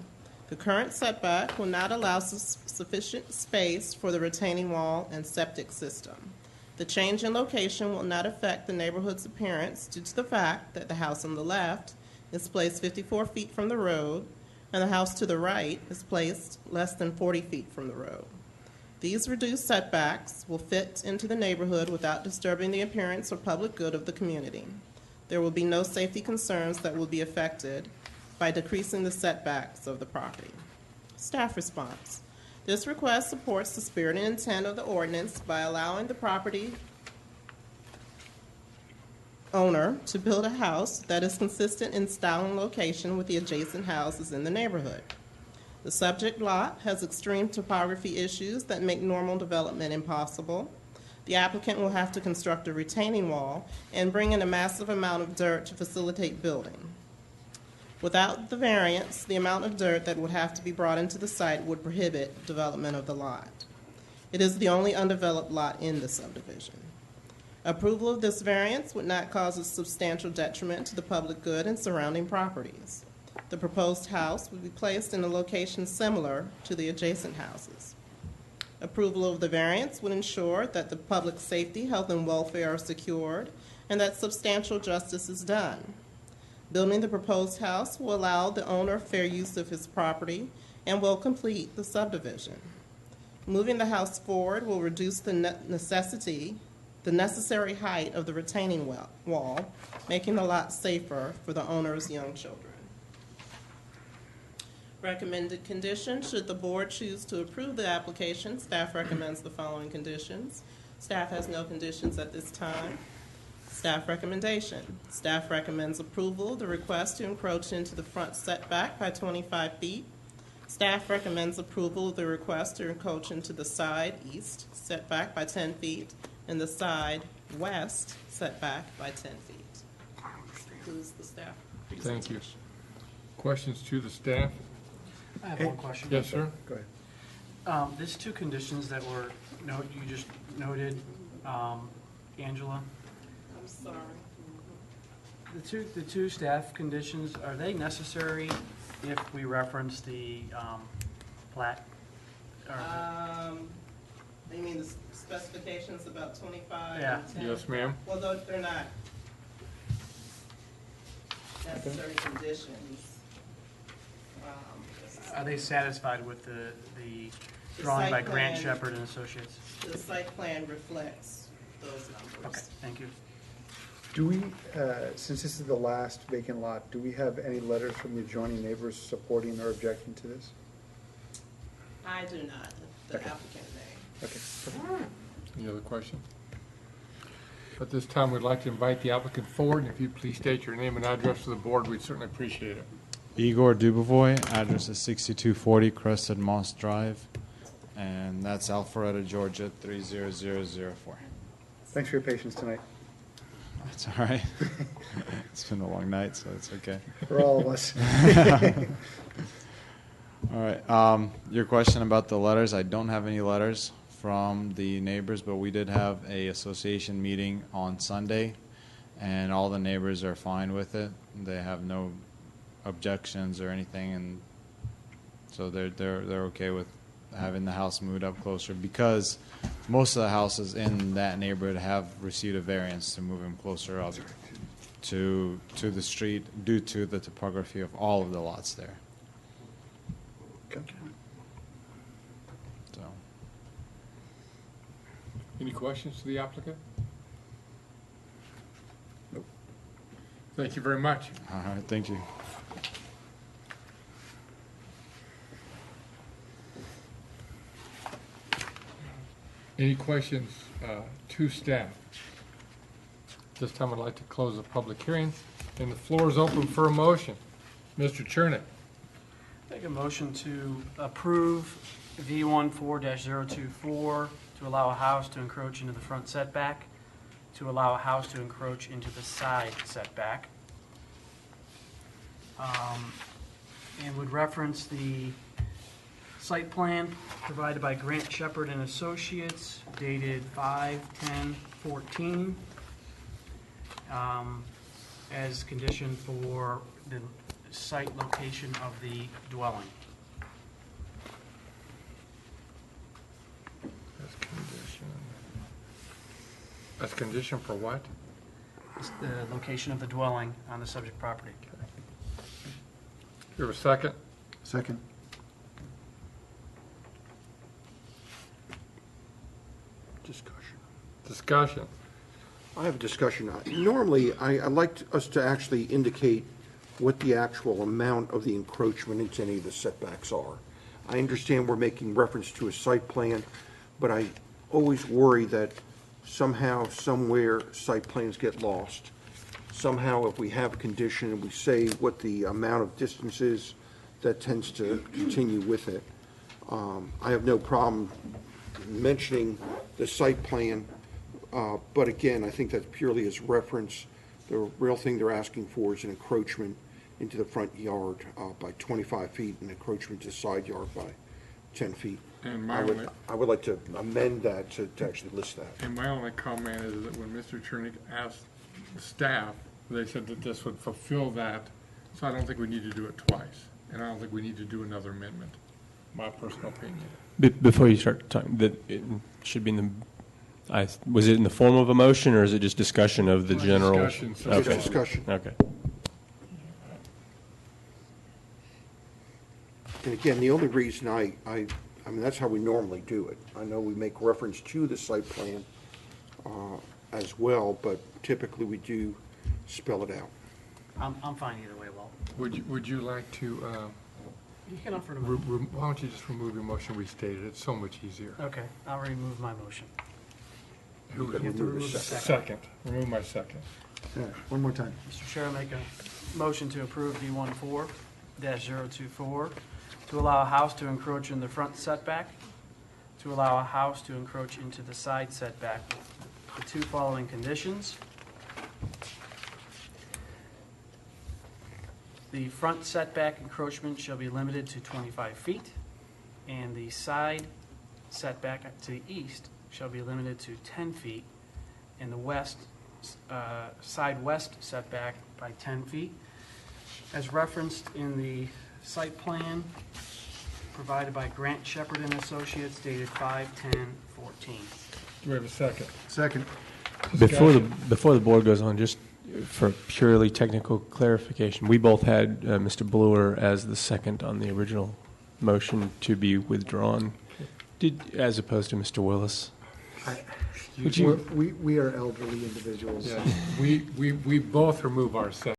The current setback will not allow sufficient space for the retaining wall and septic system. The change in location will not affect the neighborhood's appearance due to the fact that the house on the left is placed 54 feet from the road and the house to the right is placed less than 40 feet from the road. These reduced setbacks will fit into the neighborhood without disturbing the appearance or public good of the community. There will be no safety concerns that will be affected by decreasing the setbacks of the property. Staff response. This request supports the spirit and intent of the ordinance by allowing the property owner to build a house that is consistent in style and location with the adjacent houses in the neighborhood. The subject lot has extreme topography issues that make normal development impossible. The applicant will have to construct a retaining wall and bring in a massive amount of dirt to facilitate building. Without the variance, the amount of dirt that would have to be brought into the site would prohibit development of the lot. It is the only undeveloped lot in the subdivision. Approval of this variance would not cause a substantial detriment to the public good and surrounding properties. The proposed house would be placed in a location similar to the adjacent houses. Approval of the variance would ensure that the public safety, health, and welfare are secured and that substantial justice is done. Building the proposed house will allow the owner fair use of his property and will complete the subdivision. Moving the house forward will reduce the necessary height of the retaining wall, making the lot safer for the owner's young children. Recommended conditions. Should the board choose to approve the application, staff recommends the following conditions. Staff has no conditions at this time. Staff recommendation. Staff recommends approval of the request to encroach into the front setback by 25 feet. Staff recommends approval of the request to encroach into the side east setback by 10 feet and the side west setback by 10 feet. Concludes the staff presentation. Thank you. Questions to the staff? I have one question. Yes, sir. Go ahead. There's two conditions that were you just noted, Angela. I'm sorry. The two staff conditions, are they necessary if we reference the plat? You mean the specifications about 25 Yeah. and 10? Yes, ma'am. Well, they're not. necessary conditions. Are they satisfied with the The drawing by site Grant plan- Shepherd and Associates? The site plan reflects those numbers. Okay, thank you. Do we, since this is the last vacant lot, do we have any letters from the adjoining neighbors supporting or objecting to this? I do not, the Okay. applicant may. Okay. Any other questions? At this time, we'd like to invite the applicant forward, and if you'd please state your name and address to the board, we'd certainly appreciate it. Igor Dubovoy, address is 6240 Crested Moss Drive, and that's Alpharetta, Georgia 30004. Thanks for your patience tonight. That's all right. It's been a long night, so it's okay. For all of us. All right. Your question about the letters, I don't have any letters from the neighbors, but we did have a association meeting on Sunday, and all the neighbors are fine with it. They have no objections or anything, and so they're okay with having the house moved up closer, because most of the houses in that neighborhood have received a variance to move them closer up to the street due to the topography of all of the lots there. Okay. So, Any questions to the applicant? Nope. Thank you very much. all right, thank you. Any questions to staff? This time I'd like to close the public hearing, and the floor is open for a motion. Mr. Chernick. Make a motion to approve V14-024 to allow a house to encroach into the front setback, to allow a house to encroach into the side setback, and would reference the site plan provided by Grant Shepherd and Associates dated 5/10/14 as condition for the site location of the dwelling. That's condition for what? The location of the dwelling on the subject property. You have a second? Second. Discussion. I have a discussion. Normally, I'd like us to actually indicate what the actual amount of the encroachment into any of the setbacks are. I understand we're making reference to a site plan, but I always worry that somehow, somewhere, site plans get lost. Somehow, if we have a condition and we say what the amount of distance is, that tends to continue with it. I have no problem mentioning the site plan, but again, I think that's purely as reference. The real thing they're asking for is an encroachment into the front yard by 25 feet and encroachment to side yard by 10 feet. And I would like to amend that to actually list that. And my only comment is that when Mr. Chernick asked the staff, they said that this would fulfill that, so I don't think we need to do it twice, and I don't think we need to do another amendment, my personal opinion. Before you start talking, that it should be in the, was it in the form of a motion, or is it just discussion of the general? Discussion, so- Okay. Just discussion. Okay. And again, the only reason I mean, that's how we normally do it. I know we make reference to the site plan as well, but typically we do spell it out. I'm fine either way, Walt. Would you like to, You can offer to move. why don't you just remove your motion, restate it? It's so much easier. Okay, I'll remove my motion. Who You have to remove the Second. Remove my second. Yeah, one more time. Mr. Chair, make a motion to approve V14-024 to allow a house to encroach in the front setback, to allow a house to encroach into the side setback with the two following conditions. The front setback encroachment shall be limited to 25 feet, and the side setback to the east shall be limited to 10 feet, and the side west setback by 10 feet. As referenced in the site plan provided by Grant Shepherd and Associates dated 5/10/14. Do we have a second? Second. Before the board goes on, just for purely technical clarification, we both had Mr. Brewer as the second on the original motion to be withdrawn, as opposed to Mr. Willis. Would you? We are elderly individuals. Yeah, we both remove ourselves.